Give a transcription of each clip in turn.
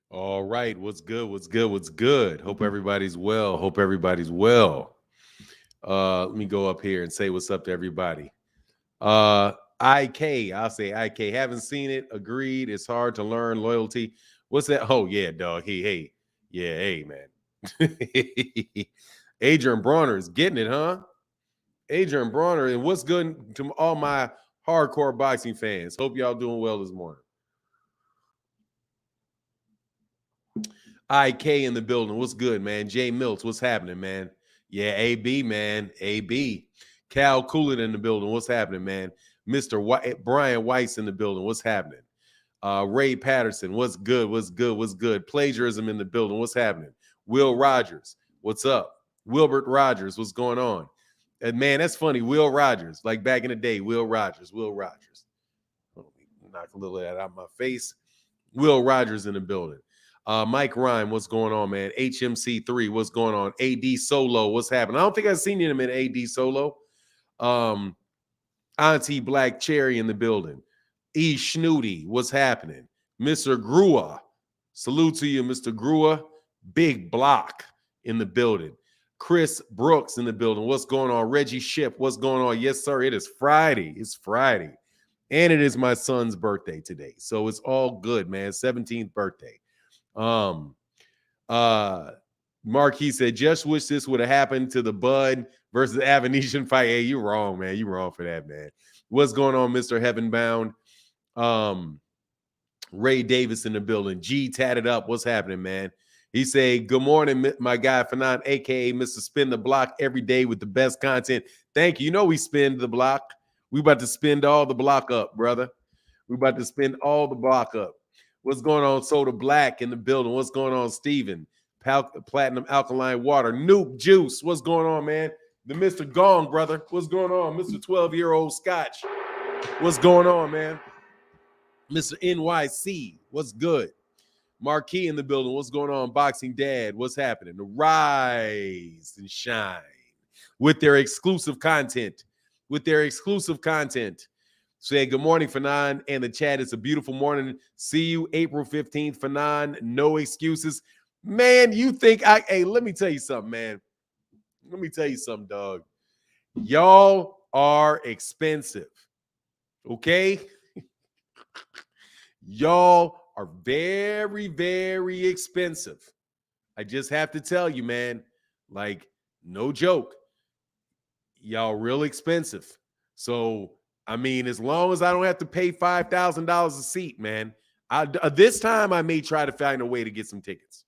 All right. What's good? What's good? What's good? Hope everybody's well. Hope everybody's well. Let me go up here and say what's up to everybody. I'll say IK. Haven't seen it. Agreed. It's hard to learn loyalty. What's that? Oh, yeah, dog. Hey. Yeah, hey, man. Adrien Broner is getting it, huh? Adrien Broner. And what's good to all my hardcore boxing fans? Hope y'all doing well this morning. IK in the building. What's good, man? Jay Mills, what's happening, man? Yeah, AB, man. AB. Cal Coolin in the building. What's happening, man? Mr. Brian Weiss in the building. What's happening? Ray Patterson. What's good? What's good? What's good? Plagiarism in the building. What's happening? Will Rogers. What's up? Wilbert Rogers. What's going on? And man, that's funny. Will Rogers. Like back in the day, Will Rogers. Will Rogers. Let me knock a little of that out of my face. Will Rogers in the building. Mike Ryan, what's going on, man? HMC3, what's going on? AD Solo, what's happening? I don't think I've seen him in AD Solo. Auntie Black Cherry in the building. E. Schnooty, what's happening? Mr. Grua, salute to you, Mr. Grua. Big Block in the building. Chris Brooks in the building. What's going on? Reggie Ship, what's going on? Yes, sir. It is Friday. It's Friday. And it is my son's birthday today. So it's all good, man. 17th birthday. Marquis said, just wish this would have happened to the Bud versus Avenetian fight. Hey, you wrong, man. You wrong for that, man. What's going on, Mr. Heavenbound? Ray Davis in the building. G tatted up. What's happening, man? He said, good morning, my guy, Fanon, a.k.a. Mr. Spin the Block every day with the best content. Thank you. You know we spin the block. We about to spin all the block up, brother. We about to spin all the block up. What's going on, Soda Black in the building? What's going on, Steven? Platinum Alkaline Water. Noop Juice. What's going on, man? The Mr. Gong, brother. What's going on? Mr. 12-year-old Scotch. What's going on, man? Mr. NYC. What's good? Marquis in the building. What's going on? Boxing Dad. What's happening? The rise and shine with their exclusive content. Say good morning, Fanon, and the chat. It's a beautiful morning. See you April 15th, Fanon. No excuses. Man, you think hey, let me tell you something, man. Let me tell you something, dog. Y'all are expensive. Okay? Y'all are very, very expensive. I just have to tell you, man. Like, no joke. Y'all real expensive. So I mean, as long as I don't have to pay $5,000 a seat, man, this time I may try to find a way to get some tickets.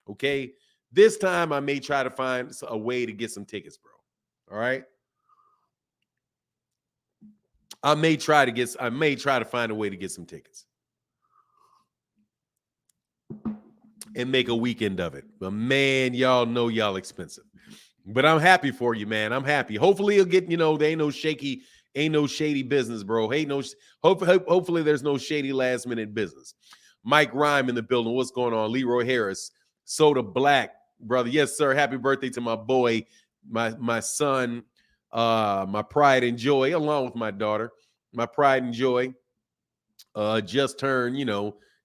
Okay? This time I may try to find a way to get some tickets, bro. All right? I may try to find a way to get some tickets and make a weekend of it. But man, y'all know y'all expensive. But I'm happy for you, man. I'm happy. Hopefully you'll get, there ain't no shady business, bro. Hopefully there's no shady last minute business. Mike Rhyme in the building. What's going on? Leroy Harris, Soda Black, brother. Yes, sir. Happy birthday to my boy, my son, my pride and joy, along with my daughter. My pride and joy just turned,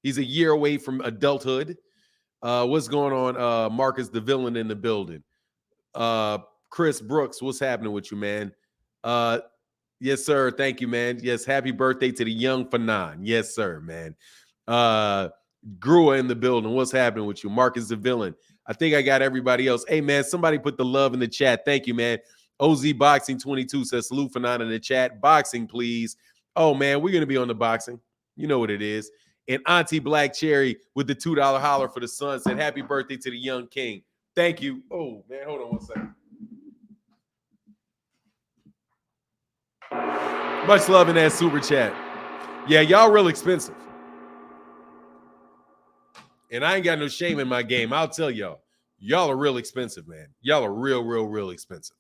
he's a year away from adulthood. What's going on? Marcus the villain in the building. Chris Brooks, what's happening with you, man? Yes, sir. Thank you, man. Yes, happy birthday to the young Fanon. Yes, sir, man. Grua in the building. What's happening with you? Marcus the villain. I think I got everybody else. Hey, man, somebody put the love in the chat. Thank you, man. OZ Boxing 22 says, salute Fanon in the chat. Boxing, please. Oh, man, we're going to be on the boxing. You know what it is. And Auntie Black Cherry with the $2 holler for the son said, happy birthday to the young king. Thank you. Oh, man, hold on one second. Much love in that super chat. Yeah, y'all real expensive. And I ain't got no shame in my game. I'll tell y'all. Y'all are real expensive, man. Y'all are real expensive.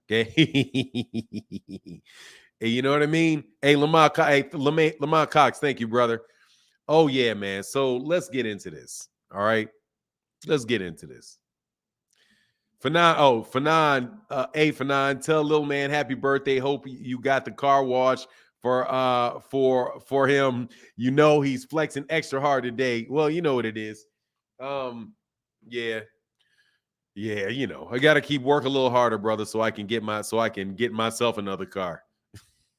Okay? Hey, you know what I mean? Hey, Lamont Cox, thank you, brother. Oh, yeah, man. So let's get into this. All right? Let's get into this. Fanon, Fanon, tell little man happy birthday. Hope you got the car wash for him. You know he's flexing extra hard today. Well, you know what it is. Yeah. Yeah, you know, I got to keep work a little harder, brother, so I can get myself another car.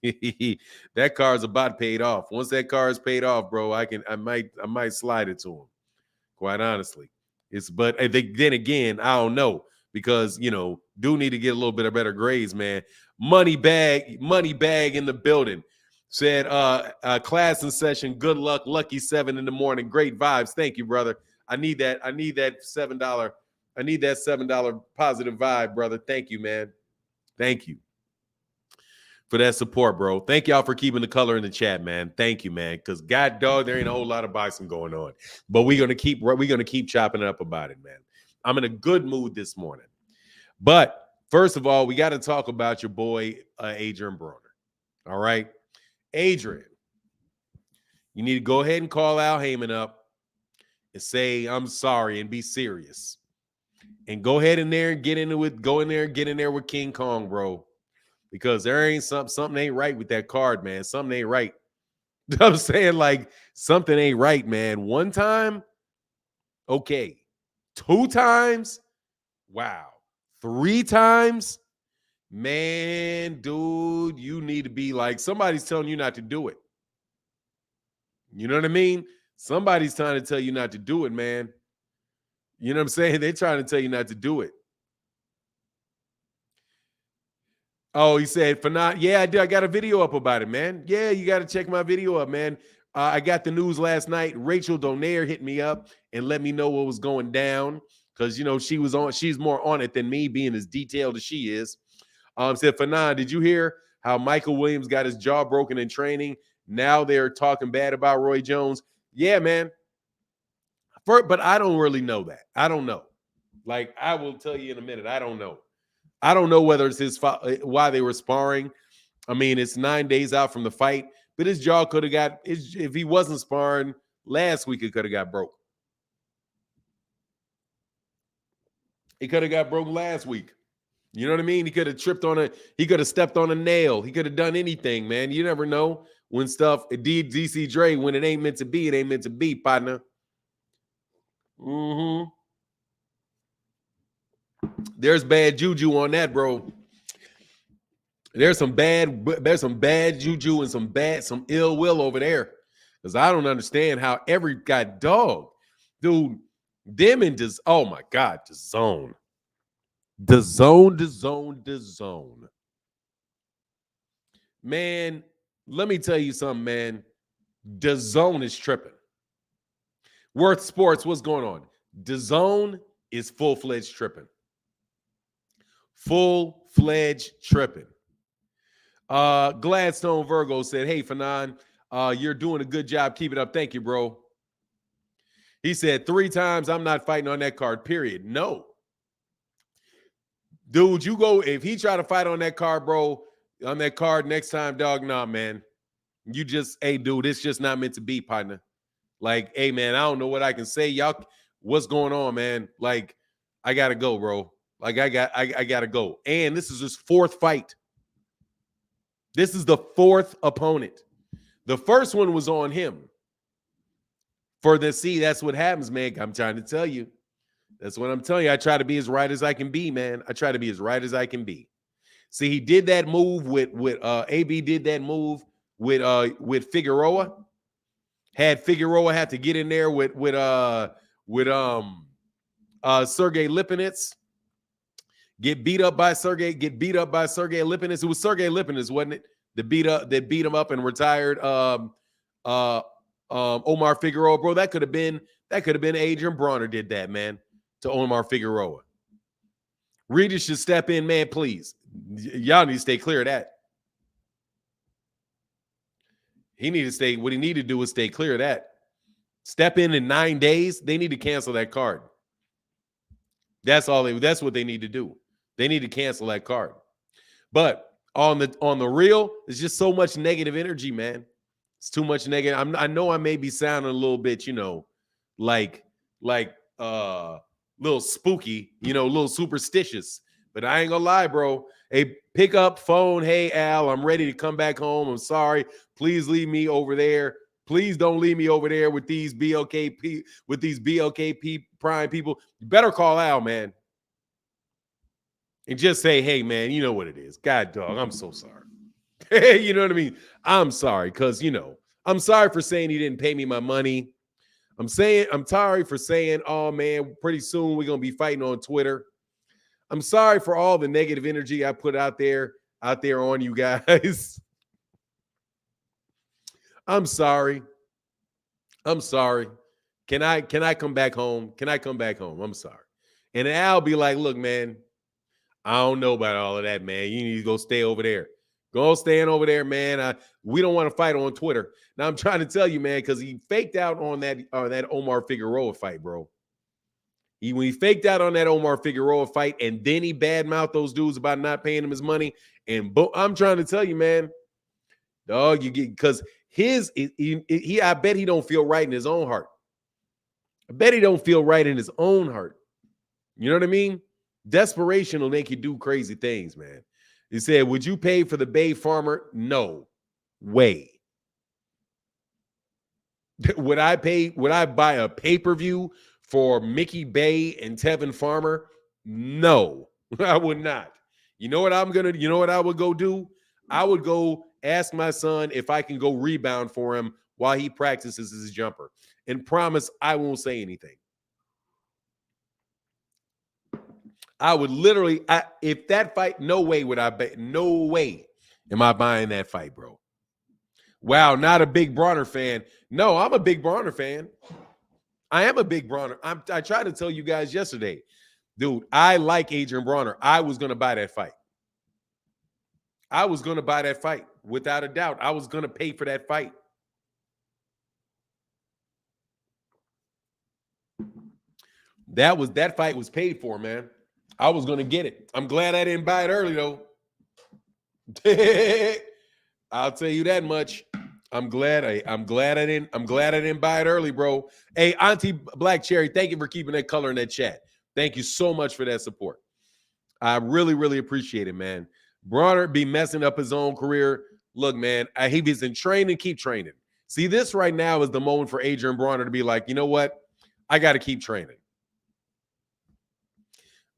That car is about paid off. Once that car is paid off, bro, I might slide it to him. Quite honestly, but then again, I don't know because do need to get a little bit of better grades, man. Money bag in the building. Said class in session. Good luck, lucky 7 in the morning. Great vibes. Thank you, brother. I need that $7. I need that $7 positive vibe, brother. Thank you, man. Thank you for that support, bro. Thank y'all for keeping the color in the chat, man. Thank you, man. Because God dog, there ain't a whole lot of bison going on, but we're gonna keep chopping it up about it, man. I'm in a good mood this morning. But first of all, we got to talk about your boy Adrien Broner. All right, Adrien, you need to go ahead and call Al Heyman up and say I'm sorry and be serious. And go ahead in there and get in there with King Kong, bro. Because there ain't something ain't right with that card, man. Something ain't right. I'm saying, like, something ain't right, man. 1 time, okay. 2 times, wow. 3 times, man, dude, you need to be like, somebody's telling you not to do it. You know what I mean? Somebody's trying to tell you not to do it, man. You know what I'm saying? They're trying to tell you not to do it. Oh, he said, yeah, I did. I got a video up about it, man. Yeah, you got to check my video up, man. I got the news last night. Rachel Donaire hit me up and let me know what was going down because, she's more on it than me, being as detailed as she is. Said, Fanan, did you hear how Michael Williams got his jaw broken in training? Now they're talking bad about Roy Jones. Yeah, man. But I don't really know that. I don't know. Like, I will tell you in a minute. I don't know. I don't know whether it's his fault, why they were sparring. I mean, it's 9 days out from the fight, but his jaw could have got, if he wasn't sparring last week, it could have got broke. It could have got broke last week. You know what I mean? He could have he could have stepped on a nail. He could have done anything, man. You never know when stuff, DC Dre, when it ain't meant to be, it ain't meant to be, partner. There's bad juju on that, bro. There's some bad juju and some ill will over there. Because I don't understand how every dog, dude, them and oh my God, the zone. Man, let me tell you something, man. The zone is tripping. Worth Sports, what's going on? The zone is full-fledged tripping. Full-fledged tripping. Gladstone Virgo said, hey, Fanan, you're doing a good job. Keep it up. Thank you, bro. He said 3 times, I'm not fighting on that card, period. No. Dude, if he try to fight on that card, bro, on that card next time, dog, nah, man. You just, hey, dude, it's just not meant to be, partner. Like, hey, man, I don't know what I can say. Y'all, what's going on, man? Like, I got to go, bro. Like, I got to go. And this is his 4th fight. This is the 4th opponent. The first one was on him. That's what happens, man. I'm trying to tell you. That's what I'm telling you. I try to be as right as I can be, man. I try to be as right as I can be. See, he did that move with AB did that move with Figueroa. Had Figueroa have to get in there with Sergey Lipinets. Get beat up by Sergey Lipinets. It was Sergey Lipinets, wasn't it? That beat him up and retired Omar Figueroa, bro. That could have been Adrien Broner did that, man, to Omar Figueroa. Regis should step in, man, please. Y'all need to stay clear of that. He need to stay. What he need to do is stay clear of that. Step in 9 days. They need to cancel that card. That's what they need to do. They need to cancel that card. But on the real, there's just so much negative energy, man. It's too much negative. I know I may be sounding a little bit, like little spooky, a little superstitious. But I ain't gonna lie, bro. Hey, pick up phone. Hey, Al, I'm ready to come back home. I'm sorry. Please leave me over there. Please don't leave me over there with these BLKP prime people. You better call Al, man. And just say, hey, man, you know what it is. God, dog, I'm so sorry. You know what I mean? I'm sorry because, I'm sorry for saying he didn't pay me my money. I'm sorry for saying, oh, man, pretty soon we're going to be fighting on Twitter. I'm sorry for all the negative energy I put out there on you guys. I'm sorry. Can I come back home? Can I come back home? I'm sorry. And Al be like, look, man, I don't know about all of that, man. You need to go stay over there. Go stand over there, man. We don't want to fight on Twitter. Now I'm trying to tell you, man, because he faked out on that Omar Figueroa fight, bro. When he faked out on that Omar Figueroa fight, and then he badmouthed those dudes about not paying him his money. And I'm trying to tell you, man, dog, you get because I bet he don't feel right in his own heart. I bet he don't feel right in his own heart. You know what I mean? Desperation will make you do crazy things, man. He said, would you pay for the Bay Farmer? No way. Would I buy a pay-per-view for Mickey Bay and Tevin Farmer? No, I would not. You know what I would go do? I would go ask my son if I can go rebound for him while he practices his jumper, and promise I won't say anything. I would literally, if that fight, no way would I bet. No way am I buying that fight, bro. Wow, not a big Broner fan. No, I'm a big Broner fan. I am a big Broner. I tried to tell you guys yesterday, dude, I like Adrien Broner. I was going to buy that fight. I was going to buy that fight without a doubt. I was going to pay for that fight. That fight was paid for, man. I was going to get it. I'm glad I didn't buy it early, though. I'll tell you that much. I'm glad I didn't buy it early, bro. Hey, Auntie Black Cherry, thank you for keeping that color in that chat. Thank you so much for that support. I really, really appreciate it, man. Broner be messing up his own career. Look, man, he's in training, keep training. See, this right now is the moment for Adrien Broner to be like, you know what? I got to keep training.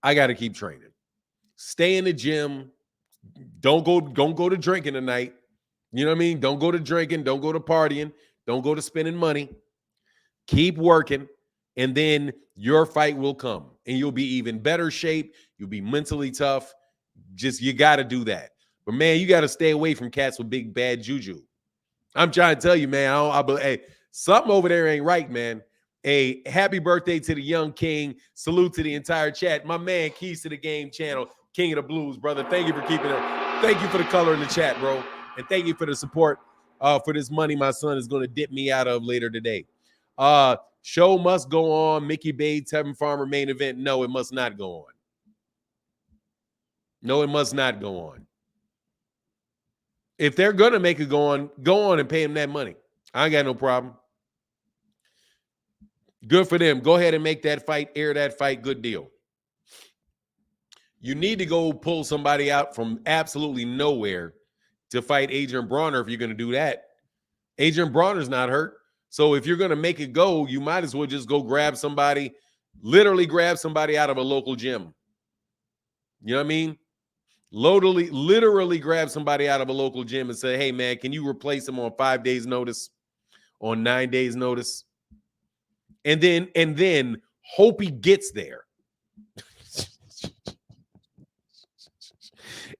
I got to keep training. Stay in the gym. Don't go to drinking tonight. You know what I mean? Don't go to drinking. Don't go to partying. Don't go to spending money. Keep working, and then your fight will come, and you'll be even better shape. You'll be mentally tough. You got to do that. But, man, you got to stay away from cats with big, bad juju. I'm trying to tell you, man, hey, something over there ain't right, man. Hey, happy birthday to the young king. Salute to the entire chat. My man, Keys to the Game channel, King of the Blues, brother. Thank you for keeping it. Thank you for the color in the chat, bro. And thank you for the support for this money my son is going to dip me out of later today. Show must go on. Mickey Bay, Tevin Farmer main event. No, it must not go on. No, it must not go on. If they're going to make it go on and pay him that money. I ain't got no problem. Good for them. Go ahead and make that fight, air that fight. Good deal. You need to go pull somebody out from absolutely nowhere to fight Adrien Broner if you're going to do that. Adrien Broner's not hurt. So if you're going to make it go, you might as well just go grab somebody, literally grab somebody out of a local gym. You know what I mean? Literally grab somebody out of a local gym and say, hey, man, can you replace him on 5 days notice, on 9 days notice? And then hope he gets there.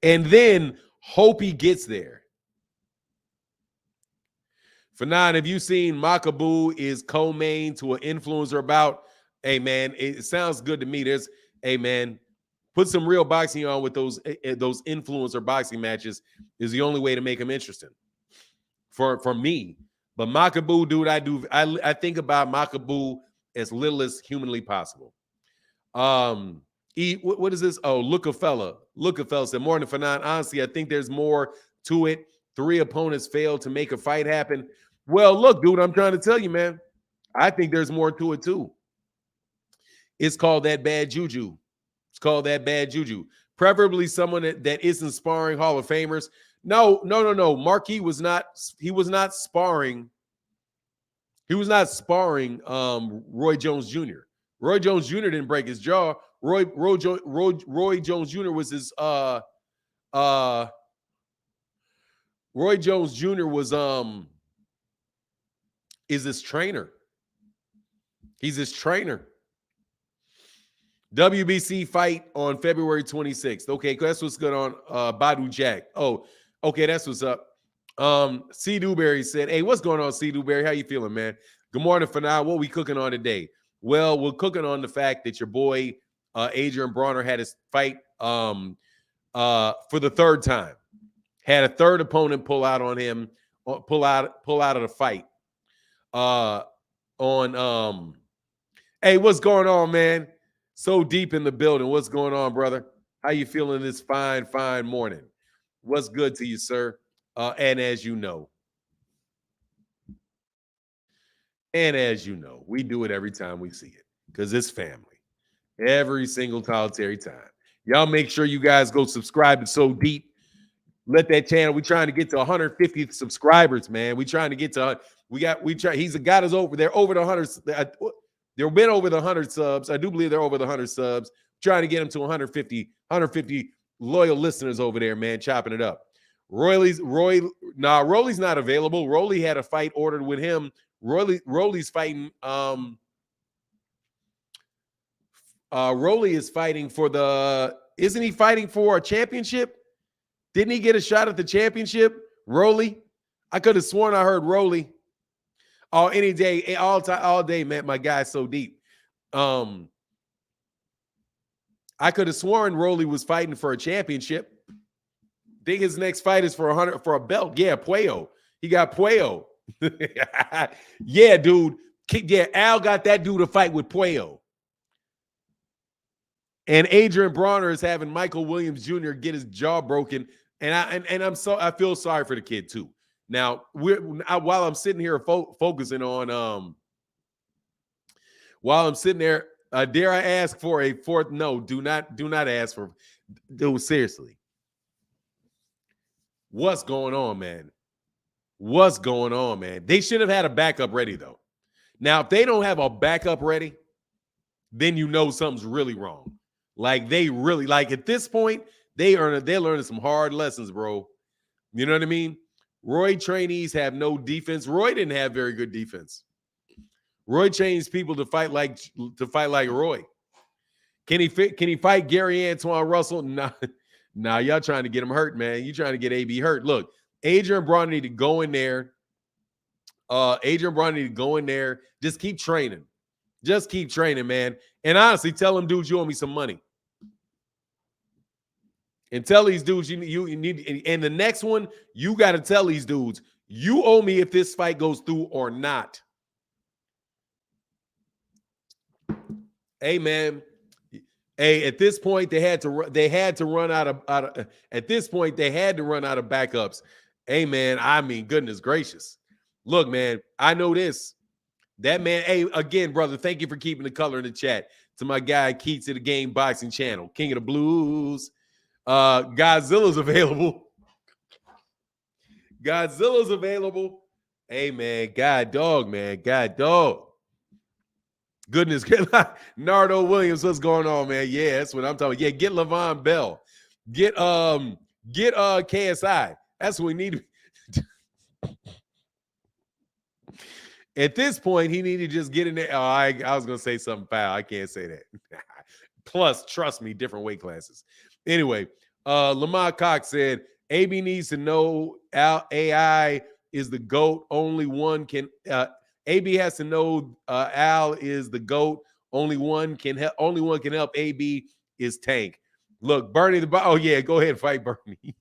And then hope he gets there. Fanon, have you seen Makabu is co-main to an influencer about? Hey, man, it sounds good to me. Hey, man, put some real boxing on with those influencer boxing matches is the only way to make them interesting for me. But Makabu, dude, I think about Makabu as little as humanly possible. What is this? Oh, look a fella said, morning, Fanon. Honestly, I think there's more to it. 3 opponents failed to make a fight happen. Well, look, dude, I'm trying to tell you, man. I think there's more to it too. It's called that bad juju. It's called that bad juju. Preferably someone that isn't sparring Hall of Famers. No. Marquis was not. He was not sparring. He was not sparring Roy Jones Jr. Roy Jones Jr. didn't break his jaw. Roy Jones Jr. was his Roy Jones Jr. was is his trainer. He's his trainer. WBC fight on February 26th. Okay, that's what's good on Badu Jack. Oh, okay, that's what's up. C. Dewberry said, hey, what's going on, C. Dewberry? How you feeling, man? Good morning for now. What we cooking on today? Well, we're cooking on the fact that your boy Adrien Broner had his fight for the third time. Had a third opponent pull out on him, pull out of the fight. Hey, what's going on, man? So deep in the building. What's going on, brother? How you feeling this fine morning? What's good to you, sir? And as you know, we do it every time we see it because it's family. Every single solitary time. Y'all make sure you guys go subscribe to So Deep. Let that channel. We're trying to get to 150 subscribers, man. We're trying to get to. He's got us over. They're over the 100. They've been over the 100 subs. I do believe they're over the 100 subs. Trying to get them to 150 loyal listeners over there, man. Chopping it up. Rolly's not available. Rolly had a fight ordered with him. Rolly's fighting. Rolly is fighting for the. Isn't he fighting for a championship? Didn't he get a shot at the championship? Rolly? I could have sworn I heard Rolly. Oh, any day, all day, man. My guy's so deep. I could have sworn Rolly was fighting for a championship. Think his next fight is for a belt. Yeah, Puello. He got Puello. Yeah, dude. Yeah, Al got that dude to fight with Puello. And Adrien Broner is having Michael Williams Jr. get his jaw broken. And I feel sorry for the kid too. Now, while I'm sitting here focusing on while I'm sitting there, dare I ask for a fourth? No, do not ask for. Dude, seriously. What's going on, man? What's going on, man? They should have had a backup ready, though. Now, if they don't have a backup ready, then you know something's really wrong. Like they really, like at this point, they're learning some hard lessons, bro. You know what I mean? Roy trainees have no defense. Roy didn't have very good defense. Roy trains people to fight like Roy. Can he fight Gary Antoine Russell? Nah, y'all trying to get him hurt, man. You trying to get AB hurt. Look, Adrien Broner need to go in there. Adrien Broner need to go in there. Just keep training. Just keep training, man. And honestly, tell them dudes you owe me some money. And tell these dudes you need. And the next one, you got to tell these dudes you owe me if this fight goes through or not. Hey, man. Hey, at this point they had to run out of at this point they had to run out of backups. Hey, man. I mean, goodness gracious. Look, man. I know this. That man. Hey, again, brother. Thank you for keeping the color in the chat. To my guy Keith to the Game Boxing Channel, King of the Blues. Godzilla's available. Godzilla's available. Hey, man. God dog. Goodness. Nardo Williams, what's going on, man? Yeah, that's what I'm talking about. Yeah, get Levon Bell. Get KSI. That's what we need. At this point, he needed to just get in there. Oh, I was going to say something foul. I can't say that. Plus, trust me, different weight classes. Anyway, Lamar Cox said, AB needs to know AI is the GOAT. Only one can AB has to know Al is the GOAT. Only one can help AB is Tank. Look, Bernie oh yeah, go ahead and fight Bernie.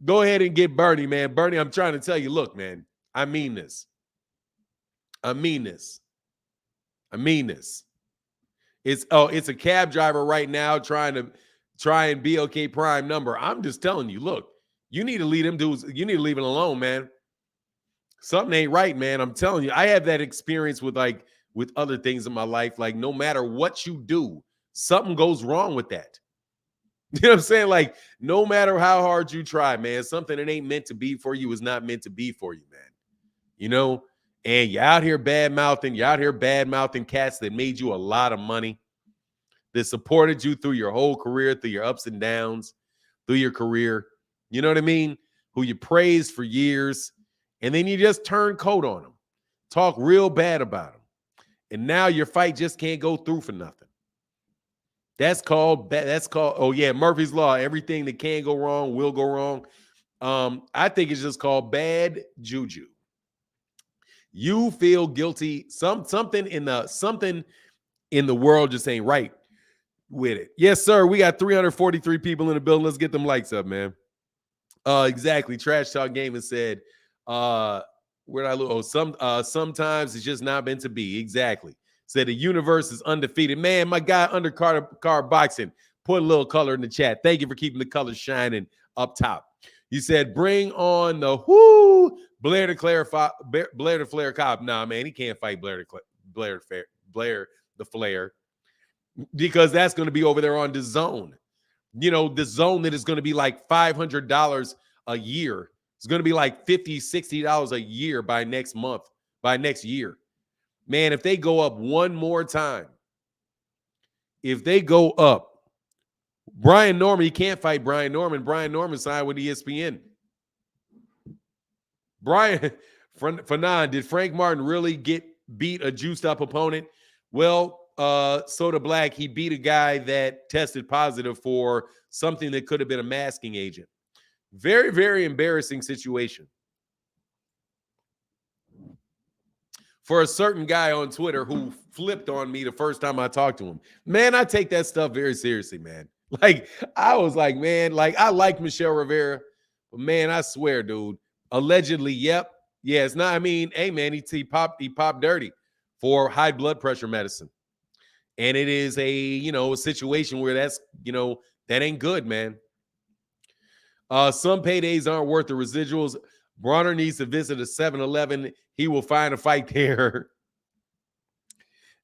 Go ahead and get Bernie, man. Bernie, I'm trying to tell you, look, man, I mean this. It's a cab driver right now trying and BLK prime number. I'm just telling you, look, you need to leave them dudes. You need to leave it alone, man. Something ain't right, man. I'm telling you, I have that experience with other things in my life. Like no matter what you do, something goes wrong with that. You know what I'm saying? Like, no matter how hard you try, man, something that ain't meant to be for you is not meant to be for you, man. You know, and you're out here bad mouthing cats that made you a lot of money, that supported you through your whole career, through your ups and downs, through your career. You know what I mean? Who you praised for years, and then you just turn coat on them, talk real bad about them, and now your fight just can't go through for nothing. That's called, oh yeah, Murphy's Law. Everything that can go wrong will go wrong. I think it's just called bad juju. You feel guilty. Something in the world just ain't right with it. Yes, sir. We got 343 people in the building. Let's get them lights up, man. Exactly. Trash Talk Gaming said, where did I look? Oh, sometimes it's just not meant to be. Exactly. Said the universe is undefeated. Man, my guy Undercard Boxing put a little color in the chat. Thank you for keeping the colors shining up top. You said, bring on the whoo Blair the Flair Cobb. Nah, man, he can't fight Blair the Flair, because that's going to be over there on the zone. You know, the zone that is going to be like $500 a year. It's going to be like $50, $60 a year by next month, by next year. Man, if they go up one more time, if they go up, Brian Norman, you can't fight Brian Norman. Brian Norman signed with ESPN. Fanon, did Frank Martin really beat a juiced up opponent? Well, Soda Black, he beat a guy that tested positive for something that could have been a masking agent. Very, very embarrassing situation for a certain guy on Twitter who flipped on me the first time I talked to him. Man, I take that stuff very seriously, man. Like, I was like, man, like, I like Michelle Rivera, but man, I swear, dude, allegedly, yep. Yeah, it's not, I mean, hey, man, he popped dirty for high blood pressure medicine. And it is a situation where that's, that ain't good, man. Some paydays aren't worth the residuals. Broner needs to visit a 7-Eleven. He will find a fight there.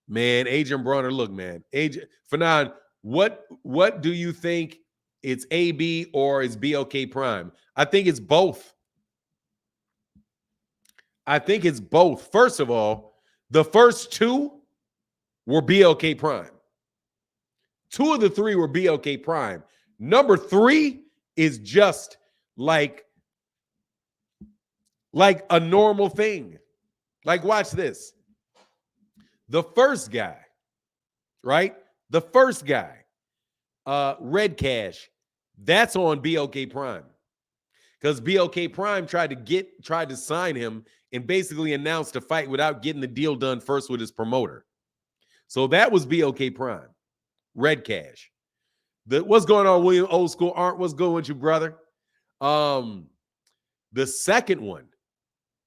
Man, Adrien Broner, look, man. Fanon, what do you think? It's AB or it's BOK Prime? I think it's both. First of all, the first two were BOK Prime. 2 of the 3 were BOK Prime. Number 3 is just like a normal thing. Like, watch this. The first guy, right? The first guy, Red Cash, that's on BOK Prime. Because BOK Prime tried to sign him and basically announced a fight without getting the deal done first with his promoter. So that was BOK Prime. Red Cash. What's going on, William? Old school Art, what's going with you, brother? The second one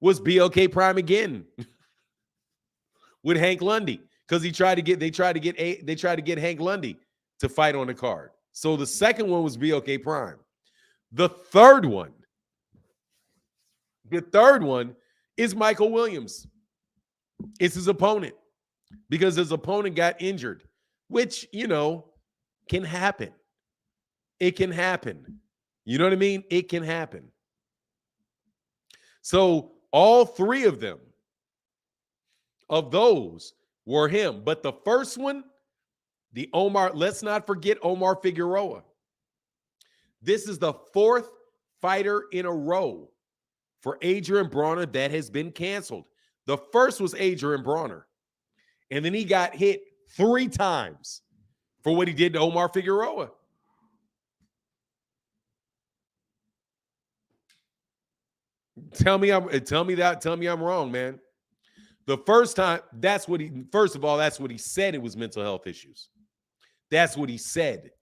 was BOK Prime again with Hank Lundy, because they tried to get Hank Lundy to fight on the card. So the second one was BOK Prime. The third one is Michael Williams. It's his opponent, because his opponent got injured, which, can happen. It can happen. You know what I mean? It can happen. So all 3 of those were him. But the first one, let's not forget Omar Figueroa. This is the 4th fighter in a row for Adrien Broner that has been canceled. The first was Adrien Broner, and then he got hit 3 times for what he did to Omar Figueroa. Tell me I'm wrong, man. The first time, first of all, that's what he said. It was mental health issues. That's what he said.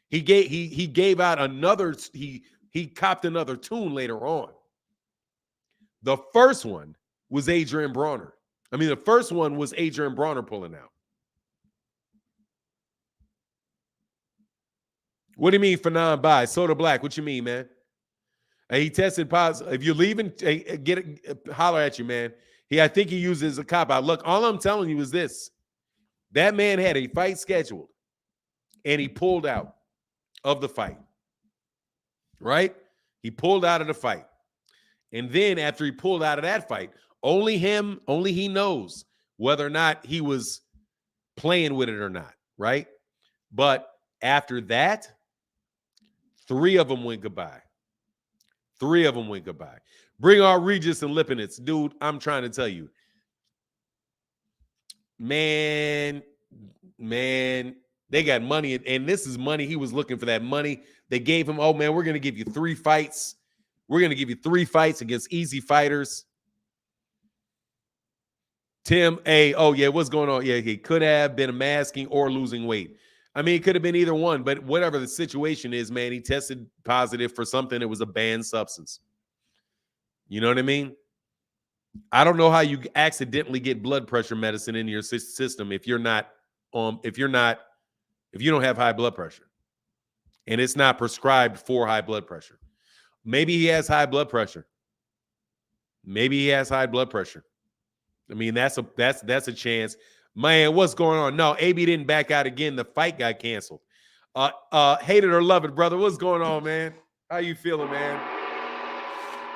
He gave out another, he copped another tune later on. The first one was Adrien Broner. The first one was Adrien Broner pulling out. What do you mean, Fanon by Soda Black? What you mean, man? He tested positive. If you're leaving, holler at you, man. I think he uses a cop out. Look, all I'm telling you is this. That man had a fight scheduled and he pulled out of the fight. Right? He pulled out of the fight. And then after he pulled out of that fight, only he knows whether or not he was playing with it or not, right? But after that, 3 of them went goodbye. 3 of them went goodbye. Bring on Regis and Lipinets. Dude, I'm trying to tell you. Man, they got money, and this is money. He was looking for that money. They gave him, oh, man, we're going to give you 3 fights. We're going to give you 3 fights against easy fighters. Tim, hey, oh, yeah, what's going on? Yeah, he could have been masking or losing weight. I mean, it could have been either one, but whatever the situation is, man, he tested positive for something. It was a banned substance. You know what I mean? I don't know how you accidentally get blood pressure medicine in your system if you don't have high blood pressure and it's not prescribed for high blood pressure. Maybe he has high blood pressure. I mean, that's a chance. Man, what's going on? No, AB didn't back out again. The fight got canceled. Hate it or love it, brother. What's going on, man? How you feeling, man?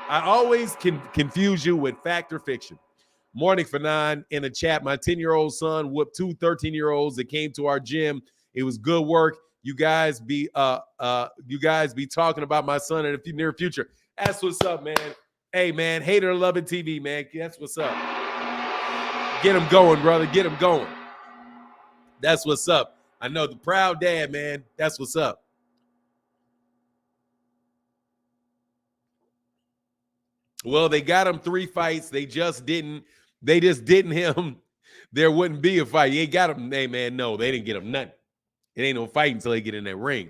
I always can confuse you with fact or fiction. Morning for 9 in the chat. My 10-year-old son whooped 2 13-year-olds that came to our gym. It was good work. You guys be talking about my son in the near future. That's what's up, man. Hey, man, hate it or love it TV, man. That's what's up. Get him going, brother. Get him going. That's what's up. I know, the proud dad, man. That's what's up. Well, they got him 3 fights. They just didn't him. There wouldn't be a fight. They got him. Hey, man, no, they didn't get him nothing. It ain't no fight until they get in that ring.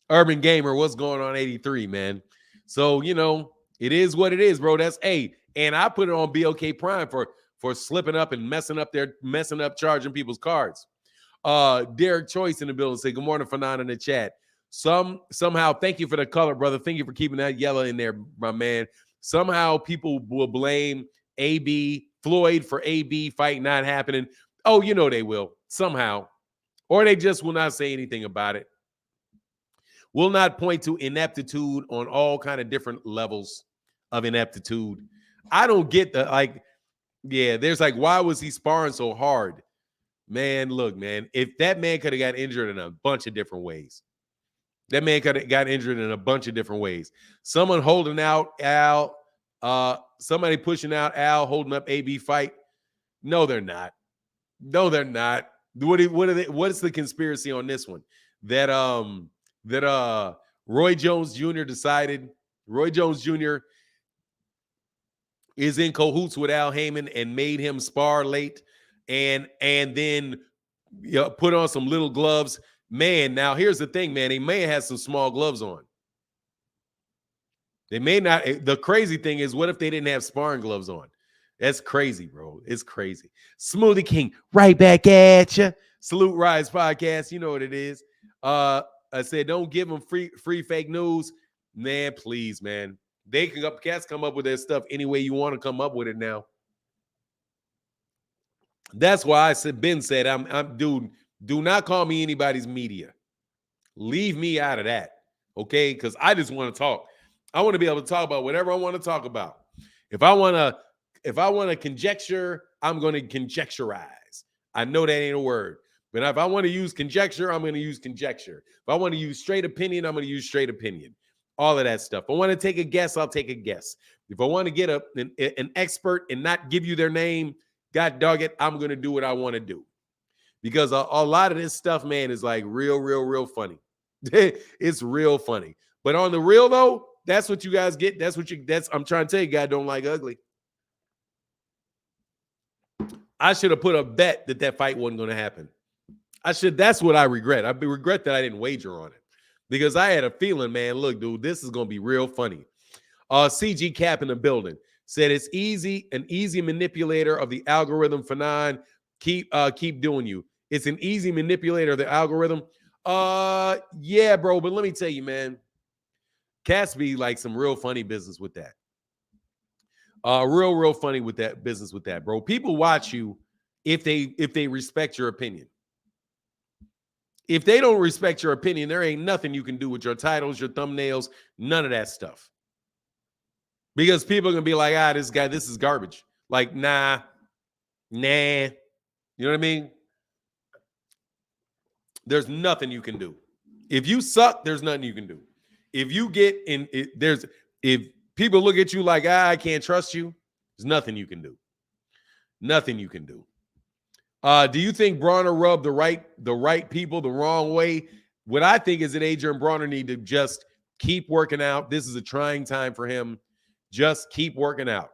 Urban Gamer, what's going on 83, man? So, you know, it is what it is, bro. That's and I put it on BOK Prime for slipping up and messing up charging people's cards. Derek Choice in the building say good morning, Fanon in the chat. Somehow, thank you for the color, brother. Thank you for keeping that yellow in there, my man. Somehow people will blame AB Floyd for AB fight not happening. Oh, you know they will somehow, or they just will not say anything about it. Will not point to ineptitude on all kind of different levels of ineptitude. I don't get there's why was he sparring so hard? Man, look, man, if that man could have got injured in a bunch of different ways. That man could have got injured in a bunch of different ways. Someone holding out Al, somebody pushing out Al, holding up AB fight. No, they're not. What is the conspiracy on this one? That Roy Jones Jr. decided Roy Jones Jr. is in cahoots with Al Heyman and made him spar late and then put on some little gloves. Man, now here's the thing, man. They may have some small gloves on. They may not. The crazy thing is, what if they didn't have sparring gloves on? That's crazy, bro. It's crazy. Smoothie King, right back at you. Salute Rise Podcast. You know what it is. I said, don't give them free fake news. Man, please, man. They can cats come up with their stuff any way you want to come up with it now. That's why I said, Ben said, dude, do not call me anybody's media. Leave me out of that, okay? Because I just want to talk. I want to be able to talk about whatever I want to talk about. If I want to conjecture, I'm going to conjecturize. I know that ain't a word. But if I want to use conjecture, I'm going to use conjecture. If I want to use straight opinion, I'm going to use straight opinion. All of that stuff. If I want to take a guess, I'll take a guess. If I want to get an expert and not give you their name, God dog it, I'm going to do what I want to do. Because a lot of this stuff, man, is like real funny. It's real funny. But on the real, though, that's what you guys get. I'm trying to tell you, God don't like ugly. I should have put a bet that fight wasn't going to happen. That's what I regret. I regret that I didn't wager on it. Because I had a feeling, man, look, dude, this is going to be real funny. CG Cap in the building said it's an easy manipulator of the algorithm for 9. Keep doing you. It's an easy manipulator of the algorithm. Yeah, bro, but let me tell you, man, cats be like some real funny business with that. Real funny with that business with that, bro. People watch you if they respect your opinion. If they don't respect your opinion, there ain't nothing you can do with your titles, your thumbnails, none of that stuff. Because people are going to be like, this guy, this is garbage. Like, nah. You know what I mean? There's nothing you can do. If you suck, there's nothing you can do. If you get in, if people look at you like, I can't trust you, there's nothing you can do. Nothing you can do. Do you think Broner rubbed the right people the wrong way? What I think is that Adrien Broner need to just keep working out. This is a trying time for him. Just keep working out.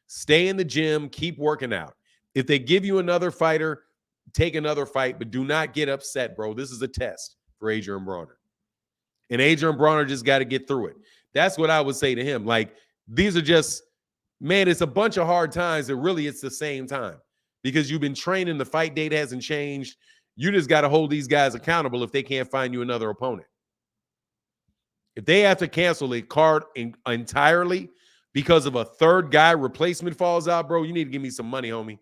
Stay in the gym. Keep working out. If they give you another fighter, take another fight, but do not get upset, bro. This is a test for Adrien Broner. And Adrien Broner just got to get through it. That's what I would say to him. Like, these are just, man, it's a bunch of hard times that really it's the same time. Because you've been training, the fight date hasn't changed. You just got to hold these guys accountable if they can't find you another opponent. If they have to cancel the card entirely because of a third guy replacement falls out, bro, you need to give me some money, homie.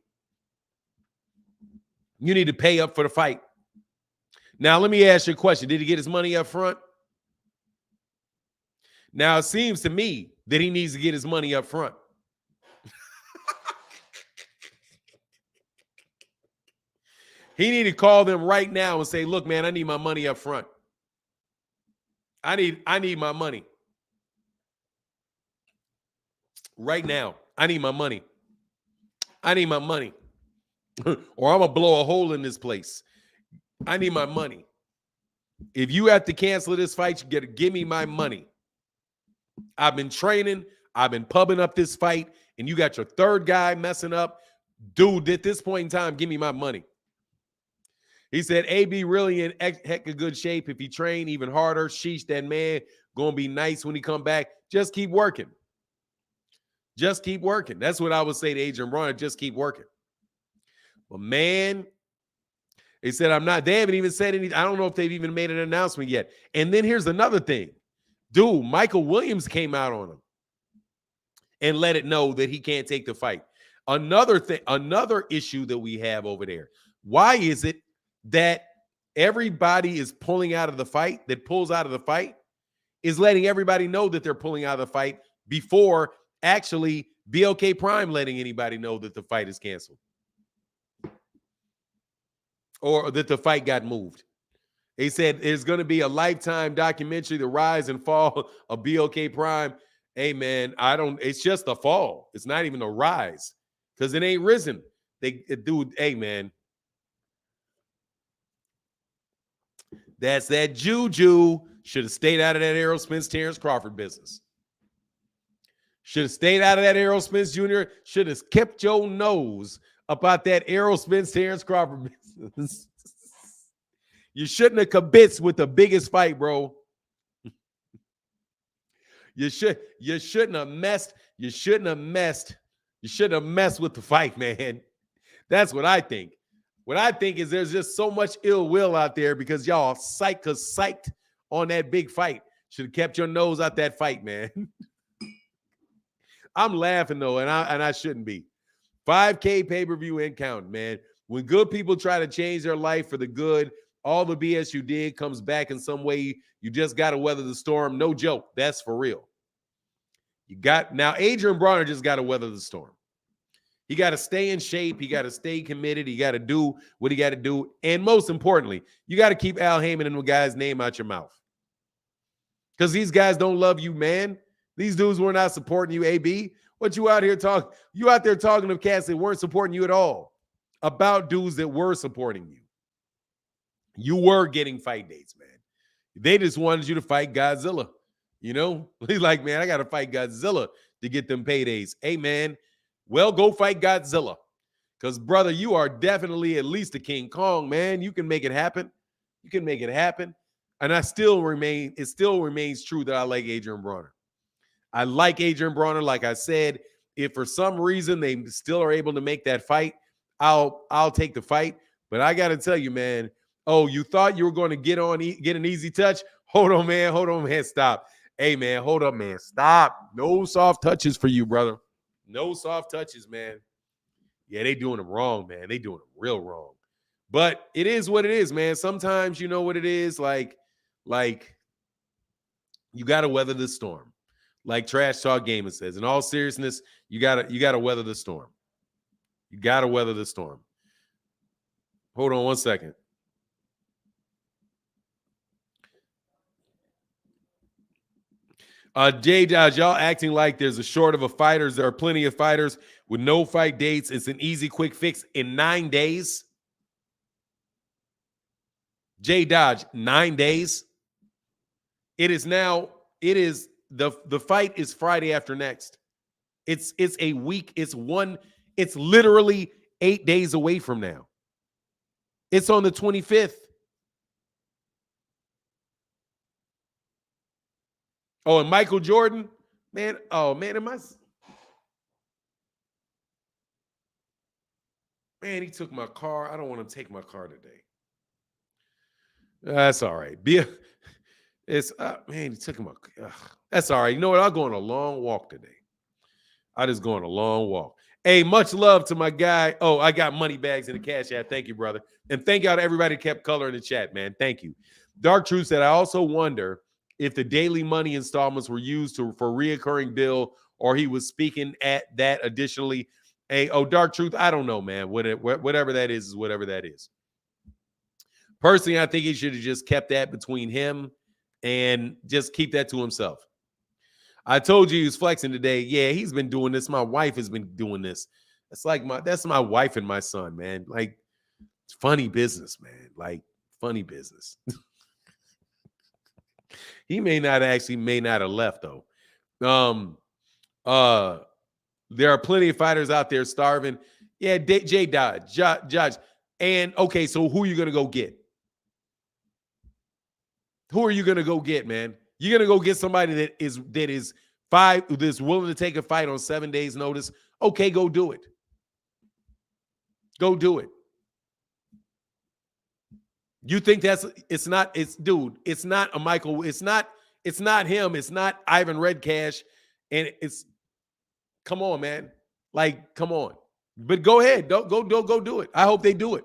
You need to pay up for the fight. Now, let me ask you a question. Did he get his money up front? Now, it seems to me that he needs to get his money up front. He need to call them right now and say, look, man, I need my money up front. I need my money. Right now. I need my money. I need my money. Or I'm going to blow a hole in this place. I need my money. If you have to cancel this fight, you got to give me my money. I've been training. I've been pubbing up this fight, and you got your third guy messing up. Dude, at this point in time, give me my money. He said, AB really in heck of good shape. If he train even harder, sheesh, that man going to be nice when he come back. Just keep working. Just keep working. That's what I would say to Adrien Broner. Just keep working. But, man, they said they haven't even said anything. I don't know if they've even made an announcement yet. And then here's another thing. Dude, Michael Williams came out on him and let it know that he can't take the fight. Another issue that we have over there. Why is it that everybody is pulling out of the fight, that pulls out of the fight, is letting everybody know that they're pulling out of the fight before actually BLK Prime letting anybody know that the fight is canceled or that the fight got moved? They said there's going to be a Lifetime documentary, The Rise and Fall of BLK Prime. Hey, man, it's just a fall. It's not even a rise because it ain't risen. Dude, hey, man. That's that juju. Should have stayed out of that Errol Spence, Terrence Crawford business. Should have stayed out of that Errol Spence Jr. Should have kept your nose about that Errol Spence, Terrence Crawford business. You shouldn't have kibitzed with the biggest fight, bro. You shouldn't have messed. You shouldn't have messed with the fight, man. That's what I think. What I think is there's just so much ill will out there because y'all psyched on that big fight. Should have kept your nose out that fight, man. I'm laughing though, and I shouldn't be. 5K pay-per-view and counting, man. When good people try to change their life for the good, all the BS you did comes back in some way. You just got to weather the storm. No joke. That's for real. Now Adrien Broner just got to weather the storm. He got to stay in shape. He got to stay committed. He got to do what he got to do. And most importantly, you got to keep Al Heyman and the guy's name out your mouth. Because these guys don't love you, man. These dudes were not supporting you, AB. What you out here talking? You out there talking to cats that weren't supporting you at all about dudes that were supporting you. You were getting fight dates, man. They just wanted you to fight Godzilla. You know? He's like, man, I got to fight Godzilla to get them paydays. Hey, man. Well, go fight Godzilla. Because, brother, you are definitely at least a King Kong, man. You can make it happen. You can make it happen. And it still remains true that I like Adrien Broner. I like Adrien Broner. Like I said, if for some reason they still are able to make that fight, I'll take the fight. But I got to tell you, man, oh, you thought you were going to get an easy touch? Hold on, man. Stop. Hey, man, hold up, man. Stop. No soft touches for you, brother. No soft touches, man. Yeah, they doing them wrong, man. They doing them real wrong. But it is what it is, man. Sometimes you know what it is. Like you got to weather the storm. Like Trash Talk Gaming says. In all seriousness, you gotta weather the storm. You gotta weather the storm. Hold on one second. J Dodge, y'all acting like there's a short of a fighters. There are plenty of fighters with no fight dates. It's an easy, quick fix in 9 days. J Dodge, 9 days. It is the fight is Friday after next. It's a week. It's literally 8 days away from now. It's on the 25th. Oh, and Michael Jordan, man. Oh, man, man, he took my car. I don't want to take my car today. That's all right. It's man, he took my. That's all right. You know what? I'll go on a long walk today. I just go on a long walk. Hey, much love to my guy. Oh, I got money bags in the cash app. Thank you, brother. And thank y'all to everybody who kept color in the chat, man. Thank you. Dark Truth said, I also wonder if the daily money installments were used for reoccurring bill or he was speaking at that additionally. Hey, Dark Truth, I don't know, man. Whatever that is whatever that is. Personally, I think he should have just kept that between him and just keep that to himself. I told you he was flexing today. Yeah, he's been doing this. My wife has been doing this. That's my wife and my son, man. Like, it's funny business, man. Like, funny business. He may not have left though. There are plenty of fighters out there starving. Yeah, Jay Dodge, Judge. And okay, so who are you gonna go get? Who are you gonna go get, man? You're gonna go get somebody that is that's willing to take a fight on 7 days' notice. Okay, go do it. Go do it. You think it's not a Michael, it's not him, it's not Ivan Redcash, and come on, man. Like, come on. But go ahead. Go do it. I hope they do it.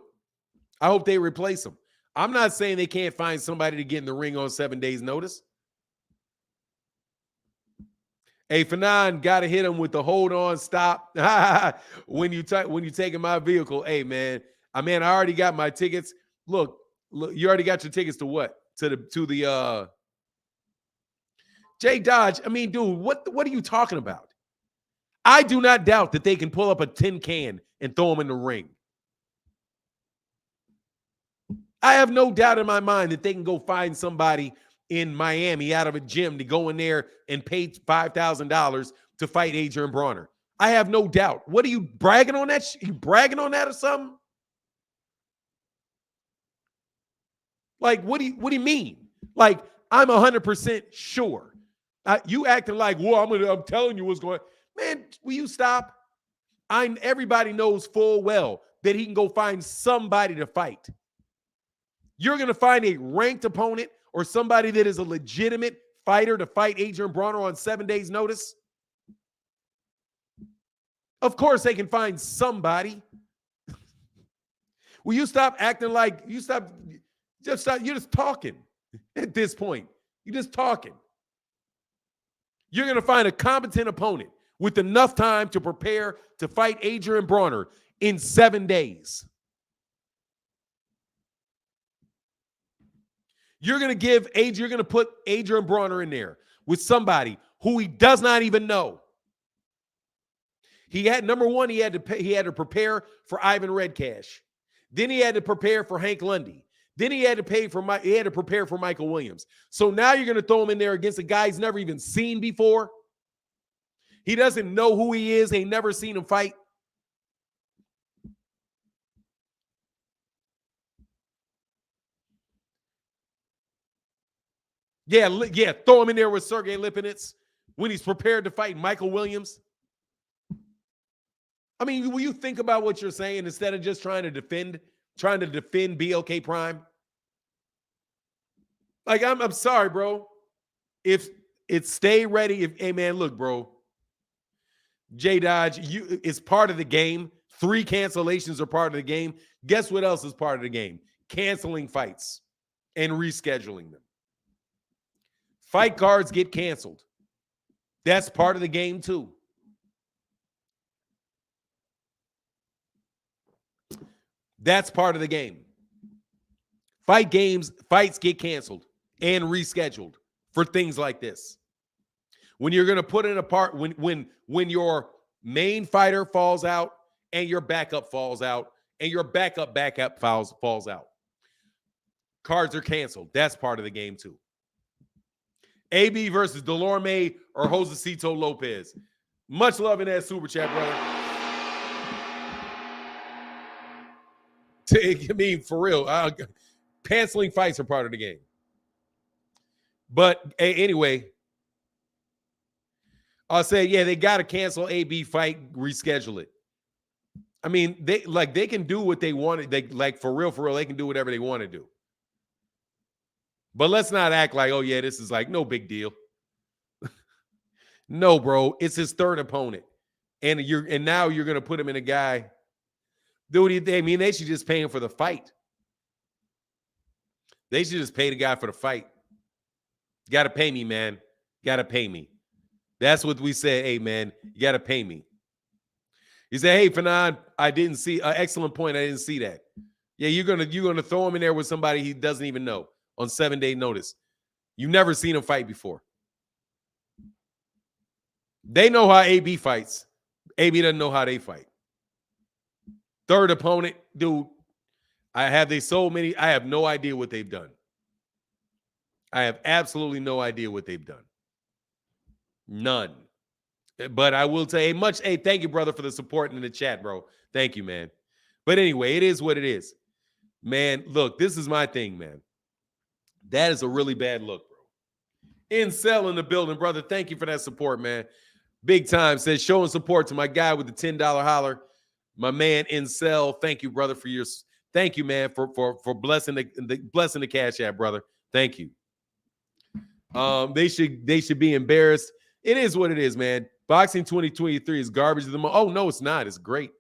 I hope they replace him. I'm not saying they can't find somebody to get in the ring on 7 days' notice. Hey, Fanon, gotta hit him with the hold on, stop. when you taking my vehicle. Hey, man. I already got my tickets. Look, you already got your tickets to what? To the Jay Dodge. I mean, dude, what are you talking about? I do not doubt that they can pull up a tin can and throw him in the ring. I have no doubt in my mind that they can go find somebody in Miami out of a gym to go in there and pay $5,000 to fight Adrien Broner. I have no doubt. What are you bragging on that? You bragging on that or something? Like, what do you mean? Like, I'm 100% sure. You acting like, well, I'm telling you what's going on. Man, will you stop? Everybody knows full well that he can go find somebody to fight. You're going to find a ranked opponent or somebody that is a legitimate fighter to fight Adrien Broner on 7 days' notice? Of course they can find somebody. Will you stop acting like you're just talking at this point. You're just talking. You're going to find a competent opponent with enough time to prepare to fight Adrien Broner in 7 days. You're going to put Adrien Broner in there with somebody who he does not even know. He had to prepare for Ivan Redcash. Then he had to prepare for Hank Lundy. Then he had to prepare for Michael Williams. So now you're going to throw him in there against a guy he's never even seen before. He doesn't know who he is. Ain't never seen him fight. Yeah, throw him in there with Sergey Lipinets when he's prepared to fight Michael Williams. I mean, will you think about what you're saying instead of just trying to defend BLK Prime? Like, I'm sorry, bro. If it's stay ready, hey man, look, bro. J Dodge, it's part of the game. 3 cancellations are part of the game. Guess what else is part of the game? Canceling fights and rescheduling them. Fight cards get canceled. That's part of the game too. That's part of the game. Fights get canceled and rescheduled for things like this. When you're going to put in a part, when your main fighter falls out and your backup falls out and your backup falls out, cards are canceled. That's part of the game too. AB versus Delorme or Josecito Lopez. Much love in that super chat, brother. I mean, for real, canceling fights are part of the game. But anyway, I'll say, yeah, they got to cancel AB fight, reschedule it. I mean, they can do what they want. They for real, they can do whatever they want to do. But let's not act like, oh yeah, this is like no big deal. No, bro, it's his third opponent, and now you're gonna put him in a guy. Dude, I mean, they should just pay him for the fight. They should just pay the guy for the fight. You got to pay me, man. Got to pay me. That's what we said. Hey, man, you got to pay me. He said, hey, Fanon, I didn't see excellent point. I didn't see that. Yeah, you're gonna throw him in there with somebody he doesn't even know on 7-day notice. You've never seen him fight before. They know how AB fights. AB doesn't know how they fight. Third opponent, dude, I have no idea what they've done. I have absolutely no idea what they've done. None. But I will say thank you, brother, for the support in the chat, bro. Thank you, man. But anyway, it is what it is. Man, look, this is my thing, man. That is a really bad look, bro. Incel in the building, brother. Thank you for that support, man. Big time. Says showing support to my guy with the $10 holler. My man Incel, thank you, brother, thank you, man, for blessing the Cash App, brother. Thank you. They should be embarrassed. It is what it is, man. Boxing 2023 is garbage. Oh no, it's not. It's great.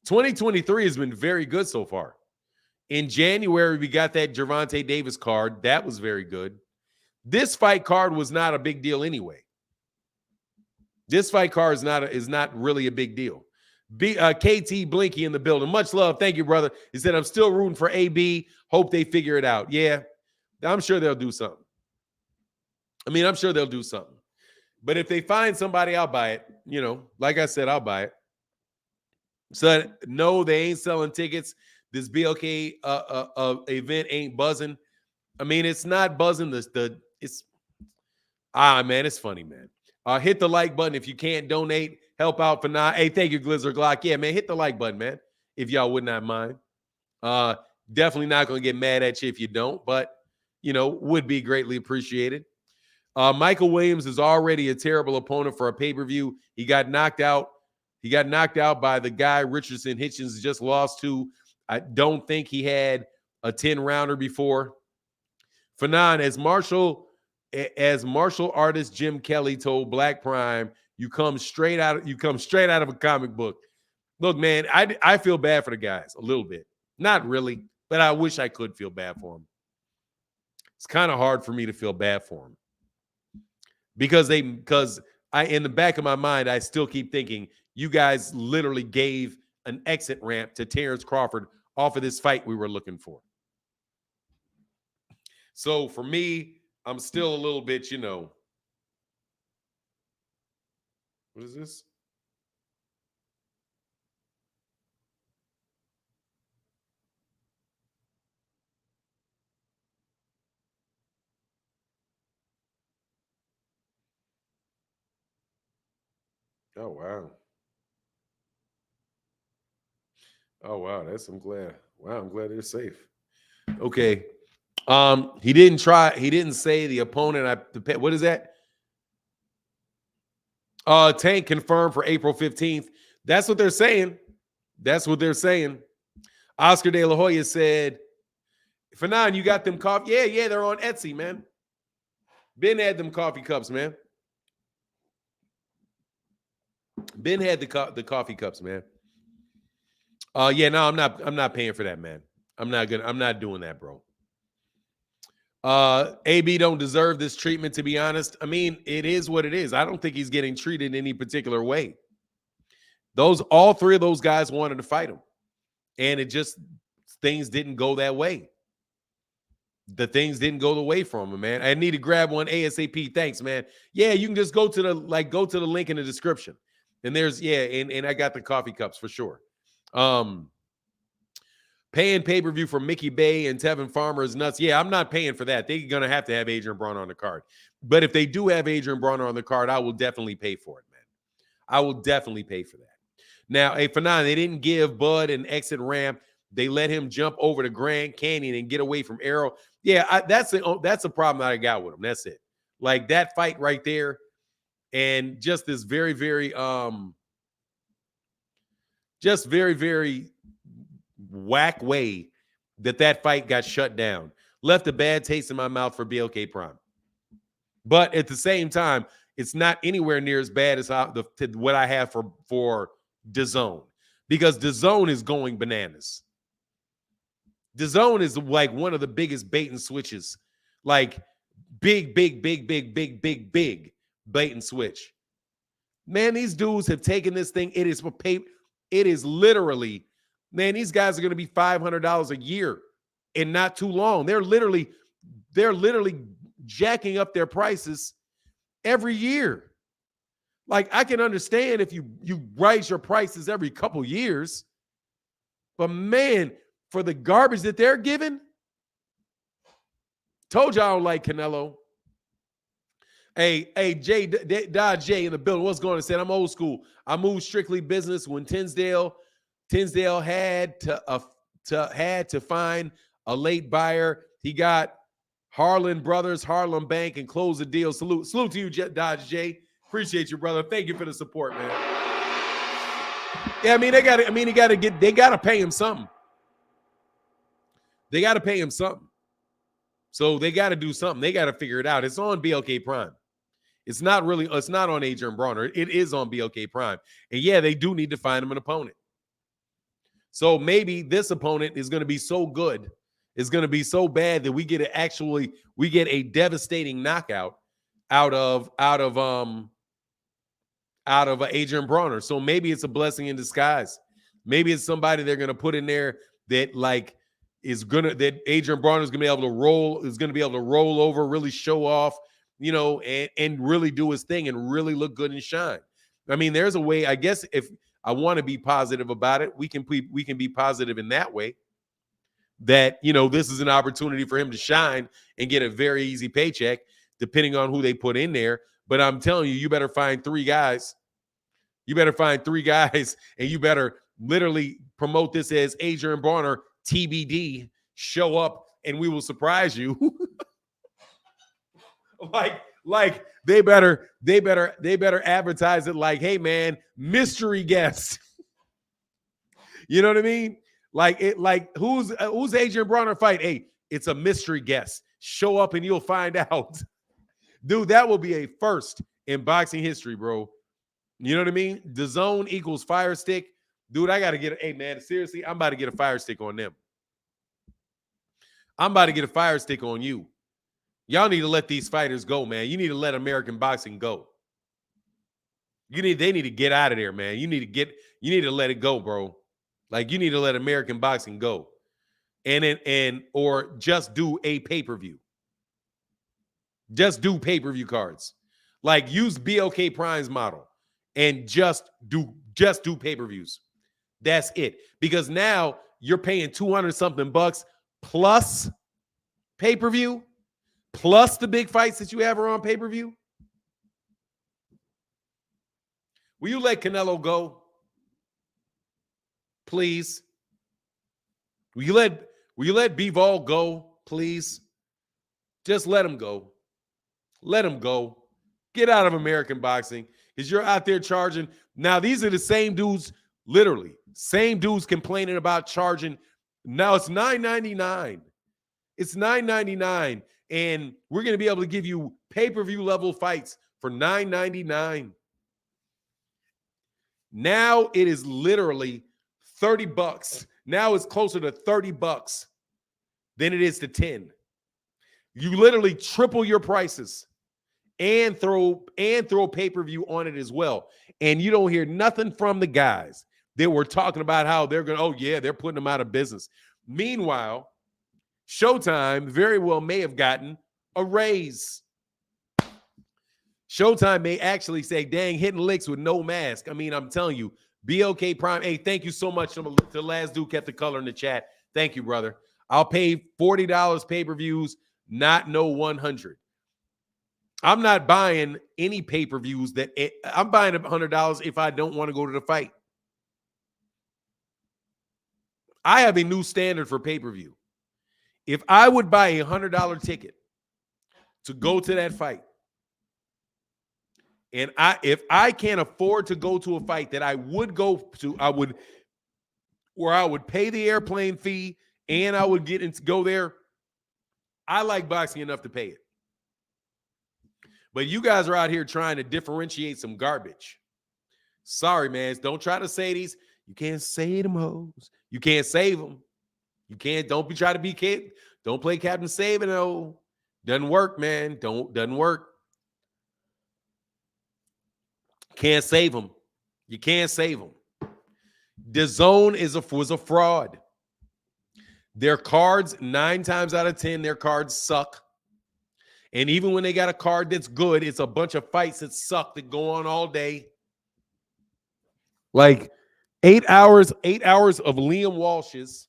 2023 has been very good so far. In January, we got that Gervonta Davis card. That was very good. This fight card was not a big deal anyway. This fight card is not really a big deal. KT Blinky in the building. Much love. Thank you, brother. He said, I'm still rooting for AB. Hope they figure it out. Yeah, I'm sure they'll do something. I'm sure they'll do something. But if they find somebody, I'll buy it. Like I said, I'll buy it. So, no, they ain't selling tickets. This BLK event ain't buzzing. It's not buzzing. Man, it's funny, man. Hit the like button if you can't donate. Help out for now. Hey, thank you, Glizzard Glock. Yeah, man, hit the like button, man, if y'all would not mind. Definitely not going to get mad at you if you don't, but, would be greatly appreciated. Michael Williams is already a terrible opponent for a pay-per-view. He got knocked out. He got knocked out by the guy Richardson Hitchens just lost to. I don't think he had a 10-rounder before. Fanon, as martial artist Jim Kelly told Black Prime, you come straight out of a comic book. Look, man, I feel bad for the guys a little bit. Not really, but I wish I could feel bad for them. It's kind of hard for me to feel bad for them. Because I in the back of my mind, I still keep thinking you guys literally gave an exit ramp to Terrence Crawford off of this fight we were looking for. So for me, I'm still a little bit, what is this? Oh, wow. Oh, wow. I'm glad they're safe. Okay. He didn't say the opponent. What is that? Tank confirmed for April 15th. That's what they're saying. Oscar De La Hoya said, Fanon, you got them coffee? Yeah, they're on Etsy, man. Ben had them coffee cups, man. Ben had the coffee cups, man. Yeah, no, I'm not paying for that, man. I'm not doing that, bro. AB don't deserve this treatment, to be honest. I mean, it is what it is. I don't think he's getting treated in any particular way. All three of those guys wanted to fight him, and it just things didn't go that way. The things didn't go the way from him, man. I need to grab one ASAP. Thanks, man. Yeah, you can just go to the link in the description. And there's and I got the coffee cups for sure. Paying pay-per-view for Mickey Bay and Tevin Farmer is nuts. Yeah, I'm not paying for that. They're gonna have to have Adrien Broner on the card. But if they do have Adrien Broner on the card, I will definitely pay for it, man. I will definitely pay for that. Now, for now, they didn't give Bud an exit ramp. They let him jump over the Grand Canyon and get away from Arrow. Yeah, that's a problem that I got with him. That's it. Like that fight right there, and just this very, very, very whack way that fight got shut down. Left a bad taste in my mouth for BLK Prime. But at the same time, it's not anywhere near as bad as what I have for DAZN, because DAZN is going bananas. DAZN is like one of the biggest bait and switches, like big bait and switch. Man, these dudes have taken this thing. It is for pay. It is literally, man, these guys are going to be $500 a year in not too long. They're literally jacking up their prices every year. Like, I can understand if you raise your prices every couple years, but man, for the garbage that they're giving, told you I don't like Canelo. Hey, Jay, Dodge J in the building. What's going on? Said I'm old school. I moved strictly business when Tinsdale had to find a late buyer. He got Harlan Brothers, Harlem Bank, and closed the deal. Salute to you, Dodge J. Appreciate you, brother. Thank you for the support, man. Yeah, they got to pay him something. They got to pay him something. So they got to do something. They got to figure it out. It's on BLK Prime. It's not on Adrien Broner. It is on BLK Prime. And yeah, they do need to find him an opponent. So maybe this opponent is going to be so good, it's going to be so bad that we get a devastating knockout out of Adrien Broner. So maybe it's a blessing in disguise. Maybe it's somebody they're going to put in there that that Adrien Broner is going to be able to roll over, really show off, and really do his thing and really look good and shine. I mean, there's a way, I guess, if I want to be positive about it, we can be positive in that way, that, this is an opportunity for him to shine and get a very easy paycheck, depending on who they put in there. But I'm telling you, you better find three guys. You better find three guys, and you better literally promote this as Adrien Broner TBD. Show up, and we will surprise you. like they better advertise it like, hey man, mystery guest. You know what I mean? Who's Adrien Broner fight? Hey, it's a mystery guest. Show up and you'll find out. Dude, that will be a first in boxing history, bro. You know what I mean? DAZN equals Fire Stick. Dude, I got to hey man, seriously, I'm about to get a Fire Stick on them. I'm about to get a Fire Stick on you. Y'all need to let these fighters go, man. You need to let American boxing go. They need to get out of there, man. You need to let it go, bro. Like, you need to let American boxing go. Or just do a pay-per-view. Just do pay-per-view cards. Like, use BLK Prime's model and just do pay-per-views. That's it. Because now you're paying 200 something bucks plus pay-per-view, plus the big fights that you have are on pay-per-view. Will you let Canelo go? Please. Will you let Bivol go, please? Just let him go. Let him go. Get out of American boxing, because you're out there charging. Now, these are the same dudes, literally, same dudes complaining about charging. Now it's $9.99. It's $9.99, and we're going to be able to give you pay-per-view level fights for $9.99. Now it is literally $30. Now it's closer to $30 than it is to 10. You literally triple your prices and throw pay-per-view on it as well. And you don't hear nothing from the guys that were talking about how they're going, oh yeah, they're putting them out of business. Meanwhile, Showtime very well may have gotten a raise. Showtime may actually say, dang, hitting licks with no mask. I mean, I'm telling you, BLK Prime. Hey, thank you so much to the last dude kept the color in the chat. Thank you, brother. I'll pay $40 pay-per-views, not no 100. I'm not buying any pay-per-views I'm buying $100 if I don't want to go to the fight. I have a new standard for pay-per-view. If I would buy a $100 ticket to go to that fight, and if I can't afford to go to a fight that I would go to, I would pay the airplane fee and I would get to go there. I like boxing enough to pay it. But you guys are out here trying to differentiate some garbage. Sorry, man. Don't try to say these. You can't say them hoes. You can't save them. You can't. Don't try to be kid. Don't play Captain Saving. Oh, doesn't work, man. Doesn't work. Can't save them. You can't save them. DAZN was a fraud. Their cards, 9 times out of 10, their cards suck. And even when they got a card that's good, it's a bunch of fights that suck that go on all day. Like 8 hours of Liam Walsh's,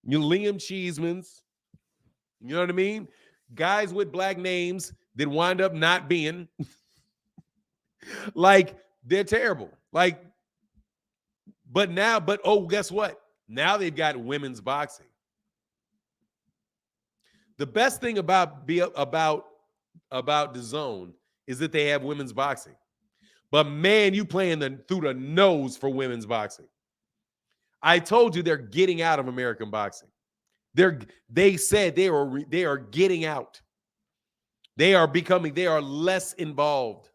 Liam Cheeseman's, you know what I mean? Guys with black names that wind up not being. Like, they're terrible. Like, but guess what? Now they've got women's boxing. The best thing about DAZN is that they have women's boxing. But man, you playing through the nose for women's boxing. I told you they're getting out of American boxing. They said they are getting out. They are less involved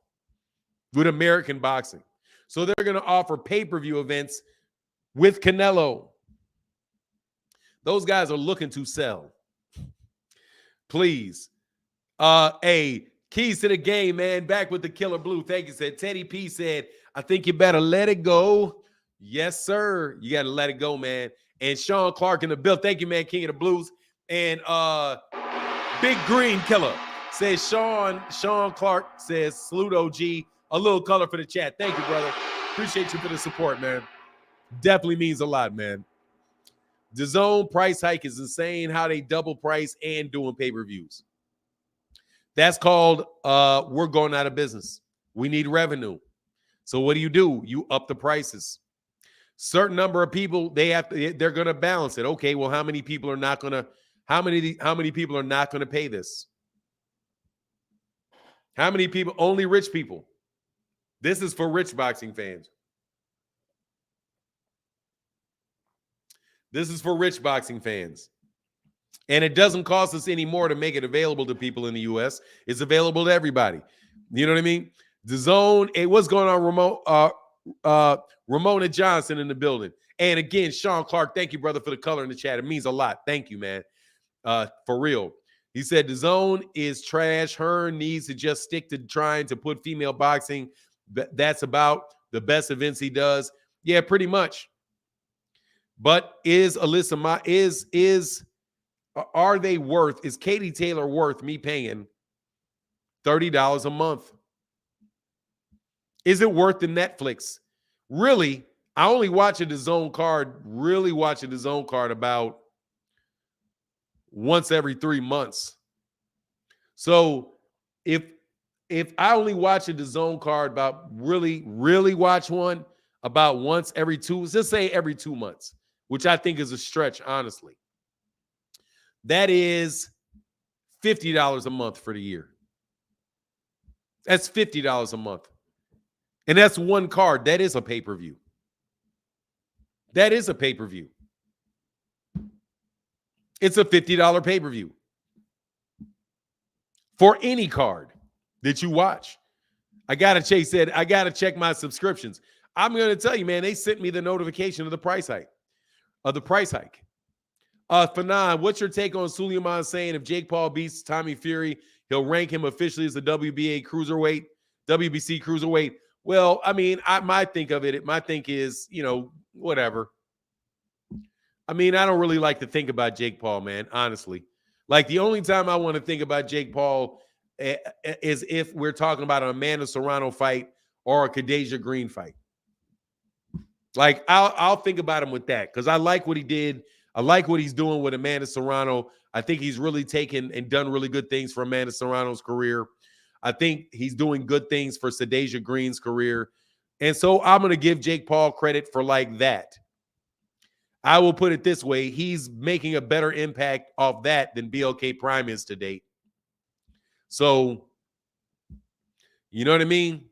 with American boxing. So they're going to offer pay-per-view events with Canelo. Those guys are looking to sell. Please. Hey, keys to the game, man. Back with the Killer Blue. Thank you. Said Teddy P said, I think you better let it go. Yes, sir. You got to let it go, man. And Sean Clark in the bill. Thank you, man. King of the Blues. And Big Green Killer says Sean Clark says salute OG. A little color for the chat. Thank you, brother. Appreciate you for the support, man. Definitely means a lot, man. DAZN price hike is insane how they double price and doing pay-per-views. That's called we're going out of business. We need revenue. So what do? You up the prices. Certain number of people, they're going to balance it. Okay, well, how many people are not going to pay this? How many people? Only rich people. This is for rich boxing fans. This is for rich boxing fans. And it doesn't cost us any more to make it available to people in the U.S. It's available to everybody. You know what I mean? DAZN, what's going on, Ramona Johnson in the building. And again, Sean Clark, thank you, brother, for the color in the chat. It means a lot. Thank you, man. For real. He said DAZN is trash. Hearn needs to just stick to trying to put female boxing. That's about the best events he does. Yeah, pretty much. But is Katie Taylor worth me paying $30 a month? Is it worth the Netflix? Really, I only watch a DAZN card about once every 3 months. So if I only watch a DAZN card about really watch one about once every let's say every 2 months, which I think is a stretch, honestly. That is $50 a month for the year. That's $50 a month. And that's one card. That is a pay-per-view. That is a pay-per-view. It's a $50 pay-per-view for any card that you watch. I got to check my subscriptions. I'm going to tell you, man, they sent me the notification of the price hike. Fanon, what's your take on Suleiman saying if Jake Paul beats Tommy Fury, he'll rank him officially as the WBC cruiserweight? Well, I mean, my think is, whatever. I mean, I don't really like to think about Jake Paul, man, honestly. Like, the only time I want to think about Jake Paul is if we're talking about an Amanda Serrano fight or a Khadijah Green fight. Like, I'll think about him with that because I like what he did. I like what he's doing with Amanda Serrano. I think he's really taken and done really good things for Amanda Serrano's career. I think he's doing good things for Khadijah Green's career. And so I'm going to give Jake Paul credit for like that. I will put it this way. He's making a better impact off that than BLK Prime is to date. So, you know what I mean?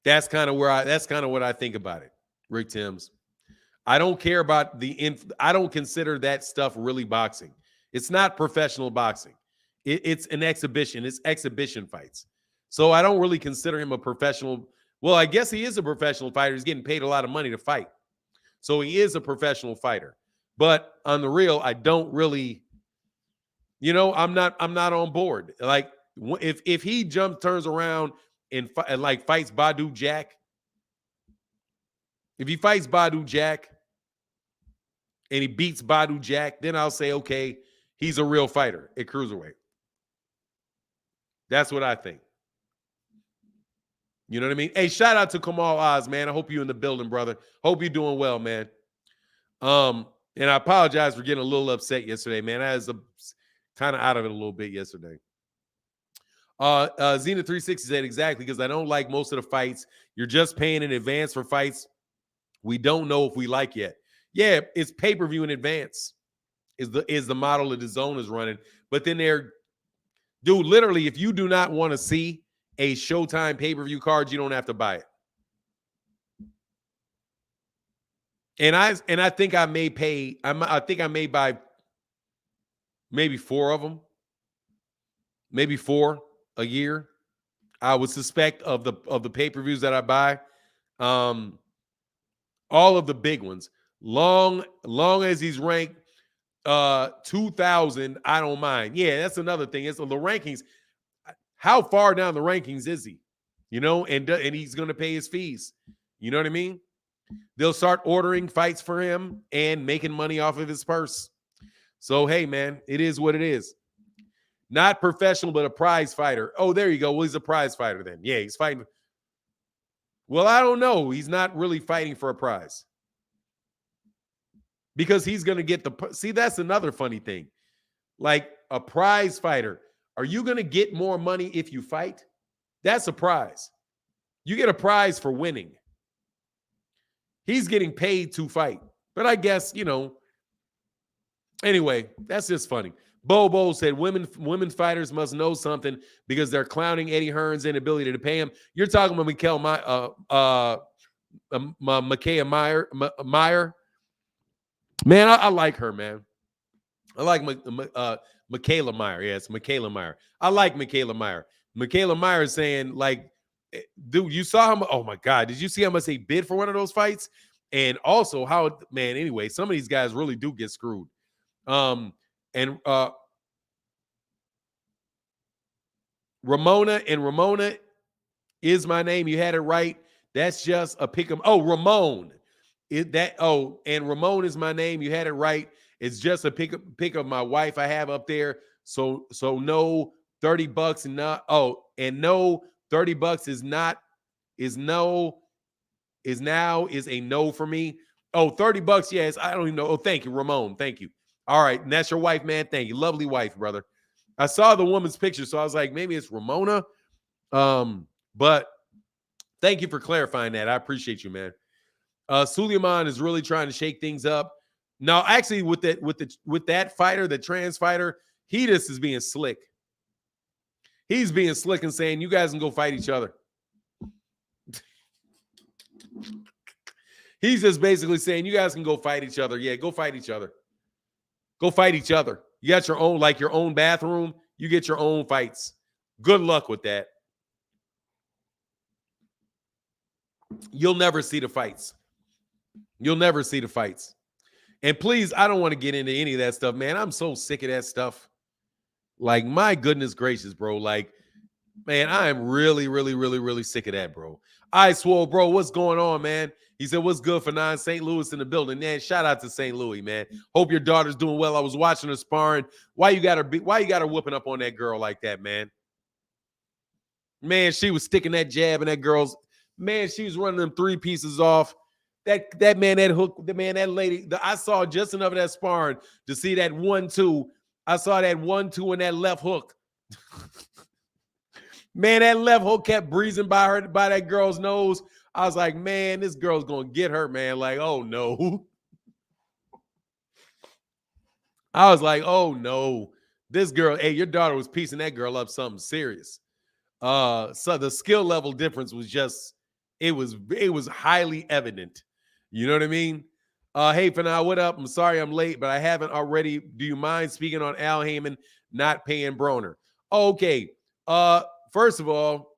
That's kind of what I think about it, Rick Timms. I don't care about I don't consider that stuff really boxing. It's not professional boxing. It's an exhibition. It's exhibition fights. So I don't really consider him a professional. Well, I guess he is a professional fighter. He's getting paid a lot of money to fight. So he is a professional fighter. But on the real, I don't really, I'm not on board. Like, if he turns around and fights Badou Jack, if he fights Badou Jack and he beats Badou Jack, then I'll say, okay, he's a real fighter at cruiserweight. That's what I think. You know what I mean? Hey, shout out to Kamal Oz, man. I hope you're in the building, brother. Hope you're doing well, man. And I apologize for getting a little upset yesterday, man. I was kind of out of it a little bit yesterday. Xena 360 said exactly, because I don't like most of the fights. You're just paying in advance for fights we don't know if we like yet. Yeah, it's pay-per-view in advance is the model that the Zone is running. But then dude, literally, if you do not want to see a Showtime pay-per-view card, you don't have to buy it. And I think I may pay. I think I may buy maybe 4 of them, maybe 4 a year. I would suspect of the pay-per-views that I buy, all of the big ones. Long as he's ranked 2,000, I don't mind. Yeah, that's another thing. It's the rankings. How far down the rankings is he? And he's going to pay his fees. You know what I mean? They'll start ordering fights for him and making money off of his purse. So, hey, man, it is what it is. Not professional, but a prize fighter. Oh, there you go. Well, he's a prize fighter then. Yeah, he's fighting. Well, I don't know. He's not really fighting for a prize. Because he's going to get see, that's another funny thing. Like, a prize fighter. Are you going to get more money if you fight? That's a prize. You get a prize for winning. He's getting paid to fight. But I guess, anyway, that's just funny. Bobo said women fighters must know something because they're clowning Eddie Hearn's inability to pay him. You're talking about Micaiah Meyer. Man, I like her, man. I like Michaela Meyer. Yeah, it's Michaela Meyer. I like Michaela Meyer. Michaela Meyer is saying, like, dude, you saw him. Oh, my God. Did you see how much he bid for one of those fights? And also how, man, anyway, some of these guys really do get screwed. Ramona is my name. You had it right. That's just a pick 'em. Oh, Ramon. And Ramon is my name. You had it right. It's just a pick of my wife I have up there. So no $30 and not and no $30 is a no for me. Oh, $30, yes. I don't even know. Oh, thank you, Ramon. Thank you. All right. And that's your wife, man. Thank you. Lovely wife, brother. I saw the woman's picture, so I was like, maybe it's Ramona. But thank you for clarifying that. I appreciate you, man. Suleiman is really trying to shake things up. No, actually, with that fighter, the trans fighter, he just is being slick. He's being slick and saying, you guys can go fight each other. He's just basically saying, you guys can go fight each other. Yeah, go fight each other. Go fight each other. You got your own bathroom. You get your own fights. Good luck with that. You'll never see the fights. You'll never see the fights. And please, I don't want to get into any of that stuff, man. I'm so sick of that stuff. Like, my goodness gracious, bro. Like, man, I am really, really, really, really sick of that, bro. I swore, bro, what's going on, man? He said, what's good for 9 St. Louis in the building? Man, shout out to St. Louis, man. Hope your daughter's doing well. I was watching her sparring. Why you got her whooping up on that girl like that, man? Man, she was sticking that jab in that girl's. Man, she was running them 3 pieces off. That man, that hook, that lady. I saw just enough of that sparring to see that 1-2. I saw that 1-2 in that left hook. Man, that left hook kept breezing by that girl's nose. I was like, man, this girl's gonna get her, man. Like, oh no. I was like, oh no. This girl, hey, your daughter was piecing that girl up something serious. So the skill level difference was just, it was highly evident. You know what I mean? Hey, Fanai, what up? I'm sorry I'm late, but I haven't already. Do you mind speaking on Al Heyman not paying Broner? Okay. First of all,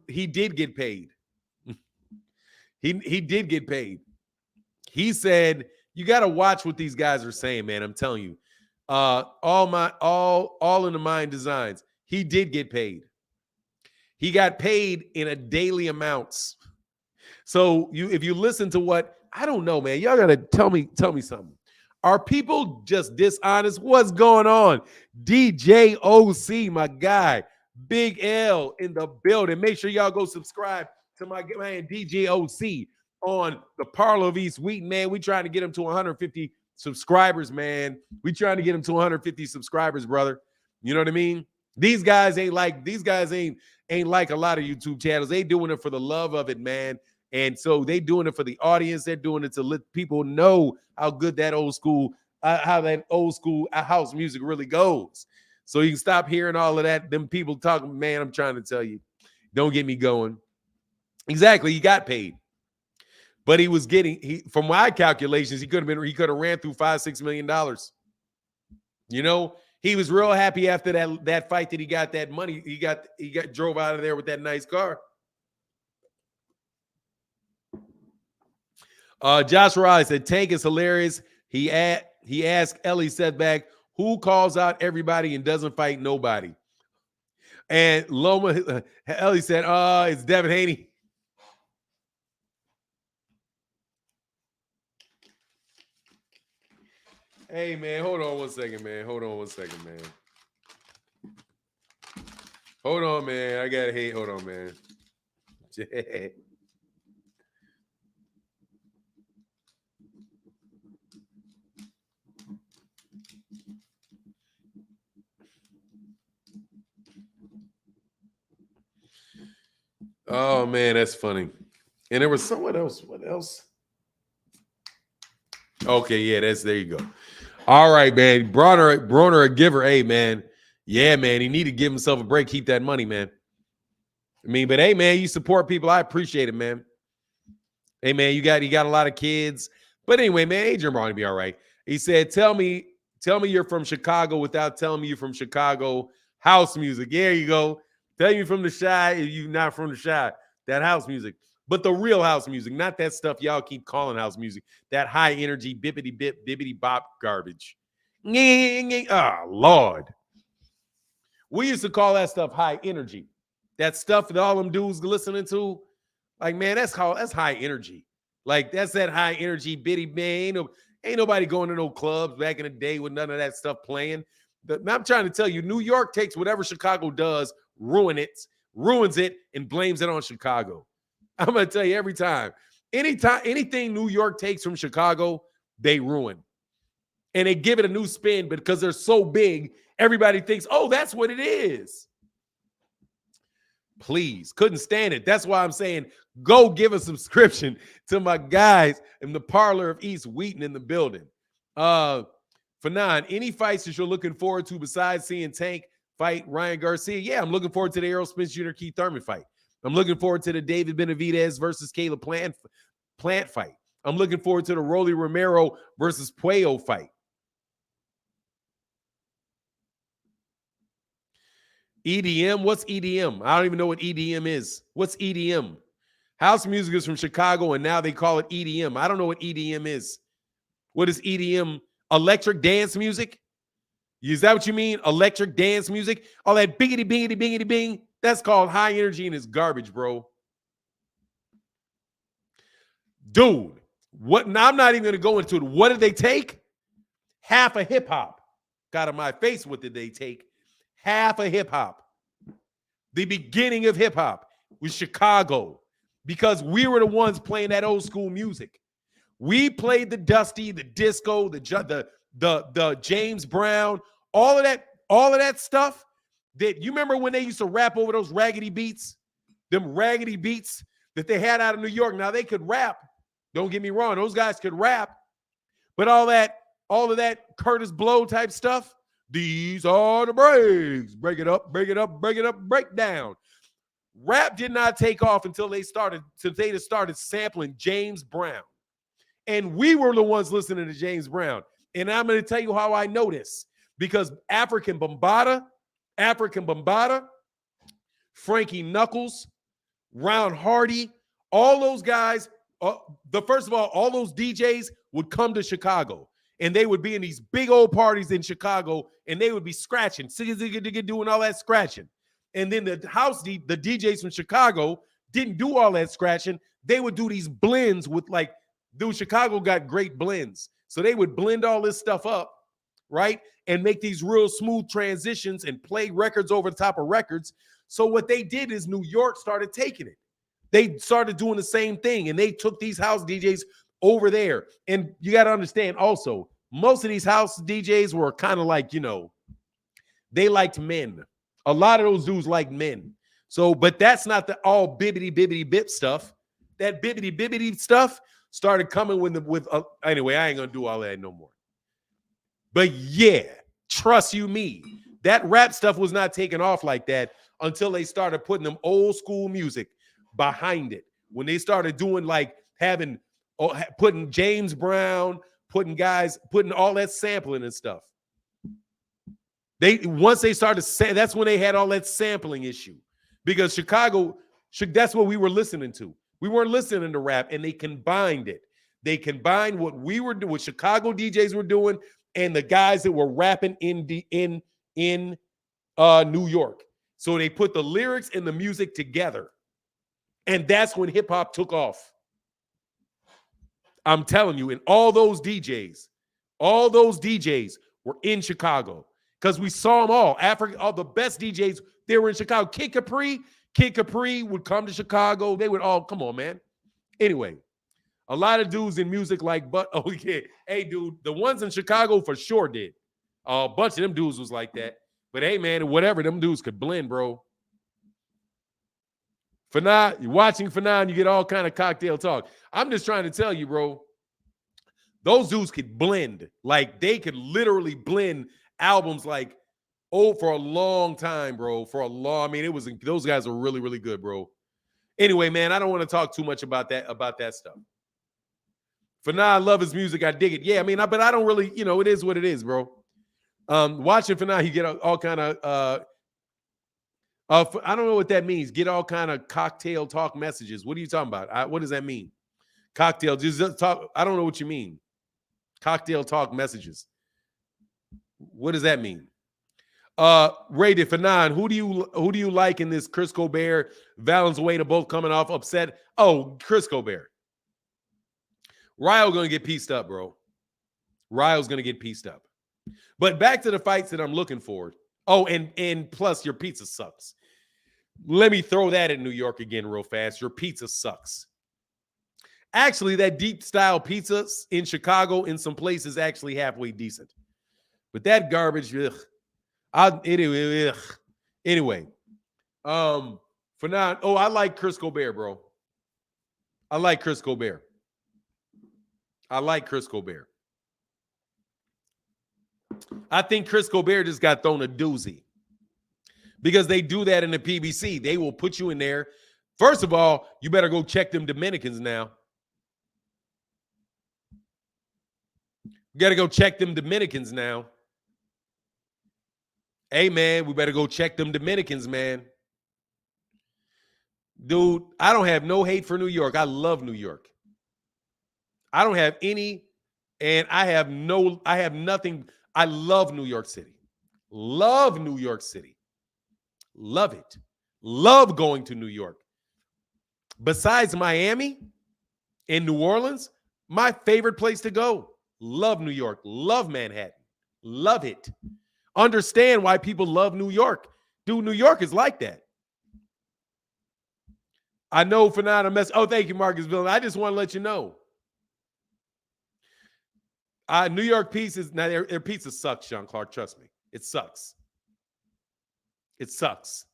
he did get paid. he did get paid. He said, you got to watch what these guys are saying, man. I'm telling you. All in the Mind Designs. He did get paid. He got paid in a daily amounts. So if you listen to what, I don't know, man, y'all gotta tell me something. Are people just dishonest? What's going on? DJ OC, my guy, Big L in the building. Make sure y'all go subscribe to my man DJ OC on the Parlor of East Wheaton, man. We trying to get him to 150 subscribers, man. We trying to get him to 150 subscribers, brother. You know what I mean? These guys ain't like a lot of YouTube channels. They doing it for the love of it, man. And so they doing it for the audience. They're doing it to let people know how good that old school house music really goes. So you can stop hearing all of that. Them people talking, man, I'm trying to tell you, don't get me going. Exactly. He got paid. But he was getting, from my calculations, he could have ran through $5-6 million. You know, he was real happy after that fight that he got that money. He drove out of there with that nice car. Josh Riley said, Tank is hilarious. He asked Ellie Setback, who calls out everybody and doesn't fight nobody? And Ellie said, it's Devin Haney. Hey, man, hold on one second, man. Hold on, man. I got to hate. Hold on, man. Oh, man, that's funny. And there was someone else. What else? Okay, yeah, there you go. All right, man. Broner a giver. Hey, man. Yeah, man. He need to give himself a break. Keep that money, man. I mean, but hey, man, you support people. I appreciate it, man. Hey, man, you got a lot of kids. But anyway, man, Adrien Broner be all right. He said, tell me you're from Chicago without telling me you're from Chicago. House music. There you go. Tell you from the Chi if you're not from the Chi. That house music. But the real house music, not that stuff y'all keep calling house music. That high energy, bippity bip, bippity bop garbage. Oh, Lord. We used to call that stuff high energy. That stuff that all them dudes listening to, like, man, that's high energy. Like, that's that high energy bitty, man. Ain't nobody going to no clubs back in the day with none of that stuff playing. I'm trying to tell you, New York takes whatever Chicago does, ruins it, and blames it on Chicago. I'm going to tell you every time. Anything New York takes from Chicago, they ruin. And they give it a new spin because they're so big, everybody thinks, oh, that's what it is. Please, couldn't stand it. That's why I'm saying go give a subscription to my guys in the Parlor of East Wheaton in the building. Fanon, any fights that you're looking forward to besides seeing Tank fight Ryan Garcia? Yeah, I'm looking forward to the Errol Spence Jr. Keith Thurman fight. I'm looking forward to the David Benavidez versus Caleb Plant fight. I'm looking forward to the Rolly Romero versus Puello fight. EDM? What's EDM? I don't even know what EDM is. What's EDM? House music is from Chicago, and now they call it EDM. I don't know what EDM is. What is EDM? Electric dance music? Is that what you mean? Electric dance music? All that bingity, bingity, bingity, bing. That's called high energy and it's garbage, bro. Dude, what? Now I'm not even going to go into it. What did they take? Half of hip hop. Got in my face. What did they take? Half of hip hop. The beginning of hip hop was Chicago because we were the ones playing that old school music. We played the Dusty, the disco, the James Brown, all of that stuff. That you remember when they used to rap over those raggedy beats, them raggedy beats that they had out of New York. Now they could rap. Don't get me wrong, those guys could rap, but all of that Curtis Blow type stuff. These are the breaks. Break it up, break it up, break it up, break down. Rap did not take off until they started sampling James Brown. And we were the ones listening to James Brown. And I'm going to tell you how I know this. Because African Bambaataa, Frankie Knuckles, Ron Hardy, all those guys, first of all those DJs would come to Chicago. And they would be in these big old parties in Chicago, and they would be scratching, doing all that scratching. And then the DJs from Chicago didn't do all that scratching. They would do these blends with Chicago got great blends. So they would blend all this stuff up, right? And make these real smooth transitions and play records over the top of records. So what they did is New York started taking it. They started doing the same thing, and they took these house DJs over there. And you got to understand also, most of these house DJs were kind of like, they liked men. A lot of those dudes like men. So, but that's not the all bibbity bip stuff. That bibbity stuff started coming anyway, I ain't going to do all that no more. But yeah, trust you me, that rap stuff was not taking off like that until they started putting them old school music behind it. When they started doing putting James Brown, putting all that sampling and stuff. Once they started saying, that's when they had all that sampling issue, because Chicago, that's what we were listening to. We weren't listening to rap, and they combined it. They combined what we were doing, what Chicago DJs were doing, and the guys that were rapping in New York. So they put the lyrics and the music together, and that's when hip hop took off. I'm telling you, and all those DJs were in Chicago because we saw them all. All the best DJs, they were in Chicago. Kid Capri would come to Chicago. They would all, come on, man. Anyway, a lot of dudes in music hey, dude, the ones in Chicago for sure did. A bunch of them dudes was like that. But hey, man, whatever, them dudes could blend, bro. You're watching Fanon, you get all kind of cocktail talk. I'm just trying to tell you, bro, those dudes could blend. Like, they could literally blend albums for a long time, bro. Those guys are really, really good, bro. Anyway, man, I don't want to talk too much about that stuff. Fanon, I love his music. I dig it. Yeah, but I don't really, it is what it is, bro. Watching Fanon, you get all kind of I don't know what that means. Get all kind of cocktail talk messages. What are you talking about? What does that mean? Cocktail, just talk. I don't know what you mean. Cocktail talk messages. What does that mean? Rated Fanon, who do you like in this Chris Colbert, Valenzuela both coming off upset? Oh, Chris Colbert. Ryo gonna get pieced up, bro. Ryo's gonna get pieced up. But back to the fights that I'm looking for. Oh, and plus your pizza sucks. Let me throw that in New York again real fast. Your pizza sucks. Actually, that deep style pizza in Chicago in some places actually halfway decent. But that garbage, Anyway, for now, I like Chris Colbert, bro. I like Chris Colbert. I think Chris Colbert just got thrown a doozy because they do that in the PBC. They will put you in there. First of all, you better go check them Dominicans now. You got to go check them Dominicans now. Hey, man, we better go check them Dominicans, man. Dude, I don't have no hate for New York. I love New York. I don't have any, and I have nothing. I love New York City. Love New York City. Love it. Love going to New York. Besides Miami and New Orleans, my favorite place to go. Love New York. Love Manhattan. Love it. Understand why people love New York. Dude, New York is like that. I know for not a mess. Oh, thank you, Marcus Villain. I just want to let you know. New York pizzas, now their pizza sucks, Sean Clark. Trust me. It sucks. It sucks.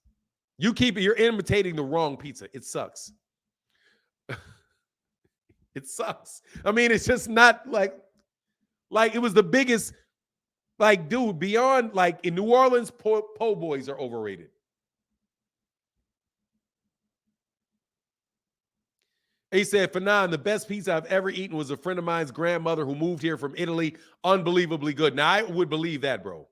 You're imitating the wrong pizza. It sucks. It sucks. I mean, it's just not like it was the biggest, dude, beyond, in New Orleans, po' boys are overrated. He said, Fanon, the best pizza I've ever eaten was a friend of mine's grandmother who moved here from Italy. Unbelievably good. Now, I would believe that, bro.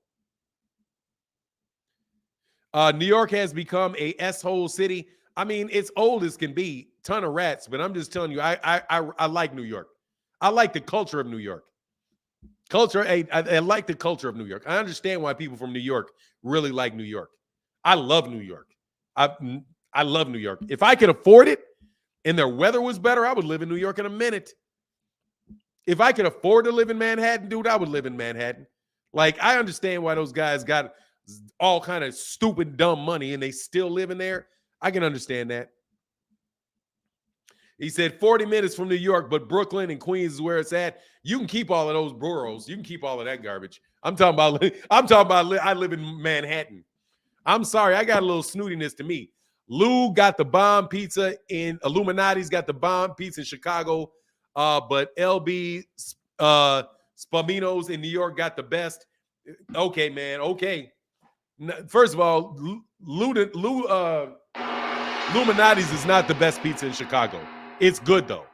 New York has become a S-hole city. I mean, it's old as can be. Ton of rats, but I'm just telling you, I like New York. I like the culture of New York. I like the culture of New York. I understand why people from New York really like New York. I love New York. I love New York. If I could afford it and their weather was better, I would live in New York in a minute. If I could afford to live in Manhattan, dude, I would live in Manhattan. I understand why those guys got all kind of stupid, dumb money and they still live in there. I can understand that. He said 40 minutes from New York, but Brooklyn and Queens is where it's at. You can keep all of those boroughs. You can keep all of that garbage. I'm talking about I live in Manhattan. I'm sorry, I got a little snootiness to me. Lou got the bomb pizza in Illuminati's got the bomb pizza in Chicago, but LB Spamino's in New York got the best. Okay, man. Okay. First of all, Illuminati's is not the best pizza in Chicago. It's good though.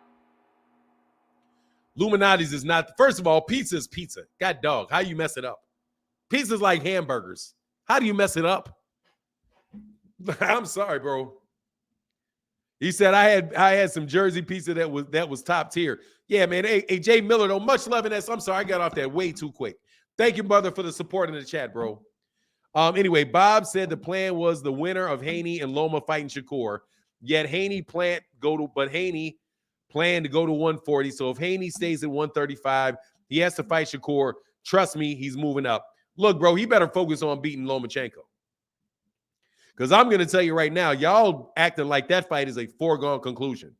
Illuminati's is not. First of all, pizza is pizza. God dog, how you mess it up? Pizza's like hamburgers. How do you mess it up? I'm sorry, bro. He said I had some Jersey pizza that was top tier. Yeah, man. Hey, Jay Miller, though, much love in that. I'm sorry, I got off that way too quick. Thank you, brother, for the support in the chat, bro. Anyway, Bob said the plan was the winner of Haney and Loma fighting Shakur. Yet Haney planned to go to 140. So if Haney stays at 135, he has to fight Shakur. Trust me, he's moving up. Look, bro, he better focus on beating Lomachenko. Because I'm going to tell you right now, y'all acting like that fight is a foregone conclusion.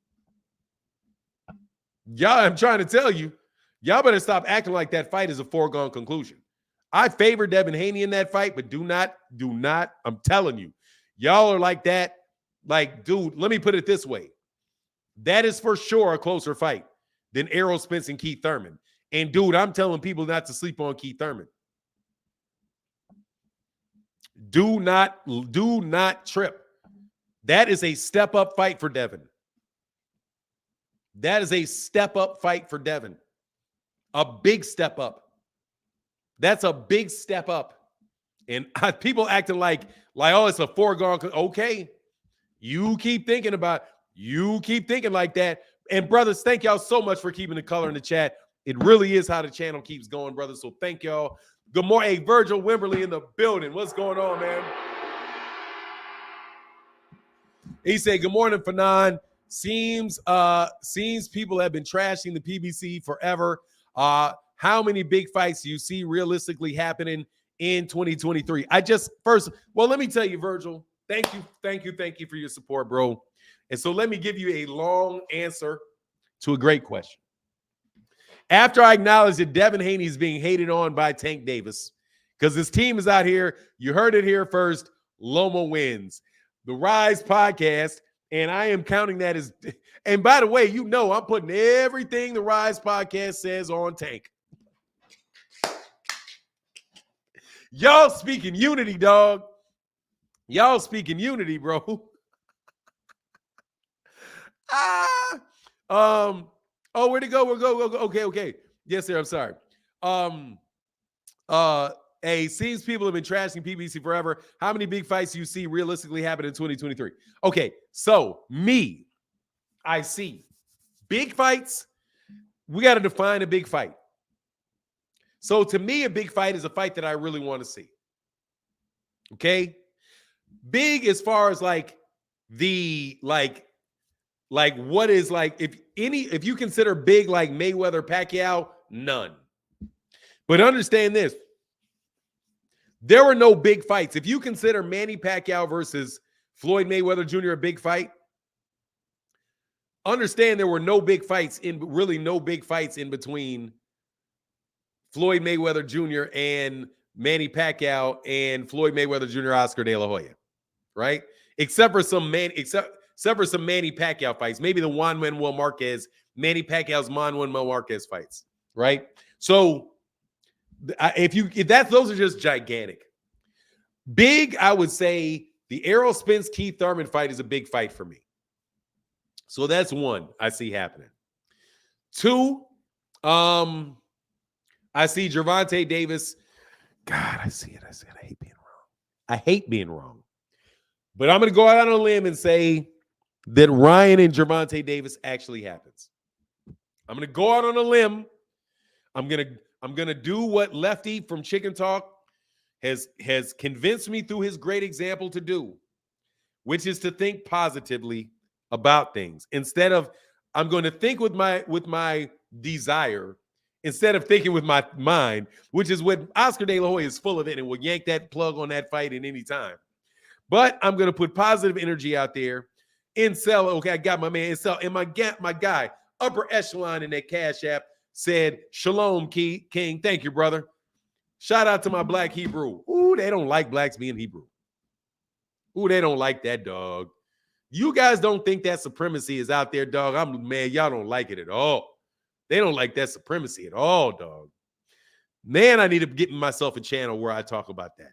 I'm trying to tell you, y'all better stop acting like that fight is a foregone conclusion. I favor Devin Haney in that fight, but do not, I'm telling you, y'all are like that. Dude, let me put it this way. That is for sure a closer fight than Errol Spence and Keith Thurman. And dude, I'm telling people not to sleep on Keith Thurman. Do not trip. That is a step-up fight for Devin. That is a step-up fight for Devin. A big step up. That's a big step up. And people acting like, oh, it's a foregone. Okay. You keep thinking like that. And brothers, thank y'all so much for keeping the color in the chat. It really is how the channel keeps going, brothers. So thank y'all. Good morning. Hey, Virgil Wimberly in the building. What's going on, man? He said, good morning, Fanon. Seems people have been trashing the PBC forever. How many big fights do you see realistically happening in 2023? Let me tell you, Virgil, thank you for your support, bro. And so let me give you a long answer to a great question. After I acknowledge that Devin Haney is being hated on by Tank Davis, because his team is out here, you heard it here first, Loma wins. The Rise podcast, and I am counting that as, and by the way, I'm putting everything the Rise podcast says on Tank. Y'all speaking unity, dog. Y'all speaking unity, bro. Where'd it go? We'll go. Okay. Yes, sir. I'm sorry. Hey, seems people have been trashing PBC forever. How many big fights do you see realistically happen in 2023? Okay, so I see big fights. We got to define a big fight. So to me, a big fight is a fight that I really want to see. Okay? Big as far as like the what is like if you consider big like Mayweather, Pacquiao, none. But understand this. There were no big fights. If you consider Manny Pacquiao versus Floyd Mayweather Jr. a big fight, understand there were no big fights in between Floyd Mayweather Jr. and Manny Pacquiao and Floyd Mayweather Jr. Oscar De La Hoya, right? Except for some Manny Pacquiao fights, maybe the Juan Manuel Marquez, Manny Pacquiao's Juan Manuel Marquez fights, right? So those are just gigantic. Big, I would say the Errol Spence Keith Thurman fight is a big fight for me. So that's one I see happening. Two, I see Gervonta Davis. God, I see it. I hate being wrong. But I'm going to go out on a limb and say that Ryan and Gervonta Davis actually happens. I'm going to go out on a limb. I'm going to do what Lefty from Chicken Talk has convinced me through his great example to do, which is to think positively about things. Instead of, I'm going to think with my desire instead of thinking with my mind, which is what Oscar De La Hoya is full of it and will yank that plug on that fight at any time. But I'm going to put positive energy out there. Incel, okay, I got my man Incel. And my guy, upper echelon in that Cash App, said, Shalom, King. Thank you, brother. Shout out to my Black Hebrew. Ooh, they don't like blacks being Hebrew. Ooh, they don't like that, dog. You guys don't think that supremacy is out there, dog. I'm man, y'all don't like it at all. They don't like that supremacy at all, dog. Man, I need to get myself a channel where I talk about that.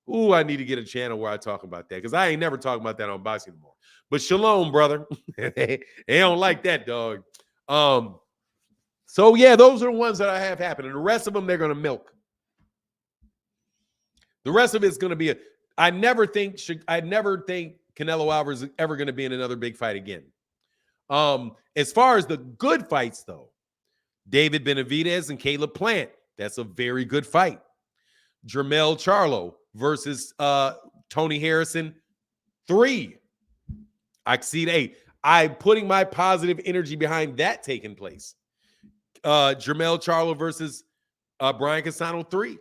Ooh, I need to get a channel where I talk about that because I ain't never talking about that on boxing anymore. But shalom, brother. They don't like that, dog. So yeah, those are the ones that I have happening. The rest of them, they're gonna milk. The rest of it's gonna be I never think Canelo Alvarez is ever gonna be in another big fight again. As far as the good fights, though, David Benavidez and Caleb Plant, that's a very good fight. Jermell Charlo versus Tony Harrison, 3. I see 8. I'm putting my positive energy behind that taking place. Jermell Charlo versus Brian Cassano, 3.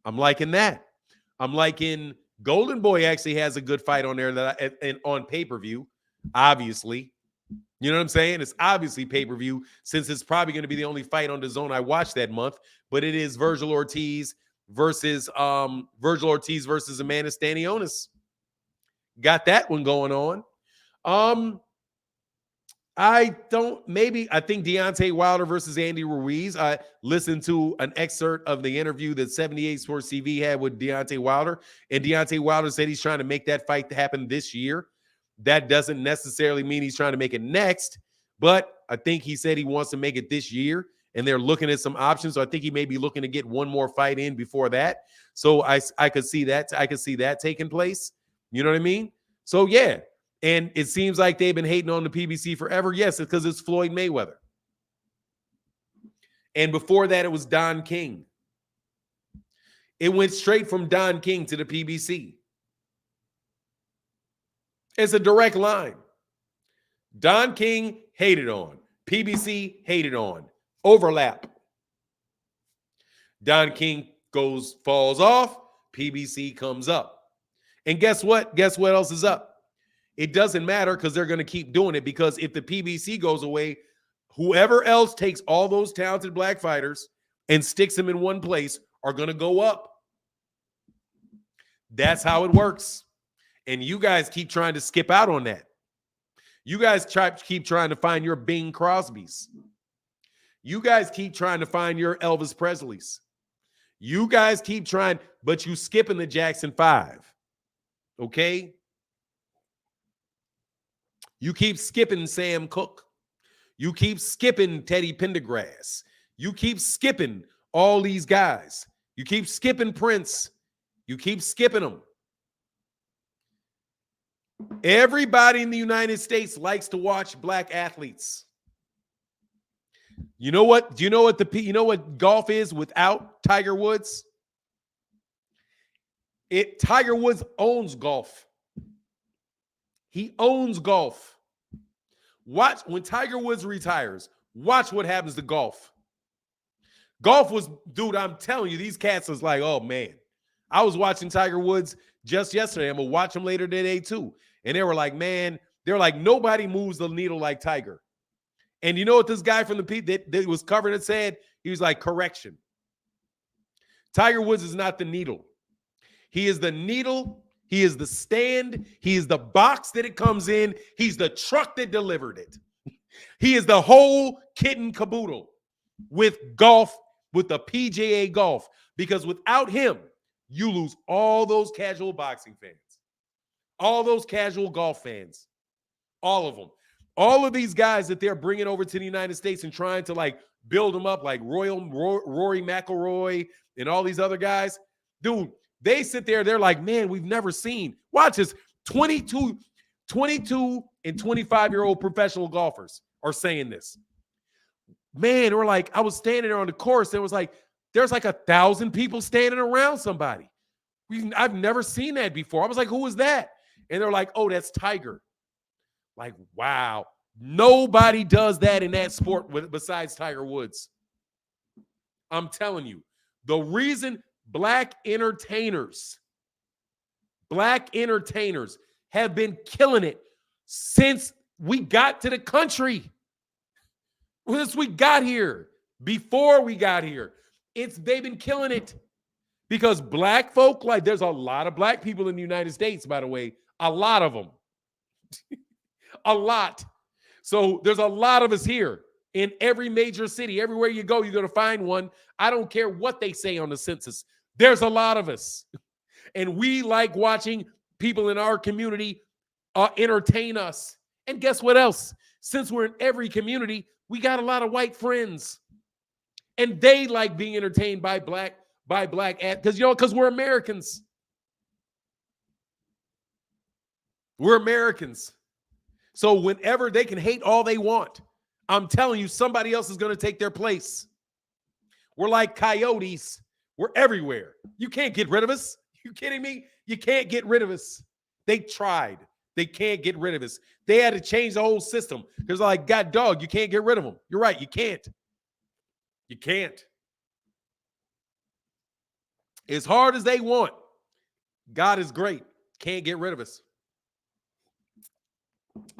I'm liking that. I'm liking Golden Boy actually has a good fight on there and on pay-per-view, obviously. You know what I'm saying? It's obviously pay-per-view since it's probably going to be the only fight on DAZN I watched that month, but it is Virgil Ortiz versus Amanda Stanionis. Got that one going on. I think Deontay Wilder versus Andy Ruiz. I listened to an excerpt of the interview that 78 Sports TV had with Deontay Wilder, and Deontay Wilder said he's trying to make that fight happen this year. That doesn't necessarily mean he's trying to make it next, but I think he said he wants to make it this year, and they're looking at some options. So I think he may be looking to get one more fight in before that. So I could see that. I could see that taking place. You know what I mean? So yeah. And it seems like they've been hating on the PBC forever. Yes, it's because it's Floyd Mayweather. And before that, it was Don King. It went straight from Don King to the PBC. It's a direct line. Don King hated on. PBC hated on. Overlap. Don King falls off. PBC comes up. And guess what? Guess what else is up? It doesn't matter because they're going to keep doing it, because if the PBC goes away, whoever else takes all those talented black fighters and sticks them in one place are going to go up. That's how it works. And you guys keep trying to skip out on that. You guys keep trying to find your Bing Crosbys. You guys keep trying to find your Elvis Presleys. You guys keep trying, but you skipping the Jackson 5. Okay? You keep skipping Sam Cooke. You keep skipping Teddy Pendergrass. You keep skipping all these guys. You keep skipping Prince. You keep skipping him. Everybody in the United States likes to watch black athletes. You know what? Do you know what golf is without Tiger Woods? Tiger Woods owns golf. He owns golf. Watch when Tiger Woods retires. Watch what happens to golf. Golf was, dude, I'm telling you, these cats was like, oh man. I was watching Tiger Woods just yesterday. I'm gonna watch him later today too. And they were like, man, they're like, nobody moves the needle like Tiger. And you know what this guy from the Pete that was covered and said? He was like, correction. Tiger Woods is not the needle. He is the needle. He is the stand. He is the box that it comes in. He's the truck that delivered it. He is the whole kit and caboodle with golf, with the PGA golf. Because without him, you lose all those casual boxing fans, all those casual golf fans, all of them. All of these guys that they're bringing over to the United States and trying to like build them up like Rory McIlroy and all these other guys, dude, they sit there, they're like, man, we've never seen. Watch this. 22 and 25-year-old professional golfers are saying this. Man, we're like, I was standing there on the course, and it was like, there's like 1,000 people standing around somebody. I've never seen that before. I was like, who is that? And they're like, oh, that's Tiger. Like, wow. Nobody does that in that sport besides Tiger Woods. I'm telling you. The reason black entertainers have been killing it since we got to the country. Since we got here. Before we got here. They've been killing it. Because black folk, like there's a lot of black people in the United States, by the way. A lot of them. A lot. So there's a lot of us here in every major city. Everywhere you go, you're going to find one. I don't care what they say on the census. There's a lot of us. And we like watching people in our community entertain us. And guess what else? Since we're in every community, we got a lot of white friends. And they like being entertained by black because we're Americans. We're Americans. So whenever they can hate all they want, I'm telling you, somebody else is going to take their place. We're like coyotes. We're everywhere. You can't get rid of us. You kidding me? You can't get rid of us. They tried. They can't get rid of us. They had to change the whole system. Because like, God dog, you can't get rid of them. You're right. You can't. You can't. As hard as they want, God is great. Can't get rid of us.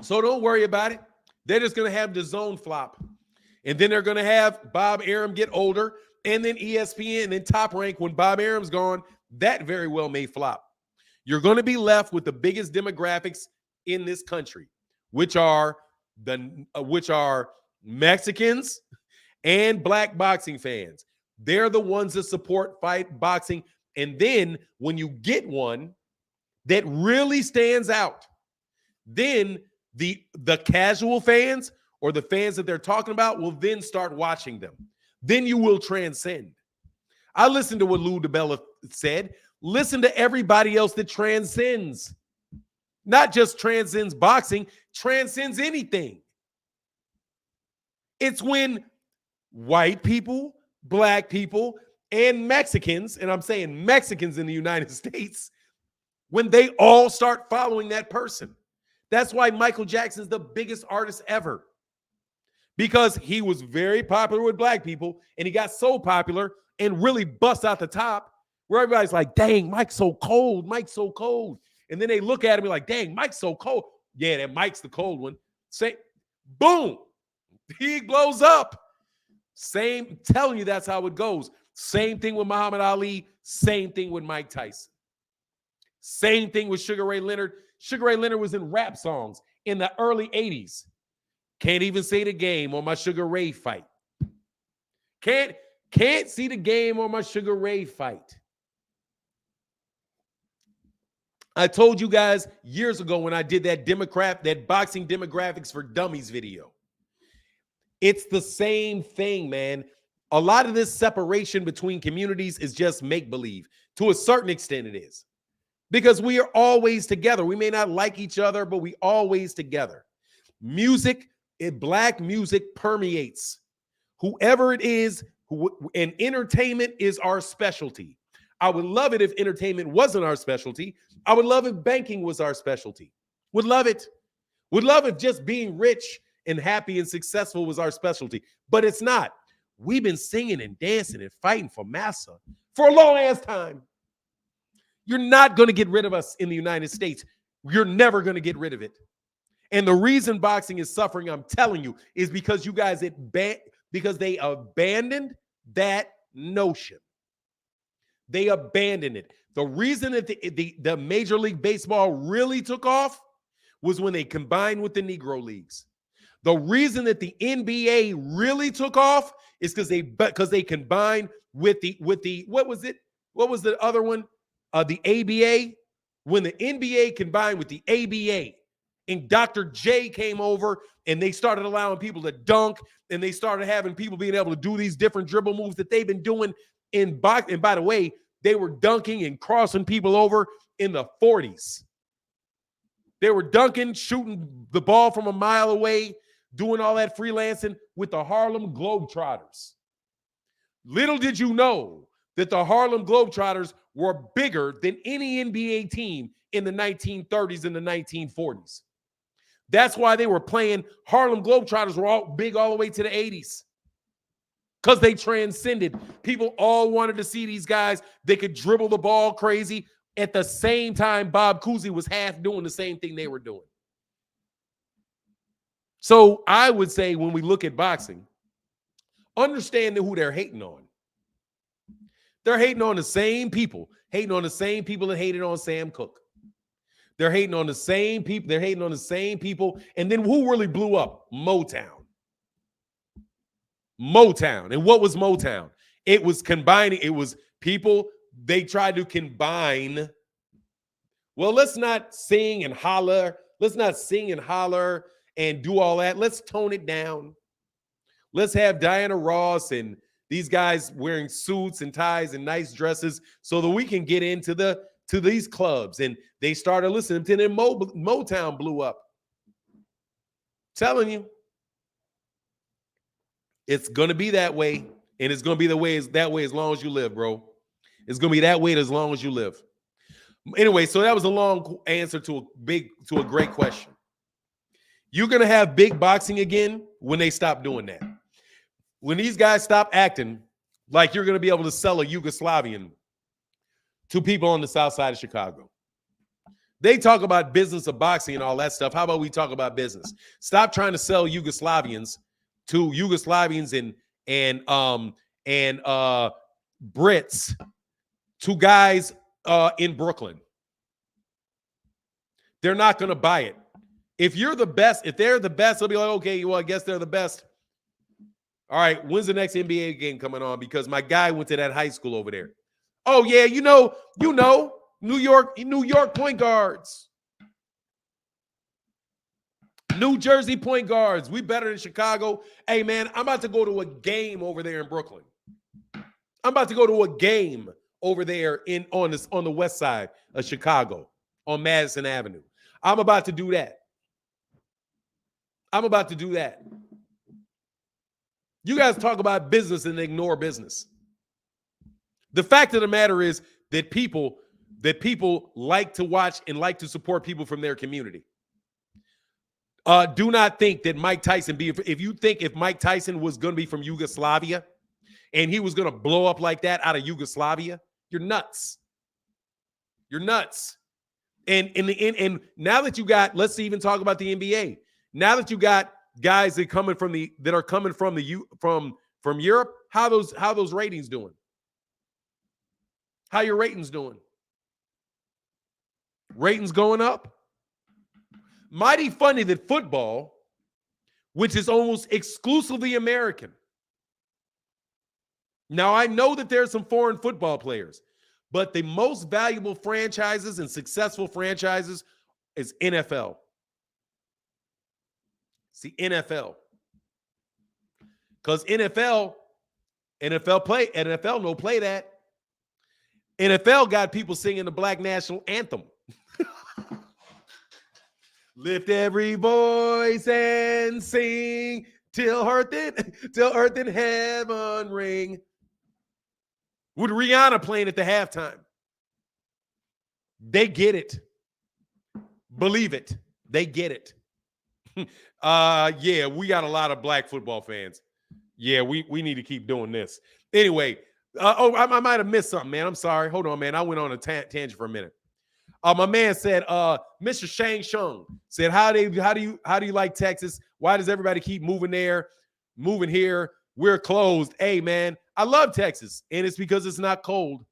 So don't worry about it. They're just going to have the zone flop. And then they're going to have Bob Arum get older. And then ESPN and then Top Rank when Bob Arum's gone. That very well may flop. You're going to be left with the biggest demographics in this country, which are Mexicans and black boxing fans. They're the ones that support fight boxing. And then when you get one that really stands out, then the casual fans or the fans that they're talking about will then start watching them. Then you will transcend. I listened to what Lou DiBella said. Listen to everybody else that transcends. Not just transcends boxing, transcends anything. It's when white people, black people, and Mexicans, and I'm saying Mexicans in the United States, when they all start following that person. That's why Michael Jackson's the biggest artist ever. Because he was very popular with black people, and he got so popular and really bust out the top where everybody's like, dang, Mike's so cold. Mike's so cold. And then they look at him and like, dang, Mike's so cold. Yeah, that Mike's the cold one. Say, boom, he blows up. Same, telling you that's how it goes. Same thing with Muhammad Ali. Same thing with Mike Tyson. Same thing with Sugar Ray Leonard. Sugar Ray Leonard was in rap songs in the early 80s. Can't even say the game on my Sugar Ray fight. Can't see the game on my Sugar Ray fight. I told you guys years ago when I did that boxing demographics for dummies video. It's the same thing, man. A lot of this separation between communities is just make-believe. To a certain extent, it is. Because we are always together. We may not like each other, but we always together. Music, black music permeates. Whoever it is, and entertainment is our specialty. I would love it if entertainment wasn't our specialty. I would love if banking was our specialty. Would love it. Would love if just being rich and happy and successful was our specialty. But it's not. We've been singing and dancing and fighting for massa for a long ass time. You're not going to get rid of us in the United States. You're never going to get rid of it. And the reason boxing is suffering, I'm telling you, is because you guys because they abandoned that notion. They abandoned it. The reason that the Major League Baseball really took off was when they combined with the Negro Leagues. The reason that the NBA really took off is because they combined with the what was it? What was the other one? The ABA. When the NBA combined with the ABA, and Dr. J came over and they started allowing people to dunk, and they started having people being able to do these different dribble moves that they've been doing in boxing. And by the way, they were dunking and crossing people over in the 40s. They were dunking, shooting the ball from a mile away, doing all that freelancing with the Harlem Globetrotters. Little did you know that the Harlem Globetrotters were bigger than any NBA team in the 1930s and the 1940s. That's why they were playing. Harlem Globetrotters were all big all the way to the 80s because they transcended. People all wanted to see these guys. They could dribble the ball crazy. At the same time, Bob Cousy was half doing the same thing they were doing. So I would say when we look at boxing, understand who they're hating on. They're hating on the same people, that hated on Sam Cooke. They're hating on the same people. And then who really blew up? Motown. And what was Motown? It was combining. It was people, they tried to combine. Well, let's not sing and holler. Let's not sing and holler and do all that. Let's tone it down. Let's have Diana Ross and these guys wearing suits and ties and nice dresses so that we can get into these clubs. And they started listening to them. Motown blew up. Telling you. It's going to be that way. And it's going to be that way as long as you live, bro. It's going to be that way as long as you live. Anyway, so that was a long answer to a great question. You're going to have big boxing again when they stop doing that. When these guys stop acting like you're going to be able to sell a Yugoslavian to people on the south side of Chicago. They talk about business of boxing and all that stuff. How about we talk about business? Stop trying to sell Yugoslavians to Yugoslavians and Brits to guys in Brooklyn. They're not going to buy it. If you're the best, if they're the best, they'll be like, okay, well, I guess they're the best. All right, when's the next NBA game coming on? Because my guy went to that high school over there. Oh, yeah, you know, New York point guards. New Jersey point guards. We better than Chicago. Hey, man, I'm about to go to a game over there in Brooklyn. I'm about to go to a game over there on the west side of Chicago on Madison Avenue. I'm about to do that. You guys talk about business and ignore business. The fact of the matter is that people like to watch and like to support people from their community. Do not think that Mike Tyson if Mike Tyson was going to be from Yugoslavia and he was going to blow up like that out of Yugoslavia, you're nuts. You're nuts. And now that you got, let's even talk about the NBA. Now that you got guys that are coming from Europe, how those ratings doing? How your ratings doing? Ratings going up? Mighty funny that football, which is almost exclusively American. Now, I know that there's some foreign football players, but the most valuable franchises and successful franchises is NFL. It's the NFL. Because NFL, NFL no play that. NFL got people singing the Black National Anthem. Lift every voice and sing till earth and heaven ring. With Rihanna playing at the halftime. They get it. Believe it. They get it. Yeah, we got a lot of black football fans. Yeah, we need to keep doing this. Anyway, I might have missed something, man. I'm sorry. Hold on, man. I went on a tangent for a minute. My man said, Mr. Shang Shung said, how do you like Texas? Why does everybody keep moving there, moving here? We're closed. Hey, man, I love Texas, and it's because it's not cold.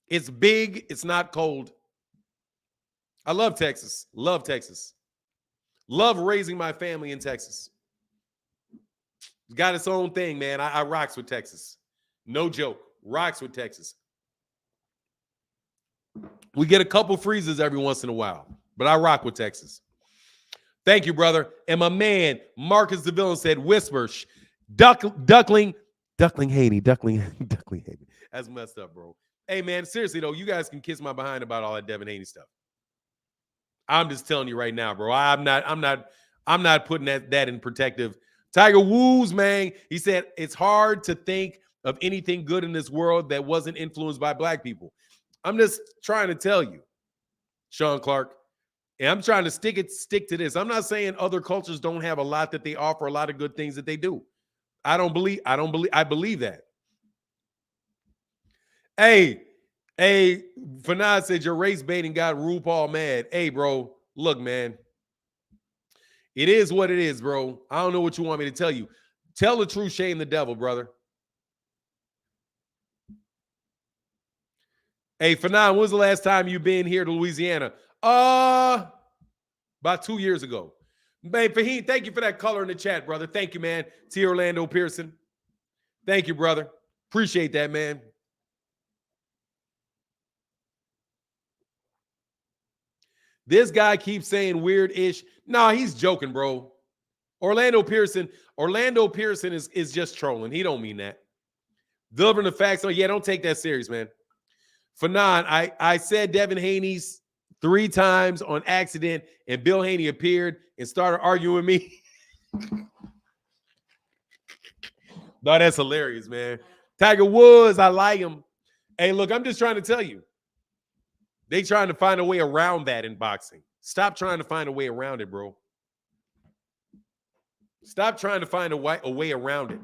It's big. It's not cold. I love Texas. Love Texas. Love raising my family in Texas. It's got its own thing, man. I rocks with Texas. No joke. Rocks with Texas. We get a couple freezes every once in a while, but I rock with Texas. Thank you, brother. And my man, Marcus the Villain said, whisper, duckling Haney. That's messed up, bro. Hey, man, seriously, though, you guys can kiss my behind about all that Devin Haney stuff. I'm just telling you right now, bro. I'm not putting that in perspective. Tiger Woods, man, he said, it's hard to think of anything good in this world that wasn't influenced by black people. I'm just trying to tell you, Sean Clark, and I'm trying to stick to this. I'm not saying other cultures don't have a lot that they offer, a lot of good things that they do. I believe that. Hey, Fanad said your race baiting got RuPaul mad. Hey, bro, look, man. It is what it is, bro. I don't know what you want me to tell you. Tell the truth, shame the devil, brother. Hey, Fanon, when was the last time you been here to Louisiana? About 2 years ago. Man, Fahim, thank you for that color in the chat, brother. Thank you, man. T. Orlando Pearson. Thank you, brother. Appreciate that, man. This guy keeps saying weird-ish. Nah, he's joking, bro. Orlando Pearson is just trolling. He don't mean that. Delivering the facts. Oh, yeah, don't take that serious, man. Fanon, I said Devin Haney's 3 times on accident, and Bill Haney appeared and started arguing with me. No, that's hilarious, man. Tiger Woods, I like him. Hey, look, I'm just trying to tell you. They trying to find a way around that in boxing. Stop trying to find a way around it, bro. Stop trying to find a way around it.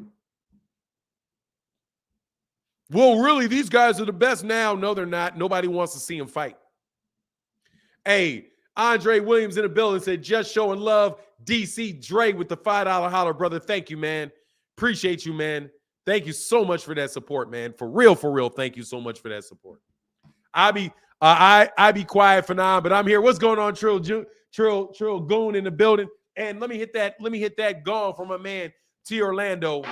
Well, really, these guys are the best now. No, they're not. Nobody wants to see them fight. Hey, Andre Williams in the building said, just showing love. DC Dre with the $5 holler, brother. Thank you, man. Appreciate you, man. Thank you so much for that support, man. For real. Thank you so much for that support. I be quiet for now, but I'm here. What's going on, Trill Goon in the building? And let me hit that gong from my man T. Orlando.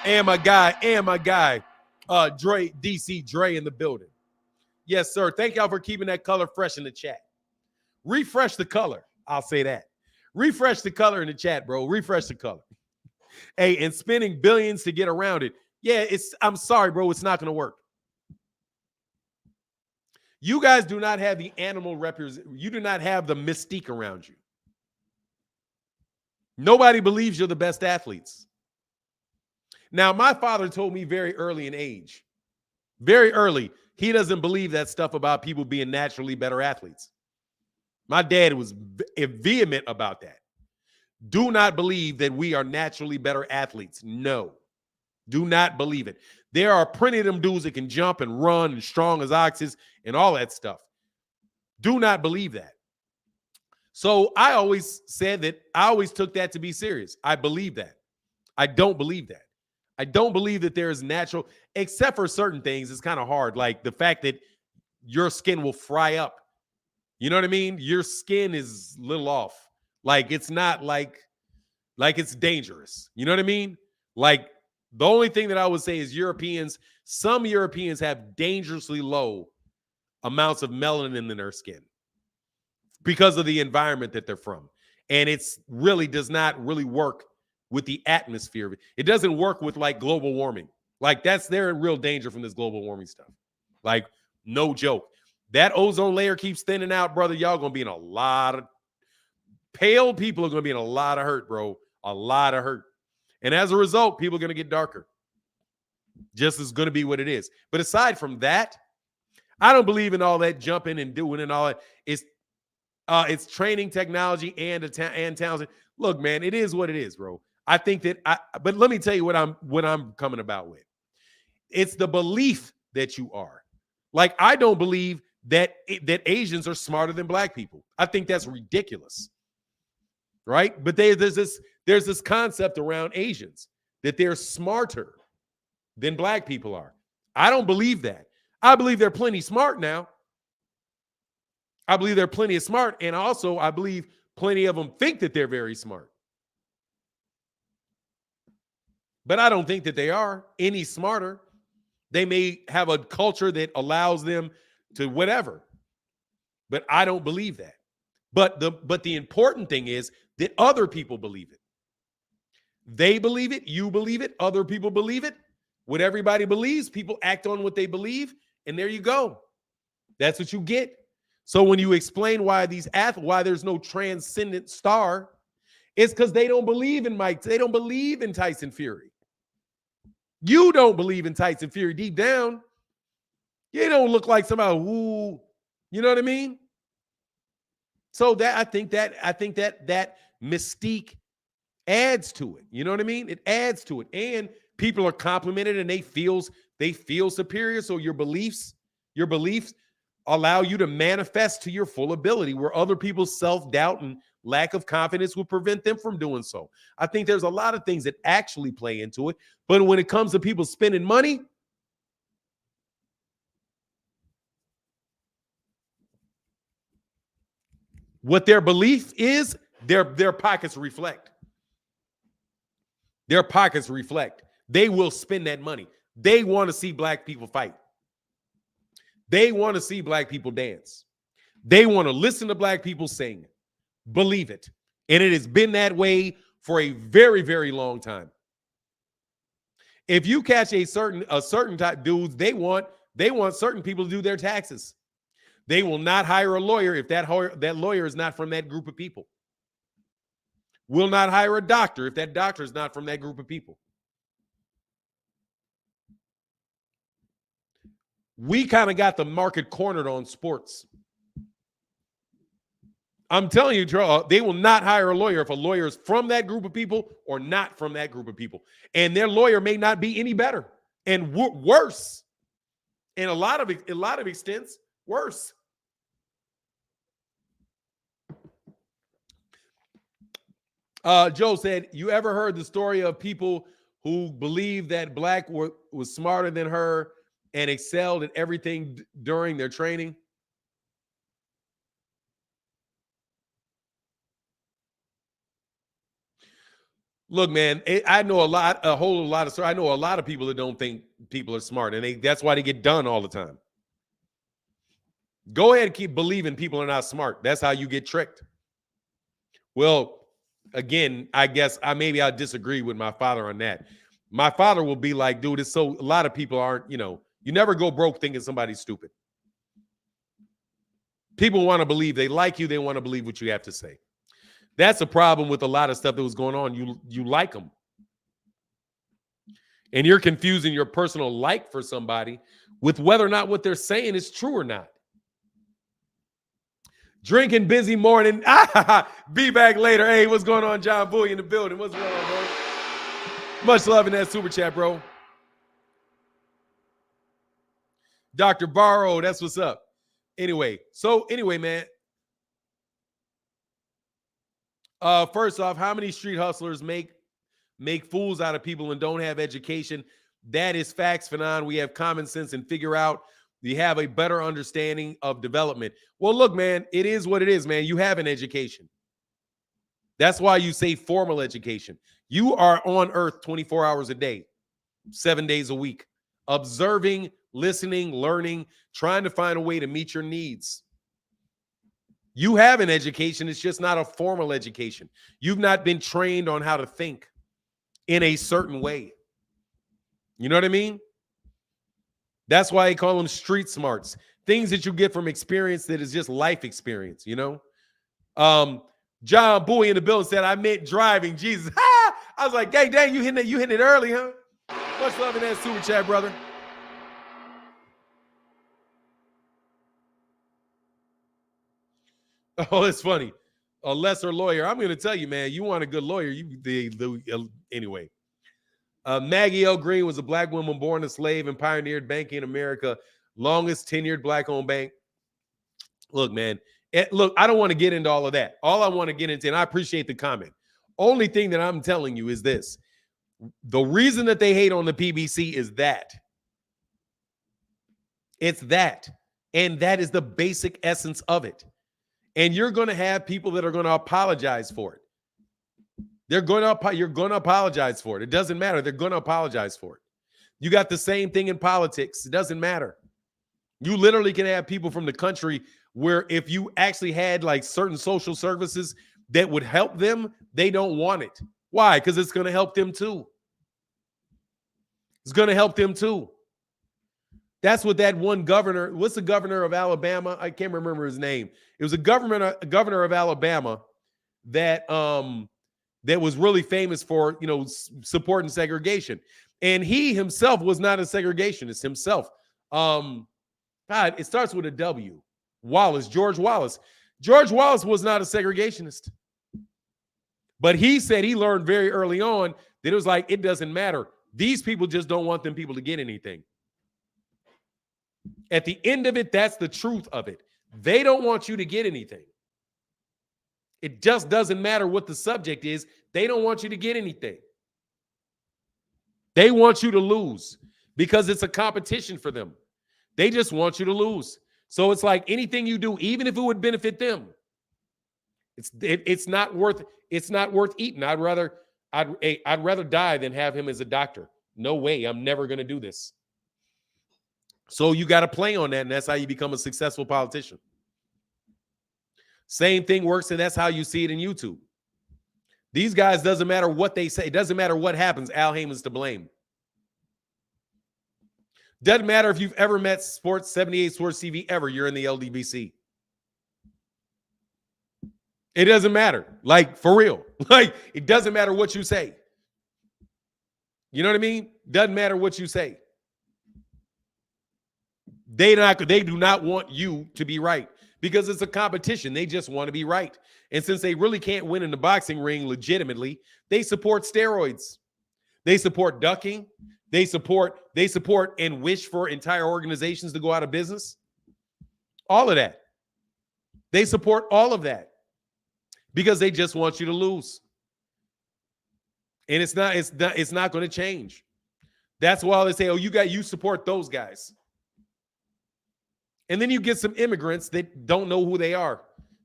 And my guy, Dre, DC Dre in the building. Yes, sir. Thank y'all for keeping that color fresh in the chat. Refresh the color. I'll say that. Refresh the color in the chat, bro. Refresh the color. Hey, and spending billions to get around it. Yeah, I'm sorry, bro. It's not going to work. You guys do not have the animal you do not have the mystique around you. Nobody believes you're the best athletes. Now, my father told me very early in age, very early, he doesn't believe that stuff about people being naturally better athletes. My dad was vehement about that. Do not believe that we are naturally better athletes. No. Do not believe it. There are plenty of them dudes that can jump and run and strong as oxes and all that stuff. Do not believe that. So I always said that I always took that to be serious. I believe that. I don't believe that. I don't believe that there is natural, except for certain things. It's kind of hard. Like the fact that your skin will fry up. You know what I mean? Your skin is a little off. Like it's not like it's dangerous. You know what I mean? Like the only thing that I would say is some Europeans have dangerously low amounts of melanin in their skin because of the environment that they're from. And it's really does not really work with the atmosphere. It doesn't work with like global warming. Like they're in real danger from this global warming stuff. Like, no joke. That ozone layer keeps thinning out, brother. Y'all gonna be in a lot of pale people are gonna be in a lot of hurt, bro. A lot of hurt. And as a result, people are gonna get darker. Just is gonna be what it is. But aside from that, I don't believe in all that jumping and doing and all that. It's training, technology, and talent. Look, man, it is what it is, bro. I think that but let me tell you what I'm coming about with. It's the belief that you are. Like, I don't believe that Asians are smarter than black people. I think that's ridiculous. Right? But there's this concept around Asians that they're smarter than black people are. I don't believe that. I believe they're plenty smart now. I believe they're plenty smart, and also I believe plenty of them think that they're very smart. But I don't think that they are any smarter. They may have a culture that allows them to whatever. But I don't believe that. But the important thing is that other people believe it. They believe it, you believe it, other people believe it. What everybody believes, people act on what they believe, and there you go. That's what you get. So when you explain why there's no transcendent star, it's because they don't believe in Mike. They don't believe in Tyson Fury. You don't believe in Tyson Fury deep down. You don't look like somebody who, you know what I mean? So that I think that mystique adds to it. You know what I mean? It adds to it. And people are complimented and they feel superior. So your beliefs allow you to manifest to your full ability, where other people's self-doubt and lack of confidence will prevent them from doing so. I think there's a lot of things that actually play into it. But when it comes to people spending money, what their belief is, their pockets reflect. Their pockets reflect. They will spend that money. They want to see black people fight. They want to see black people dance. They want to listen to black people sing. Believe it. And it has been that way for a very, very long time. If you catch a certain type dudes, they want certain people to do their taxes. They will not hire a lawyer if that lawyer is not from that group of people. Will not hire a doctor if that doctor is not from that group of people. We kind of got the market cornered on sports. I'm telling you, they will not hire a lawyer if a lawyer is from that group of people or not from that group of people. And their lawyer may not be any better and worse. In a lot of extents, worse. Joe said, you ever heard the story of people who believe that black was smarter than her and excelled at everything during their training? Look, man, I know a whole lot of stories. I know a lot of people that don't think people are smart, and that's why they get done all the time. Go ahead and keep believing people are not smart. That's how you get tricked. Well, again, I guess I'll disagree with my father on that. My father will be like, dude, a lot of people aren't, you never go broke thinking somebody's stupid. People want to believe they like you. They want to believe what you have to say. That's a problem with a lot of stuff that was going on. You like them. And you're confusing your personal like for somebody with whether or not what they're saying is true or not. Drinking busy morning. Be back later. Hey, what's going on, John Boy in the building? What's going on, bro? Much love in that super chat, bro. Dr. Barrow, that's what's up. Anyway, man. First off, how many street hustlers make fools out of people and don't have education? That is facts, Fanon. We have common sense and figure out you have a better understanding of development. Well, look, man, it is what it is, man. You have an education. That's why you say formal education. You are on earth 24 hours a day, 7 days a week, observing, listening, learning, trying to find a way to meet your needs. You have an education. It's just not a formal education. You've not been trained on how to think. in a certain way. You know what I mean? That's why they call them street smarts. Things that you get from experience that is just life experience, you know? John Bowie in the building said, I meant driving. Jesus. I was like, hey, dang, you hitting it early, huh? Much love in that super chat, brother. Oh, it's funny. A lesser lawyer. I'm going to tell you, man, you want a good lawyer. Anyway. Maggie L. Green was a black woman born a slave and pioneered banking in America. Longest tenured black-owned bank. Look, man. Look, I don't want to get into all of that. All I want to get into, and I appreciate the comment. Only thing that I'm telling you is this. The reason that they hate on the PBC is that. It's that. And that is the basic essence of it. And you're going to have people that are going to apologize for it. You're going to apologize for it. It doesn't matter. They're going to apologize for it. You got the same thing in politics. It doesn't matter. You literally can have people from the country where if you actually had like certain social services that would help them, they don't want it. Why? Because it's going to help them too. It's going to help them too. That's what that one governor, what's the governor of Alabama? I can't remember his name. It was a governor of Alabama that that was really famous for, you know, supporting segregation. And he himself was not a segregationist himself. God, it starts with a W. Wallace, George Wallace. George Wallace was not a segregationist. But he said he learned very early on that it was like, it doesn't matter. These people just don't want them people to get anything. At the end of it, that's the truth of it. They don't want you to get anything. It just doesn't matter what the subject is. They don't want you to get anything. They want you to lose because it's a competition for them. They just want you to lose. So it's like anything you do, even if it would benefit them, it's not worth eating. I'd rather die than have him as a doctor. No way. I'm never going to do this. So you got to play on that, and that's how you become a successful politician. Same thing works, and that's how you see it in YouTube. These guys, doesn't matter what they say. It doesn't matter what happens. Al Heyman's to blame. Doesn't matter if you've ever met Sports 78 Sports TV ever. You're in the LDBC. It doesn't matter. Like, for real. Like, it doesn't matter what you say. You know what I mean? Doesn't matter what you say. They do not want you to be right because it's a competition. They just want to be right. And since they really can't win in the boxing ring legitimately, they support steroids. They support ducking. They support and wish for entire organizations to go out of business. All of that. They support all of that because they just want you to lose. And it's not going to change. That's why they say, oh, you support those guys. And then you get some immigrants that don't know who they are,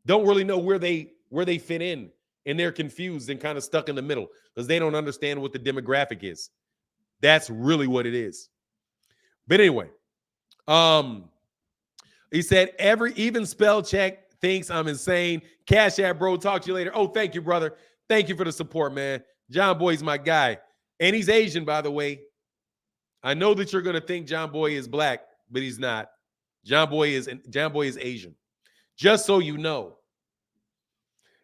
don't really know where they fit in, and they're confused and kind of stuck in the middle because they don't understand what the demographic is. That's really what it is. But anyway, he said even spell check thinks I'm insane. Cash App, bro. Talk to you later. Oh, thank you, brother. Thank you for the support, man. John Boy's my guy, and he's Asian, by the way. I know that you're gonna think John Boy is black, but he's not. John Boy is Asian. Just so you know.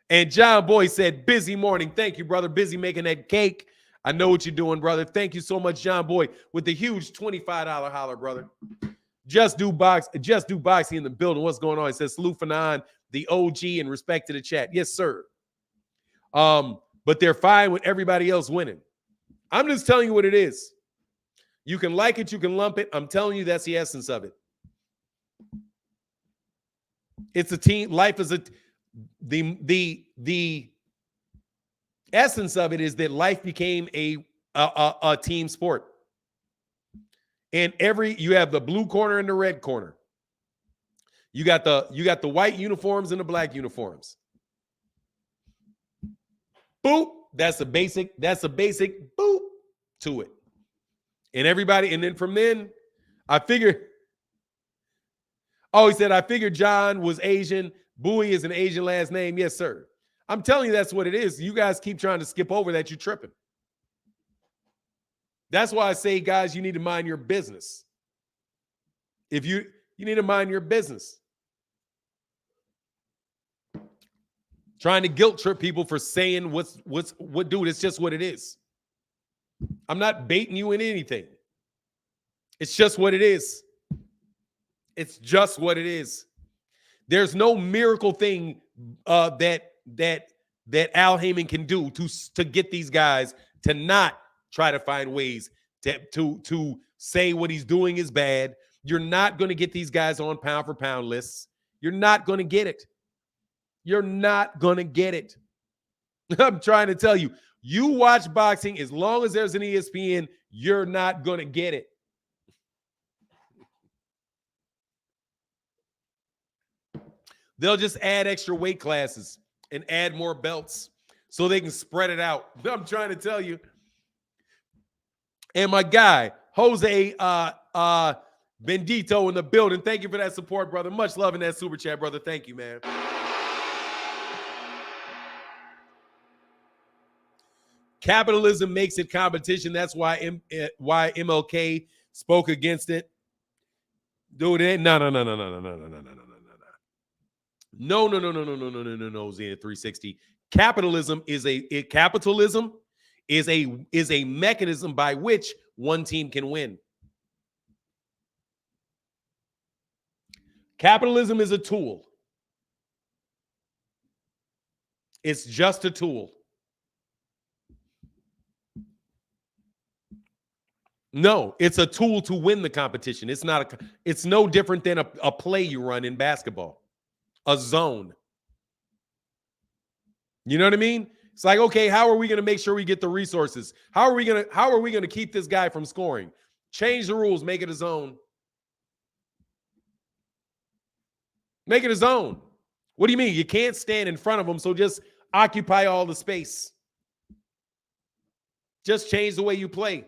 And John Boy said, busy morning. Thank you, brother. Busy making that cake. I know what you're doing, brother. Thank you so much, John Boy, with the huge $25 holler, brother. Just do boxing in the building. What's going on? It says salute Fanon, the OG, in respect to the chat. Yes, sir. But they're fine with everybody else winning. I'm just telling you what it is. You can like it, you can lump it. I'm telling you that's the essence of it. It's a team. Life is the essence of it is that life became a team sport. And you have the blue corner and the red corner. You got the white uniforms and the black uniforms. Boop. That's a basic boop to it. And everybody, and then from then, I figured. Oh, he said, I figured John was Asian. Bowie is an Asian last name. Yes, sir. I'm telling you, that's what it is. You guys keep trying to skip over that. You're tripping. That's why I say, guys, you need to mind your business. If you need to mind your business. Trying to guilt trip people for saying what, dude, it's just what it is. I'm not baiting you in anything. It's just what it is. It's just what it is. There's no miracle thing that Al Heyman can do to get these guys to not try to find ways to say what he's doing is bad. You're not going to get these guys on pound for pound lists. You're not going to get it. You're not going to get it. I'm trying to tell you, you watch boxing, as long as there's an ESPN, you're not going to get it. They'll just add extra weight classes and add more belts so they can spread it out. I'm trying to tell you. And my guy, Jose Bendito in the building. Thank you for that support, brother. Much love in that super chat, brother. Thank you, man. Capitalism makes it competition. That's why MLK spoke against it. Dude, no, Zenith 360. Capitalism is a mechanism by which one team can win. Capitalism is a tool. It's just a tool. No, it's a tool to win the competition. It's no different than a play you run in basketball. A zone. You know what I mean? It's like, okay, how are we going to make sure we get the resources? How are we going to keep this guy from scoring? Change the rules, make it a zone. Make it a zone. What do you mean? You can't stand in front of them, so just occupy all the space. Just change the way you play.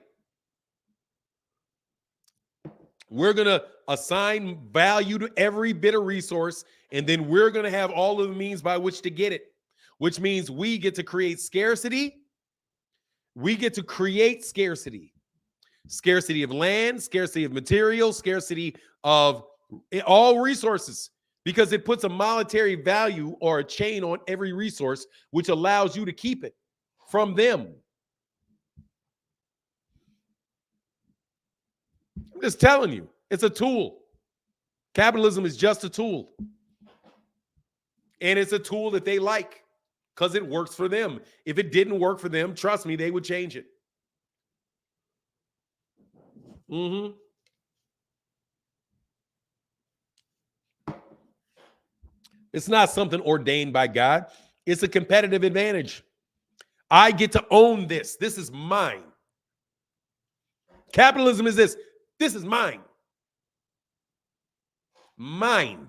We're going to assign value to every bit of resource, and then we're going to have all of the means by which to get it, which means we get to create scarcity. We get to create scarcity. Scarcity of land, scarcity of material, scarcity of all resources, because it puts a monetary value or a chain on every resource, which allows you to keep it from them. I'm just telling you, it's a tool. Capitalism is just a tool. And it's a tool that they like because it works for them. If it didn't work for them, trust me, they would change it. It's not something ordained by God. It's a competitive advantage. I get to own this. This is mine. Capitalism is this. This is mine. Mine.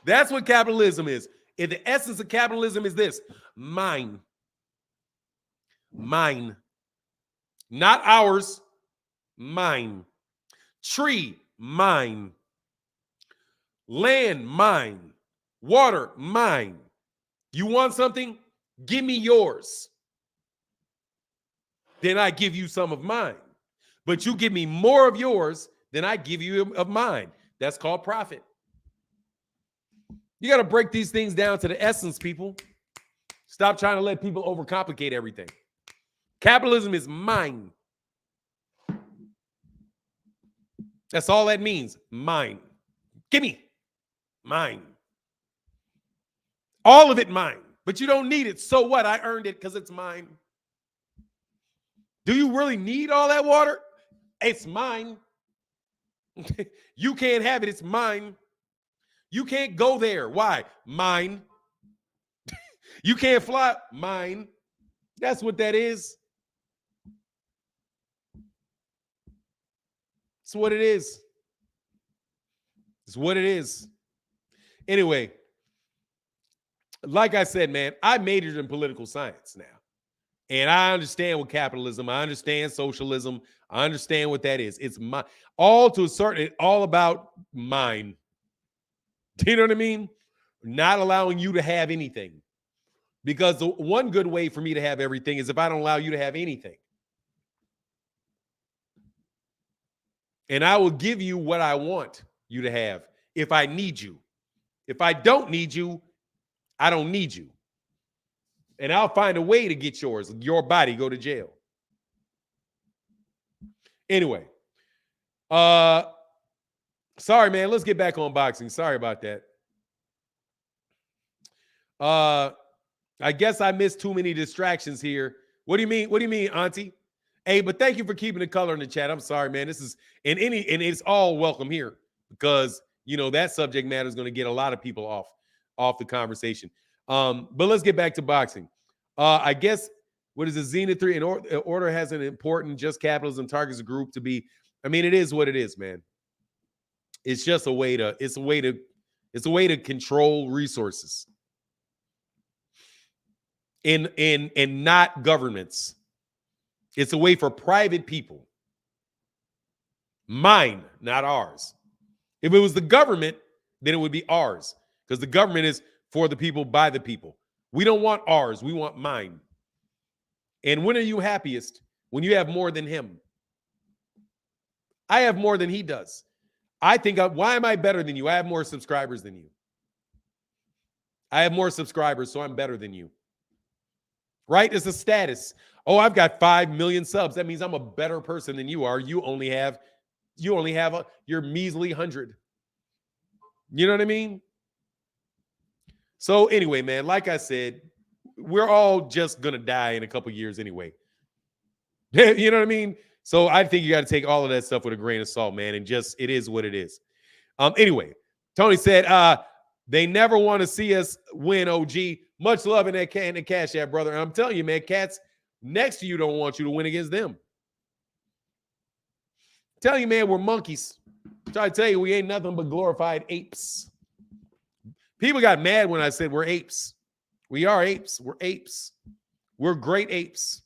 That's what capitalism is. And the essence of capitalism is this. Mine. Mine. Not ours. Mine. Tree. Mine. Land. Mine. Water. Mine. You want something? Give me yours. Then I give you some of mine. But you give me more of yours than I give you of mine. That's called profit. You got to break these things down to the essence, people. Stop trying to let people overcomplicate everything. Capitalism is mine. That's all that means. Mine. Give me. Mine. All of it mine. But you don't need it. So what? I earned it because it's mine. Do you really need all that water? It's mine. You can't have it. It's mine. You can't go there. Why? Mine. You can't fly. Mine. That's what that is. It's what it is. It's what it is. Anyway, like I said, man, I majored in political science now. And I understand what capitalism, I understand socialism, I understand what that is. It's my all to a certain, all about mine. Do you know what I mean? Not allowing you to have anything. Because the one good way for me to have everything is if I don't allow you to have anything. And I will give you what I want you to have if I need you. If I don't need you, I don't need you. And I'll find a way to get yours, your body, go to jail. Anyway, sorry, man. Let's get back on boxing. Sorry about that. I guess I missed too many distractions here. What do you mean? What do you mean, Auntie? Hey, but thank you for keeping the color in the chat. I'm sorry, man. This is and it's all welcome here because that subject matter is going to get a lot of people off the conversation. But let's get back to boxing. I guess what is it? Zenith 3 in order has an important just capitalism targets a group to be. I mean, it is what it is, man. It's just a way to control resources. And not governments. It's a way for private people. Mine, not ours. If it was the government, then it would be ours. Because the government is for the people, by the people. We don't want ours. We want mine. And when are you happiest? When you have more than him. I have more than he does. I think, why am I better than you? I have more subscribers than you. I have more subscribers, so I'm better than you. Right? It's a status. Oh, I've got 5 million subs. That means I'm a better person than you are. You only have your measly 100. You know what I mean? So anyway, man, like I said, we're all just going to die in a couple years anyway. You know what I mean? So I think you got to take all of that stuff with a grain of salt, man. And just, it is what it is. Anyway, Tony said, they never want to see us win, OG. Much love in that in the Cash App, brother. And I'm telling you, man, cats next to you don't want you to win against them. I'm telling you, man, we're monkeys. I'm trying to tell you, we ain't nothing but glorified apes. People got mad when I said we're apes. We are apes. We're apes. We're great apes.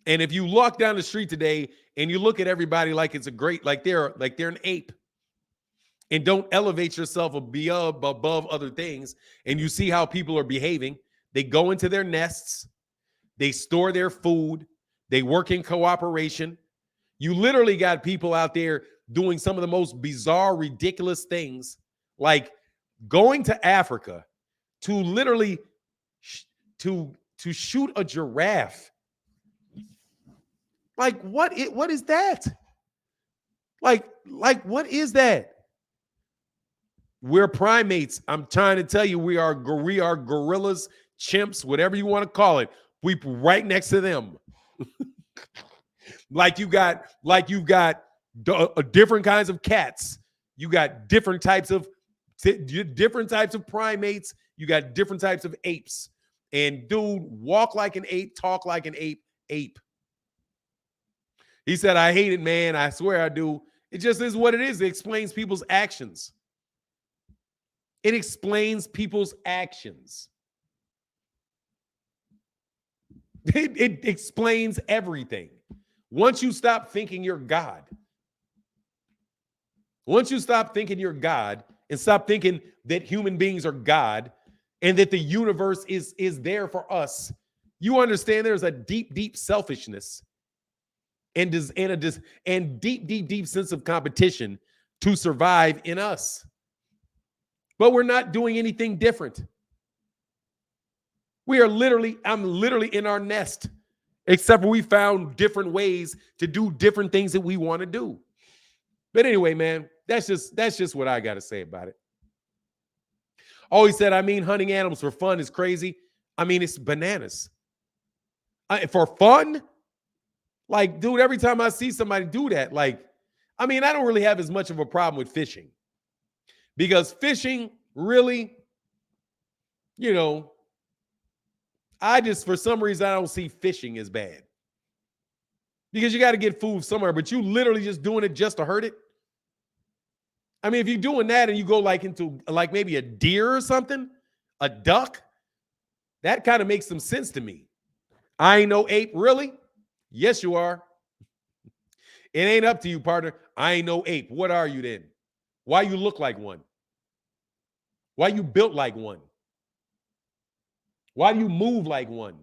And if you walk down the street today and you look at everybody like it's a great, like they're an ape, and don't elevate yourself above other things, and you see how people are behaving, they go into their nests, they store their food, they work in cooperation. You literally got people out there doing some of the most bizarre, ridiculous things, like going to Africa to literally to shoot a giraffe. Like, what is that? Like, what is that? We're primates. I'm trying to tell you, we are gorillas, chimps, whatever you want to call it. We right next to them. like you've got different kinds of cats. You got different types of primates. You got different types of apes. And dude, walk like an ape, talk like an ape. He said, I hate it, man. I swear I do. It just is what it is. It explains people's actions. It explains people's actions. It explains everything. Once you stop thinking you're God, and stop thinking that human beings are God and that the universe is there for us, you understand there's a deep selfishness and deep sense of competition to survive in us. But we're not doing anything different. I'm literally in our nest, except for we found different ways to do different things that we want to do. But anyway, man, that's just what I got to say about it. Oh, he said, hunting animals for fun is crazy. It's bananas. For fun? Like, dude, every time I see somebody do that, I don't really have as much of a problem with fishing. Because fishing, really, for some reason, I don't see fishing as bad. Because you got to get food somewhere, but you literally just doing it just to hurt it. If you're doing that and you go into maybe a deer or something, a duck, that kind of makes some sense to me. I ain't no ape, really? Yes, you are. It ain't up to you, partner. I ain't no ape. What are you then? Why you look like one? Why you built like one? Why do you move like one?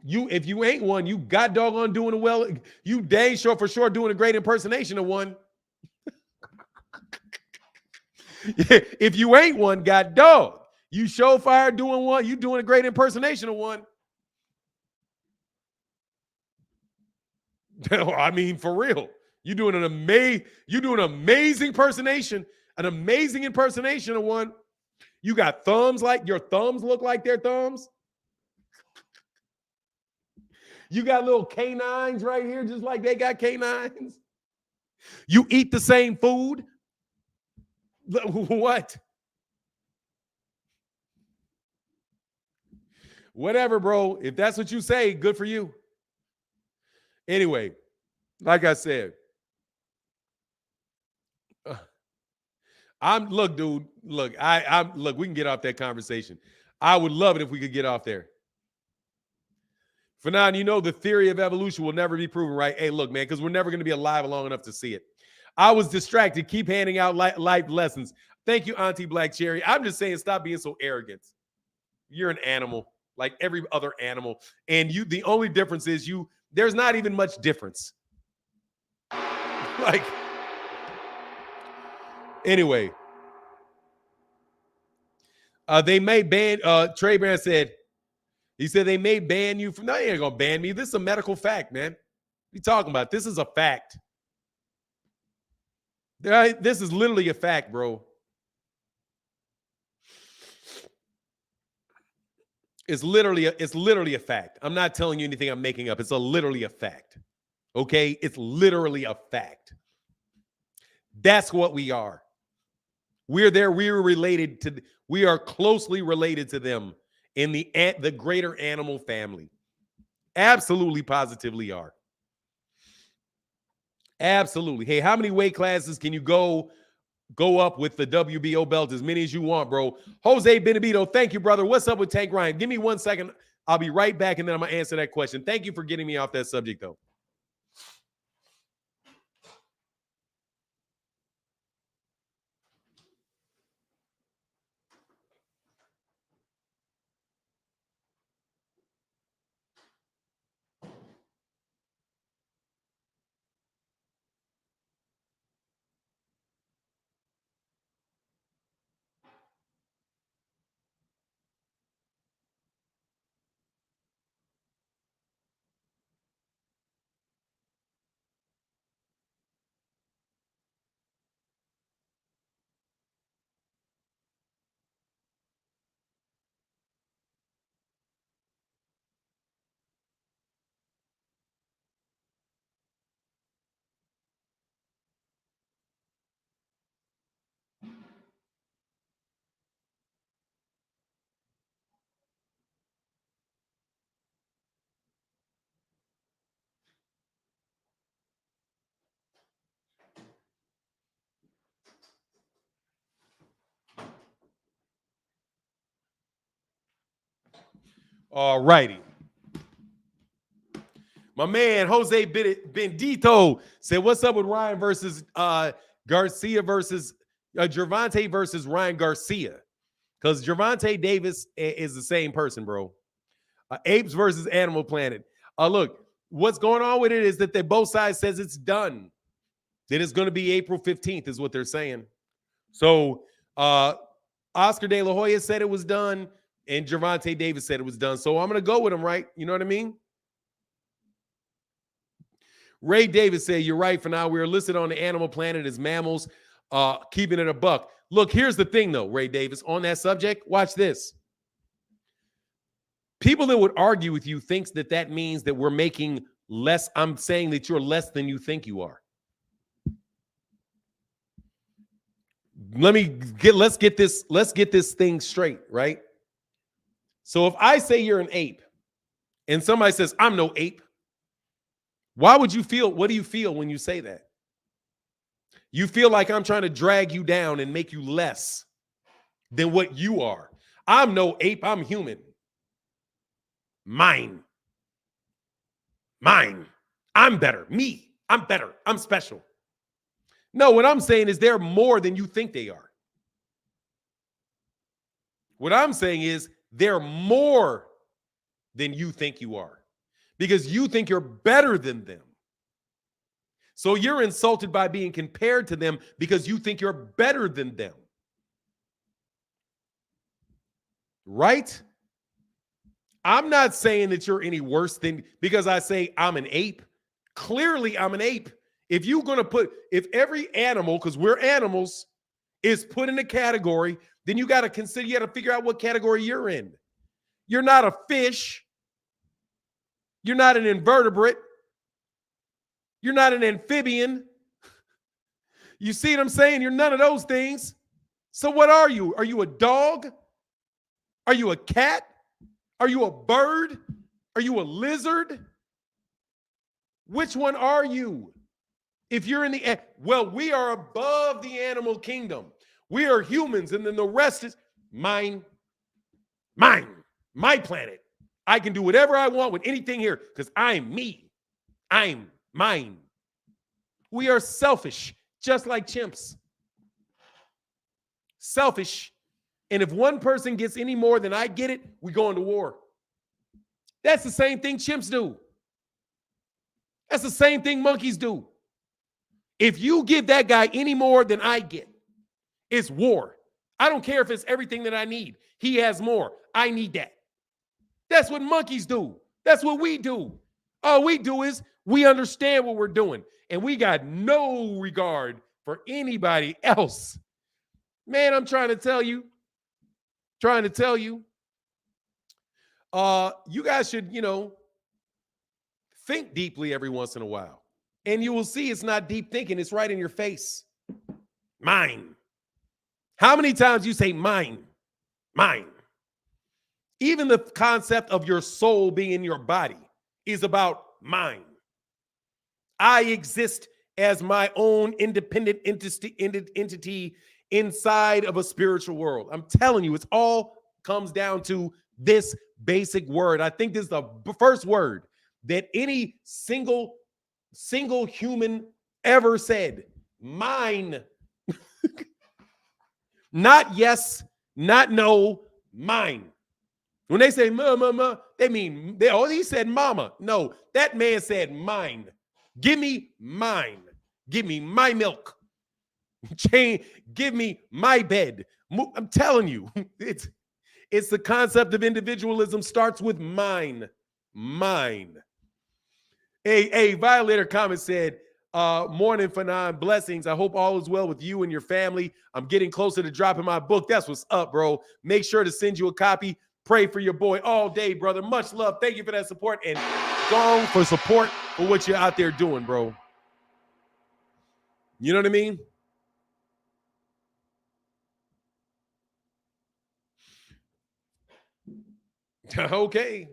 If you ain't one, you got doggone doing it well. You dang sure for sure doing a great impersonation of one. If you ain't one, got dog. You show fire doing one. You doing a great impersonation of one. I mean, for real. You doing an amazing impersonation, an amazing impersonation of one. You got thumbs like your thumbs look like their thumbs. You got little canines right here, just like they got canines. You eat the same food. What? Whatever, bro. If that's what you say, good for you. Anyway, like I said, look, dude. Look, look. We can get off that conversation. I would love it if we could get off there. For now, you know the theory of evolution will never be proven, right? Hey, look, man, because we're never going to be alive long enough to see it. I was distracted. Keep handing out life lessons. Thank you, Auntie Black Cherry. I'm just saying, stop being so arrogant. You're an animal, like every other animal, and you. The only difference is you. There's not even much difference. Like, anyway, they may ban. Trey Brand said. He said they may ban you from. No, they ain't gonna ban me. This is a medical fact, man. What are you talking about? This is a fact. This is literally a fact, bro. It's literally a fact. I'm not telling you anything I'm making up. It's literally a fact. Okay? It's literally a fact. That's what we are. We're there. We are closely related to them in the greater animal family. Absolutely, positively are. Absolutely. Hey, how many weight classes can you go up with the WBO belt? As many as you want, bro. Jose Benedito, thank you, brother. What's up with Tank Ryan? Give me 1 second. I'll be right back, and then I'm going to answer that question. Thank you for getting me off that subject, though. All righty. My man, Jose Bendito said, what's up with Ryan versus Garcia versus Gervonta versus Ryan Garcia? Because Gervonta Davis is the same person, bro. Apes versus Animal Planet. Look, what's going on with it is that both sides says it's done. That it's going to be April 15th is what they're saying. So Oscar De La Hoya said it was done, and Gervonta Davis said it was done. So I'm going to go with him, right? You know what I mean? Ray Davis said, you're right. For now, we are listed on the Animal Planet as mammals, keeping it a buck. Look, here's the thing, though, Ray Davis, on that subject. Watch this. People that would argue with you thinks that means that we're making less. I'm saying that you're less than you think you are. Let's get this thing straight, right? So if I say you're an ape and somebody says, I'm no ape, why would you feel? What do you feel when you say that? You feel like I'm trying to drag you down and make you less than what you are. I'm no ape. I'm human. Mine. I'm better. Me. I'm better. I'm special. No, what I'm saying is they're more than you think they are. What I'm saying is they're more than you think you are, because you think you're better than them. So you're insulted by being compared to them because you think you're better than them. Right? I'm not saying that you're any worse than, because I say I'm an ape. Clearly, I'm an ape. If you're going to if every animal, because we're animals, is put in a category, then you got to figure out what category you're in. You're not a fish. You're not an invertebrate. You're not an amphibian. You see what I'm saying? You're none of those things. So what are you? Are you a dog? Are you a cat? Are you a bird? Are you a lizard? Which one are you? If you're in we are above the animal kingdom. We are humans, and then the rest is mine, my planet. I can do whatever I want with anything here because I'm me. I'm mine. We are selfish, just like chimps. Selfish. And if one person gets any more than I get it, we go into war. That's the same thing chimps do. That's the same thing monkeys do. If you give that guy any more than I get, it's war. I don't care if it's everything that I need. He has more. I need that. That's what monkeys do. That's what we do. All we do is we understand what we're doing, and we got no regard for anybody else. Man, I'm trying to tell you. You guys should, think deeply every once in a while. And you will see it's not deep thinking. It's right in your face. Mine. How many times you say mine? Mine. Even the concept of your soul being in your body is about mine. I exist as my own independent entity inside of a spiritual world. I'm telling you, it's all comes down to this basic word. I think this is the first word that any single human ever said. Mine. Not yes, not no, mine. When they say ma, they mean, he said mama. No, that man said mine. Give me mine. Give me my milk. Give me my bed. I'm telling you, it's the concept of individualism starts with mine. Mine. A Violator comment said, morning, Fanon, blessings. I hope all is well with you and your family. I'm getting closer to dropping my book. That's what's up, bro. Make sure to send you a copy. Pray for your boy all day, brother. Much love. Thank you for that support, and gong for support for what you're out there doing, bro. You know what I mean? Okay.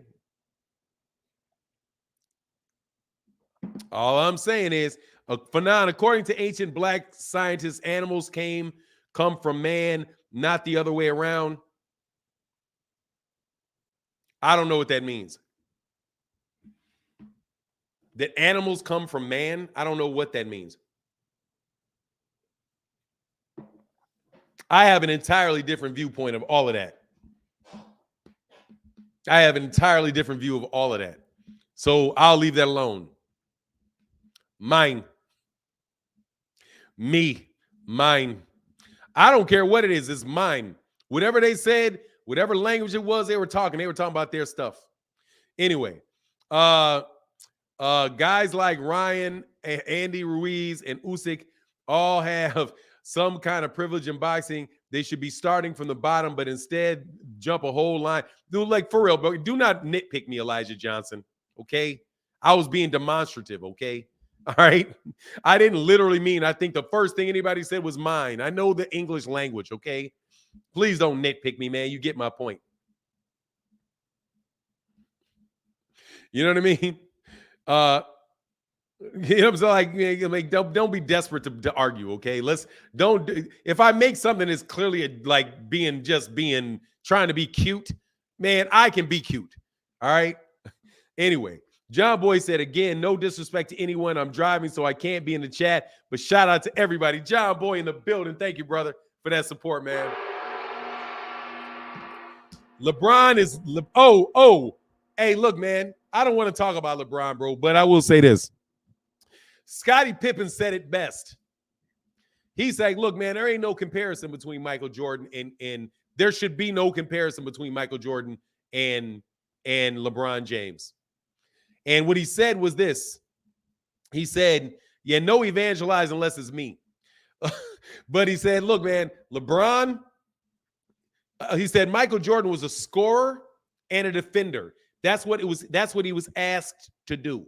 All I'm saying is, Fanon, according to ancient black scientists, animals come from man, not the other way around. I don't know what that means. That animals come from man? I don't know what that means. I have an entirely different viewpoint of all of that. I have an entirely different view of all of that. So I'll leave that alone. Mine. Me. Mine. I don't care what it is. It's mine. Whatever they said, whatever language it was, they were talking about their stuff. Anyway, guys like Ryan, Andy Ruiz, and Usyk all have some kind of privilege in boxing. They should be starting from the bottom, but instead jump a whole line. Dude, like, for real, bro, do not nitpick me, Elijah Johnson, okay? I was being demonstrative, okay? All right? I didn't literally mean, I think the first thing anybody said was mine. I know the English language, okay? Please don't nitpick me, man. You get my point. You know what I mean? You know what I'm saying? Like don't be desperate to argue, okay? If I make something that's clearly like being trying to be cute, man, I can be cute. All right? Anyway, John Boy said, again, no disrespect to anyone. I'm driving, so I can't be in the chat, but shout out to everybody. John Boy in the building. Thank you, brother, for that support, man. LeBron is Hey, look, man, I don't want to talk about LeBron, bro, but I will say this. Scottie Pippen said it best. He's like, look, man, there ain't no comparison between Michael Jordan and there should be no comparison between Michael Jordan and LeBron James. And what he said was this. He said, yeah, no evangelize unless it's me. But he said, look, man, LeBron, he said Michael Jordan was a scorer and a defender. That's what he was asked to do.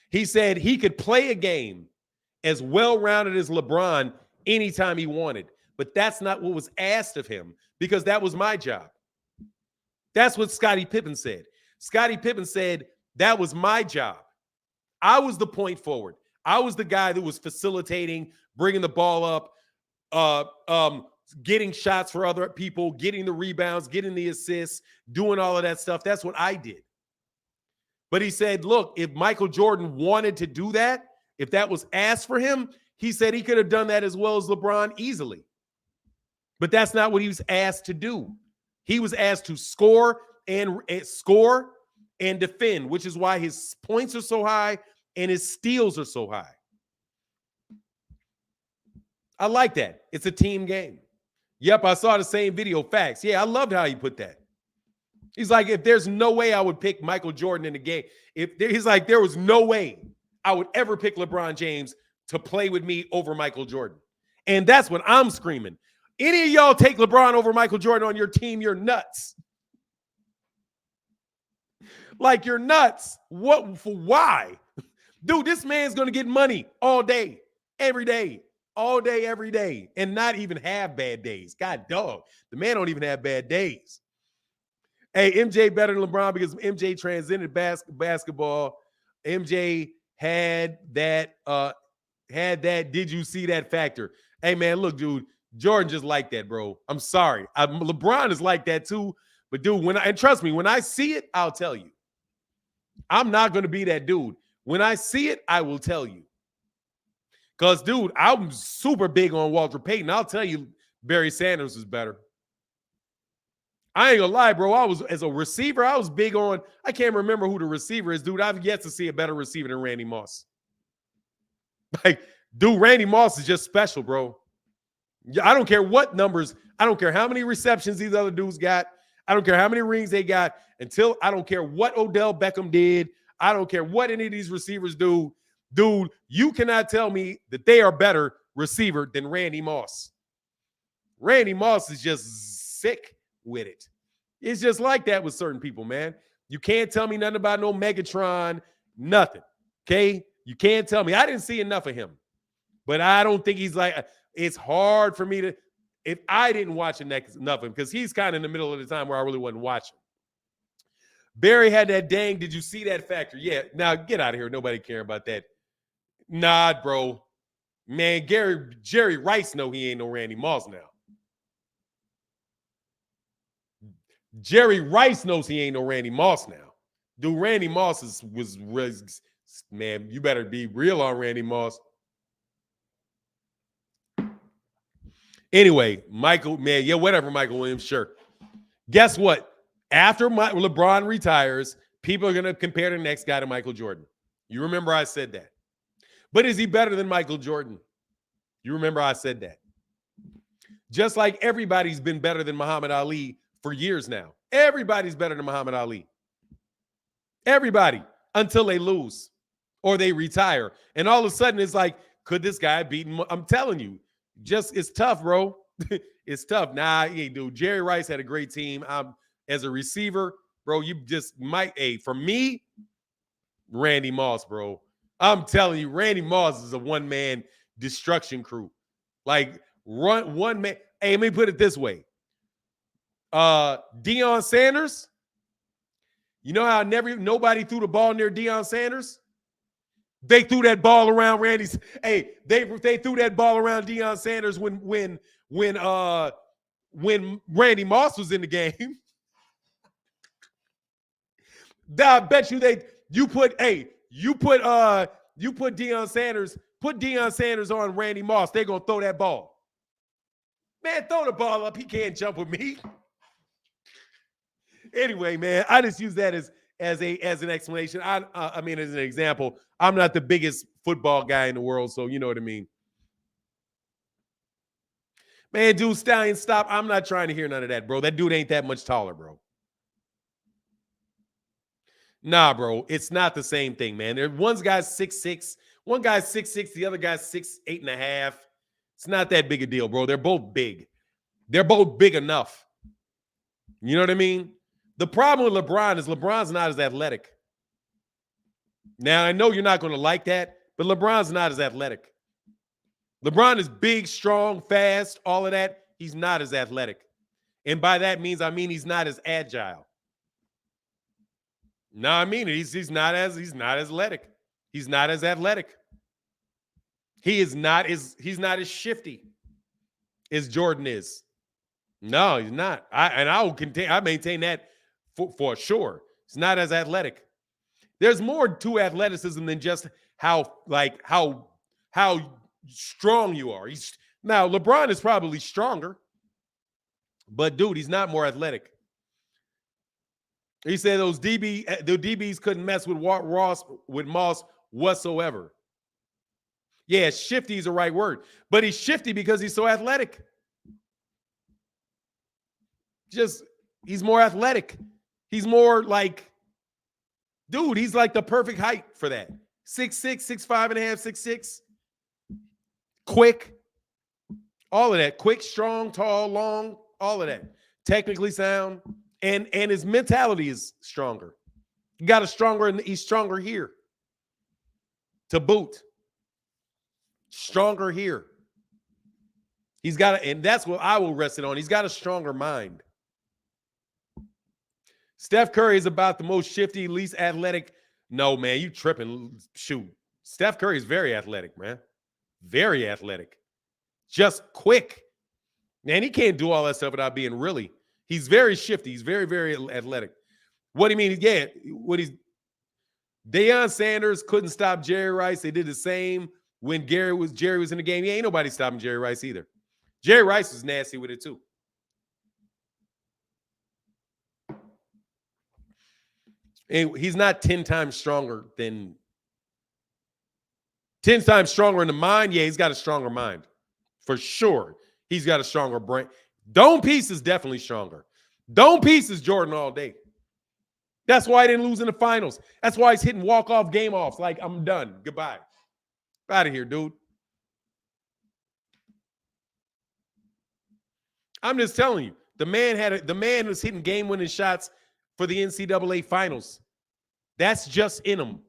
He said he could play a game as well-rounded as LeBron anytime he wanted. But that's not what was asked of him because that was my job. That's what Scottie Pippen said. Scottie Pippen said, that was my job. I was the point forward. I was the guy that was facilitating, bringing the ball up, getting shots for other people, getting the rebounds, getting the assists, doing all of that stuff. That's what I did. But he said, look, if Michael Jordan wanted to do that, if that was asked for him, he said he could have done that as well as LeBron easily. But that's not what he was asked to do. He was asked to score and defend, which is why his points are so high and his steals are so high. I like that. It's a team game. Yep, I saw the same video. Facts. Yeah, I loved how he put that. He's like, if there's no way I would pick Michael Jordan in the game, he's like, there was no way I would ever pick LeBron James to play with me over Michael Jordan. And that's what I'm screaming. Any of y'all take LeBron over Michael Jordan on your team, you're nuts. Like, you're nuts. Why? Dude, this man's going to get money all day, every day, all day, every day, and not even have bad days. God dog. The man don't even have bad days. Hey, MJ better than LeBron because MJ transcended basketball. MJ had that did you see that factor. Hey, man, look, dude, Jordan just like that, bro. I'm sorry. LeBron is like that too. But, dude, and trust me, when I see it, I'll tell you. I'm not going to be that dude. When I see it, I will tell you. Because, dude, I'm super big on Walter Payton. I'll tell you, Barry Sanders is better. I ain't gonna lie, bro. As a receiver, I was big on, I can't remember who the receiver is, dude. I've yet to see a better receiver than Randy Moss. Like, dude, Randy Moss is just special, bro. I don't care what numbers. I don't care how many receptions these other dudes got. I don't care how many rings they got. I don't care what Odell Beckham did. I don't care what any of these receivers do. Dude, you cannot tell me that they are better receiver than Randy Moss. Randy Moss is just sick with it. It's just like that with certain people, man. You can't tell me nothing about no Megatron, nothing. Okay? You can't tell me. I didn't see enough of him. But I don't think he's like, it's hard for me to, if I didn't watch enough of him, because he's kind of in the middle of the time where I really wasn't watching. Barry had that dang, did you see that factor? Yeah. Now get out of here. Nobody care about that. Nah, bro. Man, Jerry Rice know he ain't no Randy Moss now. Jerry Rice knows he ain't no Randy Moss now. Dude, Randy Moss was man, you better be real on Randy Moss. Anyway, Michael, man, yeah, whatever, Michael Williams, sure. Guess what? After LeBron retires, people are going to compare the next guy to Michael Jordan. You remember I said that. But is he better than Michael Jordan? You remember I said that. Just like everybody's been better than Muhammad Ali for years now. Everybody's better than Muhammad Ali. Everybody, until they lose or they retire. And all of a sudden, it's like, could this guy beat him? I'm telling you, just it's tough, bro. It's tough. Nah, dude. Jerry Rice had a great team. As a receiver, bro, you just might. Hey, for me, Randy Moss, bro. I'm telling you, Randy Moss is a one-man destruction crew. Like, one man. Hey, let me put it this way. Deion Sanders, you know how nobody threw the ball near Deion Sanders? They threw that ball around Randy's. Hey, they threw that ball around Deion Sanders when Randy Moss was in the game. I bet you put Deion Sanders on Randy Moss. They're gonna throw that ball. Man, throw the ball up. He can't jump with me. Anyway, man, I just use that as an explanation. I mean, as an example. I'm not the biggest football guy in the world, so you know what I mean. Man, dude, Stallion, stop. I'm not trying to hear none of that, bro. That dude ain't that much taller, bro. Nah, bro, it's not the same thing, man. One guy's 6'6", one guy's 6'6", the other guy's 6'8.5". It's not that big a deal, bro. They're both big. They're both big enough. You know what I mean? The problem with LeBron is LeBron's not as athletic. Now, I know you're not going to like that, but LeBron's not as athletic. LeBron is big, strong, fast, all of that. He's not as athletic. And by that means, I mean he's not as agile. No, I mean he's not as athletic. He's not as athletic. He's not as shifty as Jordan is. No, he's not. I maintain that for sure. He's not as athletic. There's more to athleticism than just how strong you are. Now LeBron is probably stronger, but dude, he's not more athletic. He said the DBs couldn't mess with Moss whatsoever. Yeah, shifty is the right word, but he's shifty because he's so athletic. He's more athletic. He's more like, dude, he's like the perfect height for that. 6'6", 6'5.5", 6'6". Quick. All of that. Quick, strong, tall, long, all of that. Technically sound. And his mentality is stronger. He's stronger here. To boot. Stronger here. And that's what I will rest it on. He's got a stronger mind. Steph Curry is about the most shifty, least athletic. No, man, you tripping. Shoot. Steph Curry is very athletic, man. Very athletic. Just quick. Man, he can't do all that stuff without being really. He's very shifty. He's very, very athletic. What do you mean? Yeah, Deion Sanders couldn't stop Jerry Rice. They did the same when Jerry was in the game. Yeah, ain't nobody stopping Jerry Rice either. Jerry Rice was nasty with it too. And he's not 10 times stronger in the mind. Yeah, he's got a stronger mind. For sure. He's got a stronger brain. Dome piece is definitely stronger. Dome piece is Jordan all day. That's why he didn't lose in the finals. That's why he's hitting walk-off game offs. Like, I'm done. Goodbye. Out of here, dude. I'm just telling you. The man was hitting game-winning shots for the NCAA finals. That's just in him.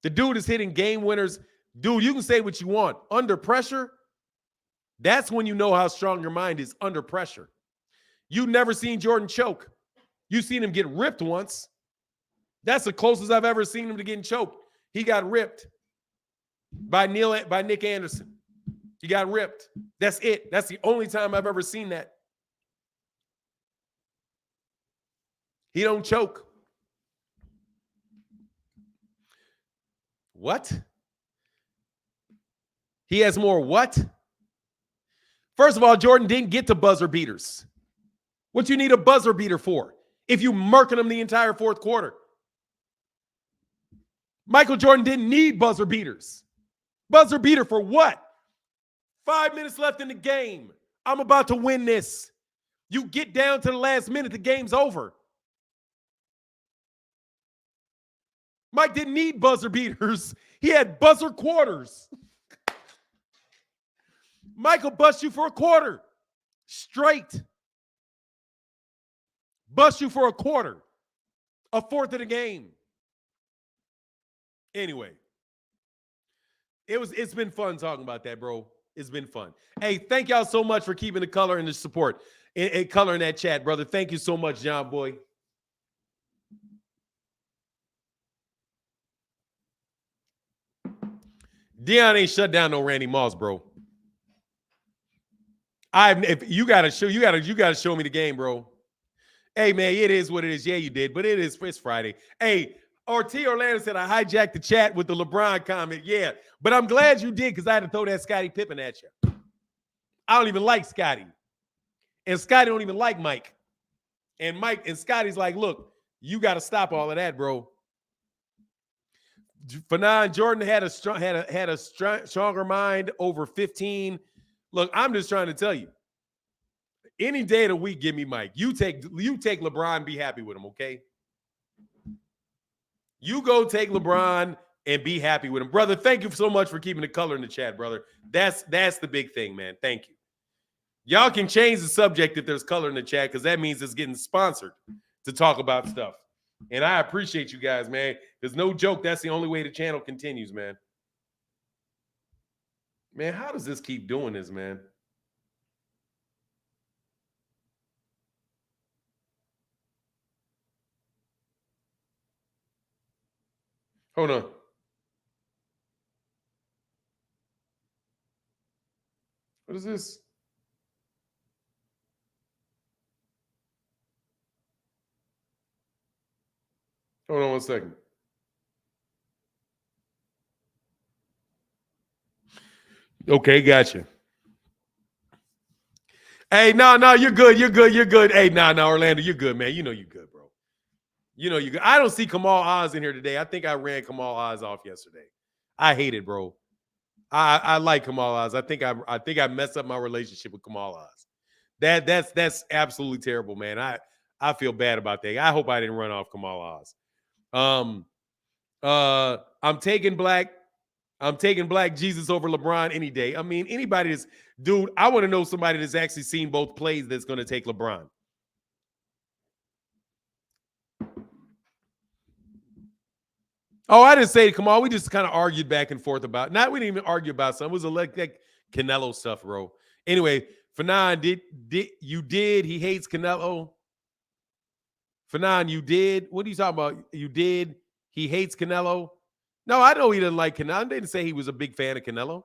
The dude is hitting game winners. Dude, you can say what you want. Under pressure, that's when you know how strong your mind is, under pressure. You've never seen Jordan choke. You've seen him get ripped once. That's the closest I've ever seen him to getting choked. He got ripped by Nick Anderson. He got ripped. That's it. That's the only time I've ever seen that. He don't choke. What? He has more what? First of all, Jordan didn't get to buzzer beaters. What you need a buzzer beater for if you murking him the entire fourth quarter? Michael Jordan didn't need buzzer beaters. Buzzer beater for what? 5 minutes left in the game. I'm about to win this. You get down to the last minute, the game's over. Mike didn't need buzzer beaters. He had buzzer quarters. Michael bust you for a quarter. Straight. Bust you for a quarter. A fourth of the game. Anyway. It's been fun talking about that, bro. It's been fun. Hey, thank y'all so much for keeping the color and the support and color in that chat, brother. Thank you so much, John Boy. Deion ain't shut down no Randy Moss, bro. You gotta show me the game, bro. Hey man, it is what it is. Yeah, you did, but it's Friday. Hey, T. Orlando said I hijacked the chat with the LeBron comment. Yeah, but I'm glad you did because I had to throw that Scottie Pippen at you. I don't even like Scottie. And Scottie don't even like Mike. And Mike and Scotty's like, look, you got to stop all of that, bro. Fanon Jordan had a stronger mind over 15. Look, I'm just trying to tell you. Any day of the week, give me Mike. You take LeBron, be happy with him, okay? You go take LeBron and be happy with him. Brother, thank you so much for keeping the color in the chat, brother. That's the big thing, man. Thank you. Y'all can change the subject if there's color in the chat because that means it's getting sponsored to talk about stuff. And I appreciate you guys, man. There's no joke. That's the only way the channel continues, man. Man, how does this keep doing this, man? Hold on. What is this? Hold on one second. Okay, gotcha. Hey, no, you're good. You're good. Hey, no, Orlando, you're good, man. You know you're good, bro. You know you're good. I don't see Kamal Oz in here today. I think I ran Kamal Oz off yesterday. I hate it, bro. I like Kamal Oz. I think I messed up my relationship with Kamal Oz. That's absolutely terrible, man. I feel bad about that. I hope I didn't run off Kamal Oz. I'm taking Black Jesus over LeBron any day. I mean, anybody that's, dude, I want to know somebody that's actually seen both plays that's going to take LeBron. Oh, I didn't say come on. We just kind of argued back and forth about. Not we didn't even argue about something. It was like Canelo stuff, bro. Anyway, Fanon, did he hates Canelo? Fanon, you did. What are you talking about? You did. He hates Canelo. No, I know he didn't like Canelo. I didn't say he was a big fan of Canelo.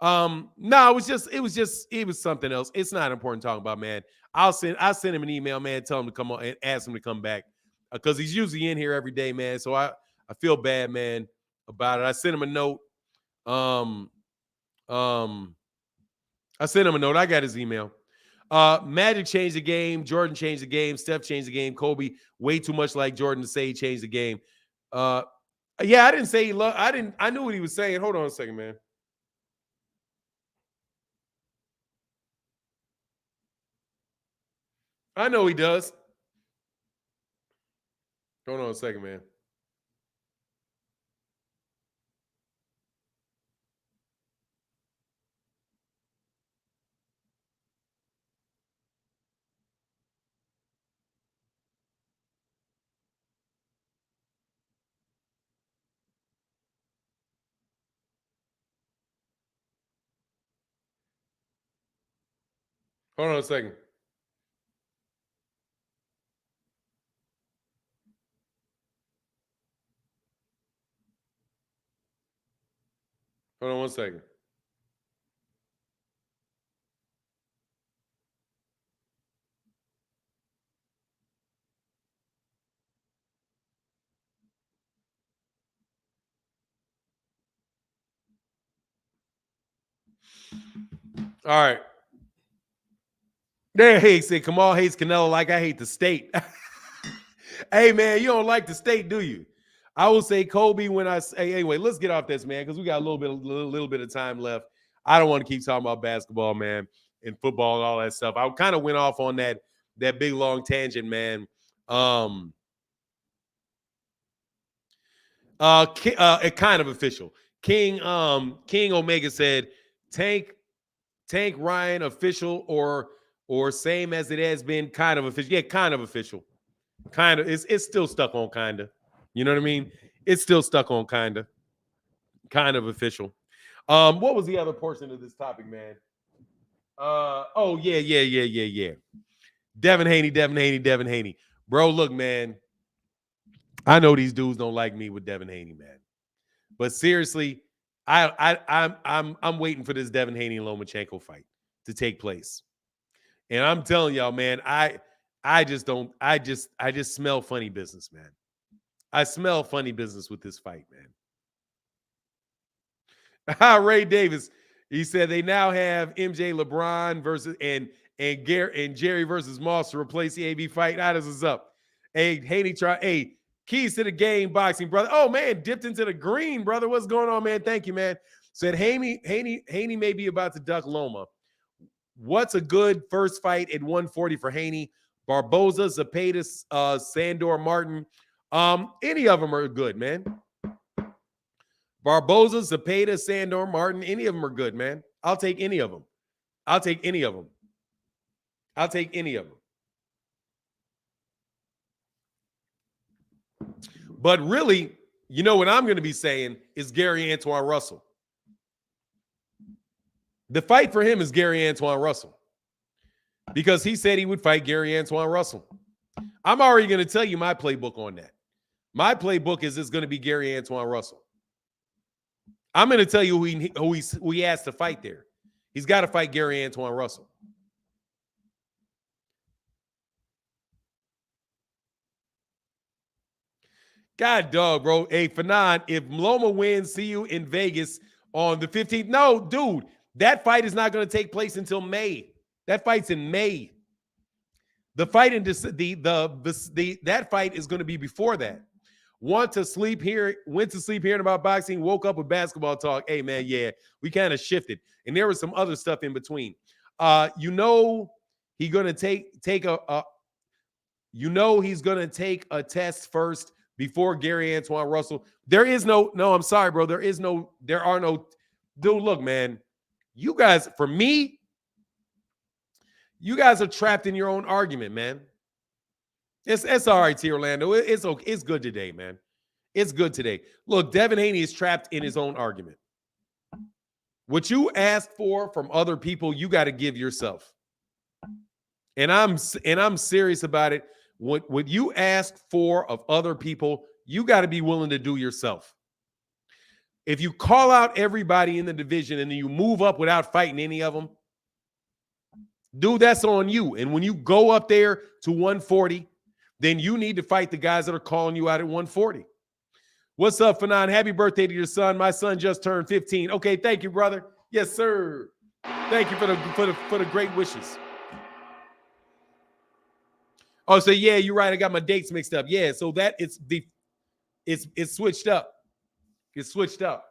No, it was something else. It's not important talking about, man. I'll send him an email, man. Tell him to come on and ask him to come back because he's usually in here every day, man. So I feel bad, man, about it. I sent him a note. I sent him a note. I got his email. Magic changed the game. Jordan changed the game. Steph changed the game. Kobe way too much like Jordan to say he changed the game. Yeah, I didn't say he loved. I knew what he was saying. Hold on a second, man. I know he does. Hold on a second, man. Hold on a second. Hold on one second. All right. There, hey, say Kamal hates Canelo like I hate the state. Hey, man, you don't like the state, do you? I will say Kobe when I say anyway. Let's get off this, man, because we got a little bit of time left. I don't want to keep talking about basketball, man, and football and all that stuff. I kind of went off on that big long tangent, man. Kind of official. King Omega said Tank Ryan official or same as it has been kind of official. Yeah, kind of official. Kind of it's still stuck on kind of. You know what I mean? It's still stuck on kind of official. What was the other portion of this topic, man? Oh yeah. Devin Haney. Bro, look, man. I know these dudes don't like me with Devin Haney, man. But seriously, I'm waiting for this Devin Haney and Lomachenko fight to take place. And I'm telling y'all, man, I just smell funny business, man. I smell funny business with this fight, man. Ray Davis, he said they now have MJ LeBron versus and and Jerry versus Moss to replace the AB fight. How does this up? Hey, Haney try. Hey, keys to the game, boxing, brother. Oh man, dipped into the green, brother. What's going on, man? Thank you, man. Said Haney may be about to duck Loma. What's a good first fight at 140 for Haney? Barboza, Zapata, Sandor, Martin. Any of them are good, man. Barboza, Zapata, Sandor, Martin. Any of them are good, man. I'll take any of them. I'll take any of them. I'll take any of them. But really, you know what I'm going to be saying is Gary Antoine Russell. The fight for him is Gary Antoine Russell because he said he would fight Gary Antoine Russell. I'm already going to tell you my playbook on that. My playbook is it's going to be Gary Antoine Russell. I'm going to tell you who he has to fight there. He's got to fight Gary Antoine Russell. God dog, bro. Hey, Fanon, if Loma wins, see you in Vegas on the 15th. No, dude, that fight is not going to take place until May. That fight's in May. The fight in that fight is going to be before that. Went to sleep hearing about boxing, woke up with basketball talk. Hey man, yeah, we kind of shifted. And there was some other stuff in between. He's gonna he's gonna take a test first before Gary Antoine Russell. I'm sorry, bro. There are no, dude, look, man. You guys, for me, you guys are trapped in your own argument, man. It's all right, T. Orlando. It's okay. It's good today, man. It's good today. Look, Devin Haney is trapped in his own argument. What you ask for from other people, you got to give yourself. And I'm serious about it. What you ask for of other people, you got to be willing to do yourself. If you call out everybody in the division and then you move up without fighting any of them, dude, that's on you. And when you go up there to 140, then you need to fight the guys that are calling you out at 140. What's up, Fanon? Happy birthday to your son. My son just turned 15. Okay, thank you, brother. Yes, sir. Thank you for the great wishes. Oh, so yeah, you're right. I got my dates mixed up. Yeah, so that it's switched up. It's switched up.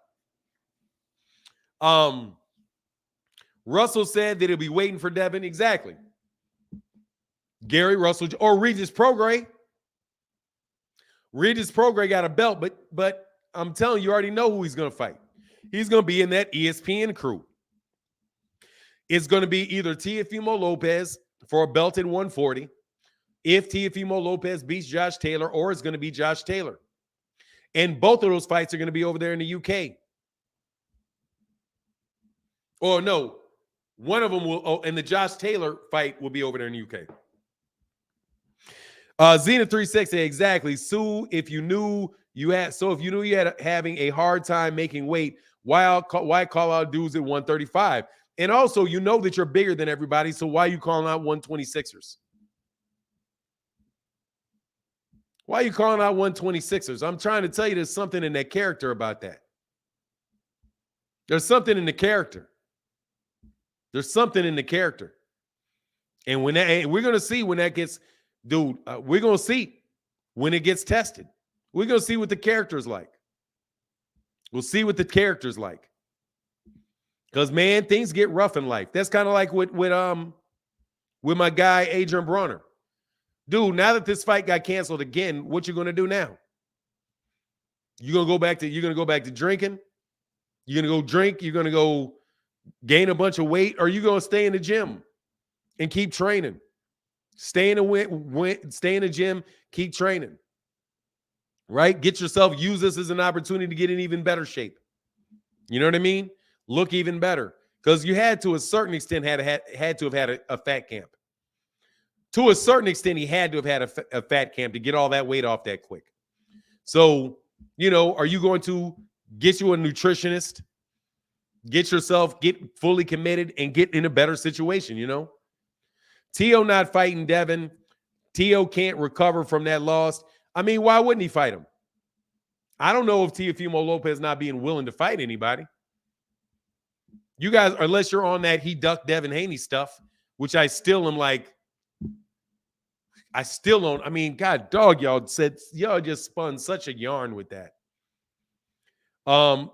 Russell said that he'll be waiting for Devin. Exactly. Gary Russell or Regis Prograis. Regis Prograis got a belt, but I'm telling you, you already know who he's going to fight. He's going to be in that ESPN crew. It's going to be either Teofimo Lopez for a belt in 140, if Teofimo Lopez beats Josh Taylor, or it's going to be Josh Taylor. And both of those fights are going to be over there in the UK. Or no, one of them will, and the Josh Taylor fight will be over there in the UK. Xena 360, exactly. Sue, if you knew you had having a hard time making weight, why call out dudes at 135? And also, you know that you're bigger than everybody, so why are you calling out 126ers? Why are you calling out 126ers? I'm trying to tell you there's something in that character about that. There's something in the character. There's something in the character. And when that, we're going to see when that gets, dude, we're going to see when it gets tested. We're going to see what the character's like. We'll see what the character's like. Because, man, things get rough in life. That's kind of like with my guy, Adrien Broner. Dude, now that this fight got canceled again, what you going to do now? You're going to go back to drinking? You're going to go drink? You're going to go gain a bunch of weight? Or are you going to stay in the gym and keep training? Stay in the gym, keep training. Right? Get yourself, use this as an opportunity to get in even better shape. You know what I mean? Look even better. Because you had to a certain extent had to have had a fat camp. To a certain extent, he had to have had a fat camp to get all that weight off that quick. So, are you going to get you a nutritionist, get fully committed, and get in a better situation, Tio not fighting Devin. Tio can't recover from that loss. I mean, why wouldn't he fight him? I don't know if Teofimo Lopez not being willing to fight anybody. You guys, unless you're on that he ducked Devin Haney stuff, which I still am like, I still don't. I mean, God, dog, y'all just spun such a yarn with that.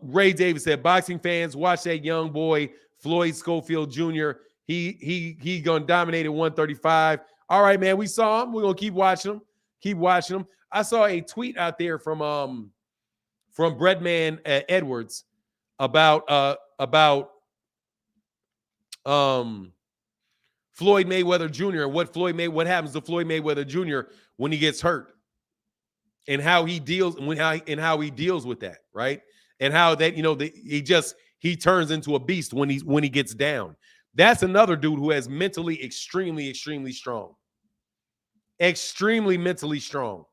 Ray Davis said, boxing fans, watch that young boy, Floyd Schofield Jr. He gonna dominate at 135. All right, man. We saw him. We're gonna keep watching him. Keep watching him. I saw a tweet out there from Breadman Edwards about Floyd Mayweather Jr. and what happens to Floyd Mayweather Jr. when he gets hurt, and how he deals with that, right? And how that he turns into a beast when he gets down. That's another dude who has mentally extremely strong. Extremely mentally strong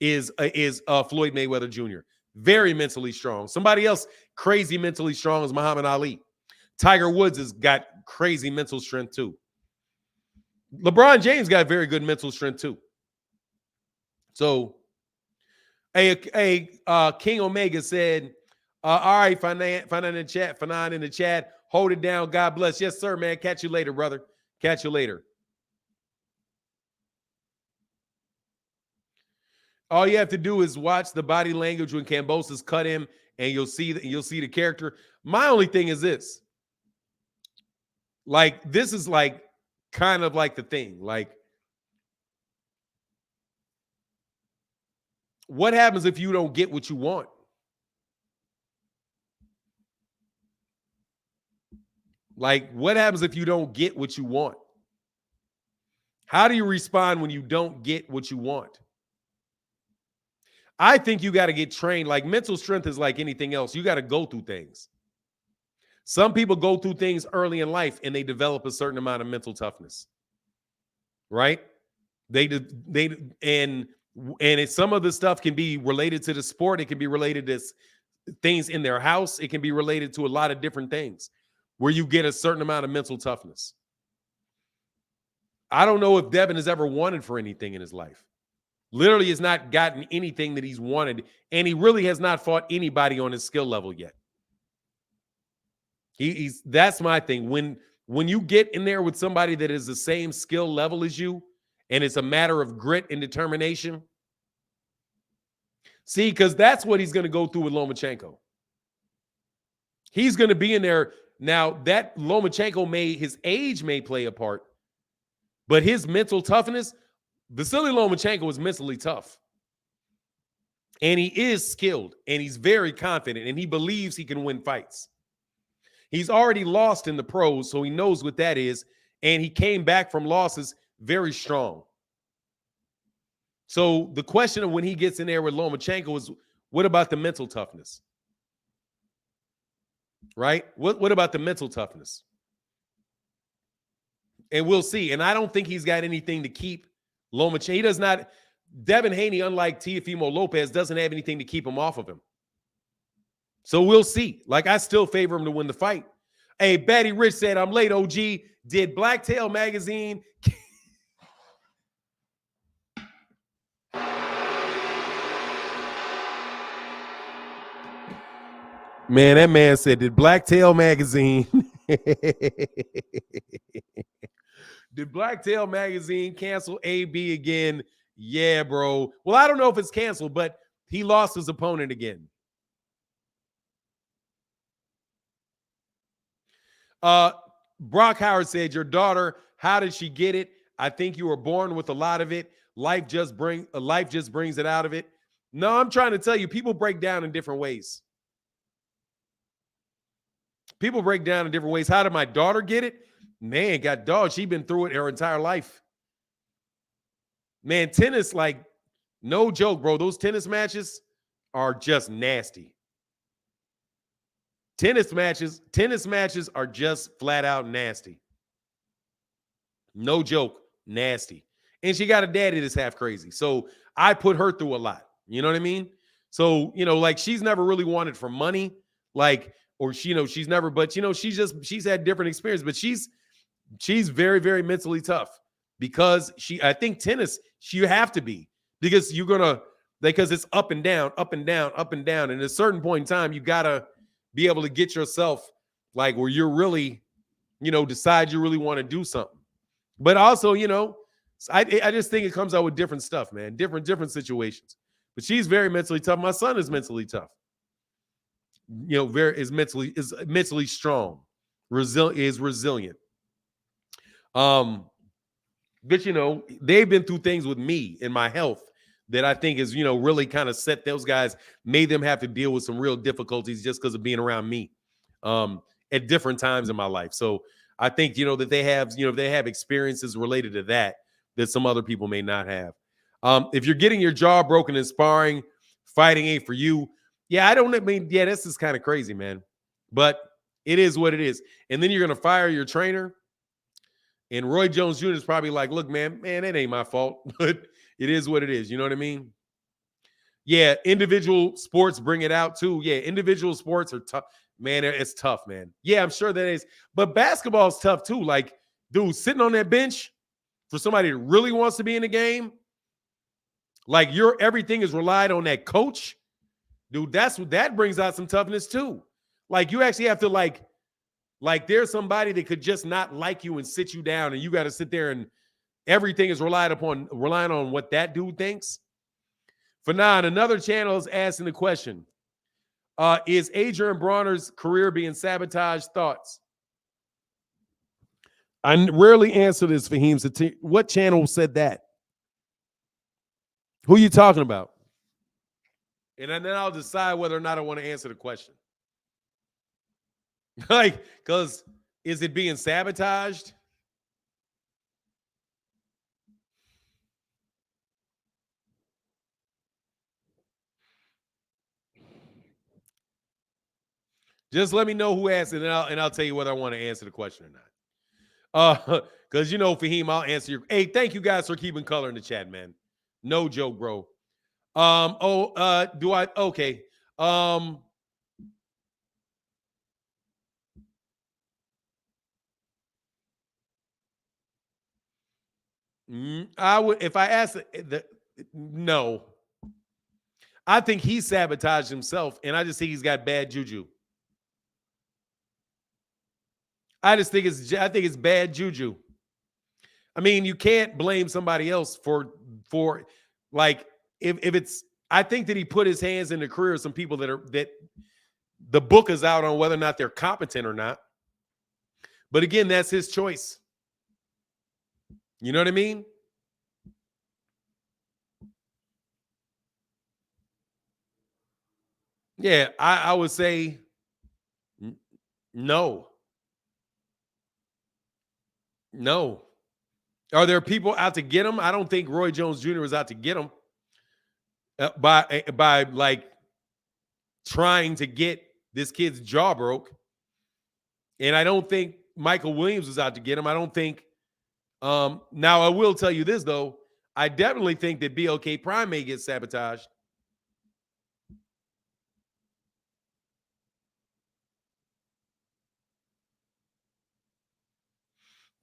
is Floyd Mayweather Jr. Very mentally strong. Somebody else crazy mentally strong is Muhammad Ali. Tiger Woods has got crazy mental strength too. LeBron James got very good mental strength too. So, King Omega said, all right, Fanan in the chat. Hold it down. God bless. Yes, sir, man. Catch you later, brother. Catch you later. All you have to do is watch the body language when Kambosos cut him, and you'll see the character. My only thing is this. Like, this is like kind of like the thing. Like, what happens if you don't get what you want? Like, what happens if you don't get what you want? How do you respond when you don't get what you want? I think you got to get trained. Like, mental strength is like anything else. You got to go through things. Some people go through things early in life and they develop a certain amount of mental toughness, right? And some of the stuff can be related to the sport. It can be related to things in their house. It can be related to a lot of different things where you get a certain amount of mental toughness. I don't know if Devin has ever wanted for anything in his life. Literally has not gotten anything that he's wanted, and he really has not fought anybody on his skill level yet. That's my thing. When you get in there with somebody that is the same skill level as you, and it's a matter of grit and determination. See, because that's what he's going to go through with Lomachenko. He's going to be in there. Now, that Lomachenko his age may play a part, but his mental toughness, Vasily Lomachenko is mentally tough. And he is skilled, and he's very confident, and he believes he can win fights. He's already lost in the pros, so he knows what that is, and he came back from losses very strong. So the question of when he gets in there with Lomachenko is, what about the mental toughness? Right? What about the mental toughness? And we'll see. And I don't think he's got anything to keep Lomachenko. He does not. Devin Haney, unlike Teofimo Lopez, doesn't have anything to keep him off of him. So we'll see. Like, I still favor him to win the fight. Hey, Betty Rich said, I'm late, OG. Did Blacktail Magazine... Man, that man said, did Blacktail Magazine... Did Blacktail Magazine cancel AB again? Yeah, bro. Well, I don't know if it's canceled, but he lost his opponent again. Brock Howard said, your daughter, how did she get it? I think you were born with a lot of it. Life just brings it out of it. No, I'm trying to tell you, people break down in different ways. People break down in different ways. How did my daughter get it? Man, got dog. She's been through it her entire life. Man, tennis, like, no joke, bro. Those tennis matches are just nasty. Tennis matches are just flat out nasty. No joke, nasty. And she got a daddy that's half crazy. So I put her through a lot. You know what I mean? So, like, she's never really wanted for money, like, or she's never, but she's had different experience, but she's very, very mentally tough because I think tennis, you have to be, because because it's up and down, up and down, up and down. And at a certain point in time, you got to be able to get yourself like where you're really decide you really want to do something. But also, I just think it comes out with different stuff, man, different situations. But she's very mentally tough. My son is mentally tough. Is mentally strong, resilient. But they've been through things with me and my health that I think is, really kind of set those guys, made them have to deal with some real difficulties just because of being around me at different times in my life. So I think, that they have experiences related to that some other people may not have. If you're getting your jaw broken in sparring, fighting ain't for you. Yeah, this is kind of crazy, man. But it is what it is. And then you're going to fire your trainer. And Roy Jones Jr. is probably like, look, man, that ain't my fault. But it is what it is. You know what I mean? Yeah, individual sports bring it out too. Yeah, individual sports are tough. Man, it's tough, man. Yeah, I'm sure that is. But basketball is tough too. Like, dude, sitting on that bench for somebody that really wants to be in the game, like everything is relied on that coach. Dude, that brings out some toughness too. Like, you actually have to like there's somebody that could just not like you and sit you down, and you got to sit there and everything is relying on what that dude thinks. Fanon, another channel is asking the question, is Adrien Broner's career being sabotaged? Thoughts? I rarely answer this, Fahim. So what channel said that? Who are you talking about? And then I'll decide whether or not I want to answer the question. Like, because is it being sabotaged? Just let me know who asked it, and I'll tell you whether I want to answer the question or not. Because Fahim, I'll answer your. Hey, thank you guys for keeping color in the chat, man. No joke, bro. Do I? Okay. I would, if I asked no. I think he sabotaged himself, and I just think he's got bad juju. I think it's bad juju. I mean, you can't blame somebody else for like if it's. I think that he put his hands in the career of some people that the book is out on whether or not they're competent or not. But again, that's his choice. You know what I mean? Yeah, I would say no. No. Are there people out to get him? I don't think Roy Jones Jr. was out to get him by like trying to get this kid's jaw broke. And I don't think Michael Williams was out to get him. I don't think. Now, I will tell you this, though. I definitely think that BLK Prime may get sabotaged.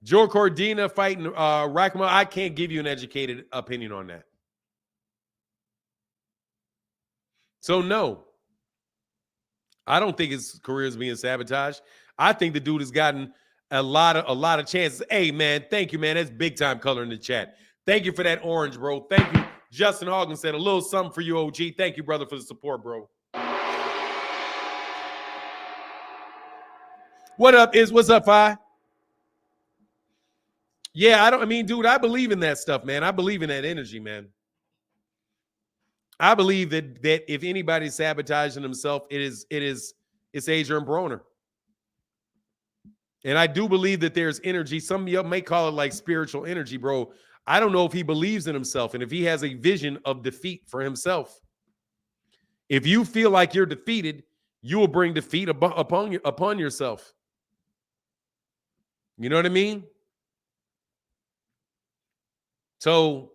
Joe Cordina fighting Rakhma. I can't give you an educated opinion on that. So, no. I don't think his career is being sabotaged. I think the dude has gotten a lot of chances. Hey, man, thank you, man. That's big time color in the chat. Thank you for that orange, bro. Thank you. Justin Hogan said a little something for you, OG. Thank you, brother, for the support, bro. What's up, Fi? Yeah, dude, I believe in that stuff, man. I believe in that energy, man. I believe that if anybody's sabotaging himself, it's Adrien Broner. And I do believe that there's energy. Some of you may call it like spiritual energy, bro. I don't know if he believes in himself and if he has a vision of defeat for himself. If you feel like you're defeated, you will bring defeat upon yourself. You know what I mean? So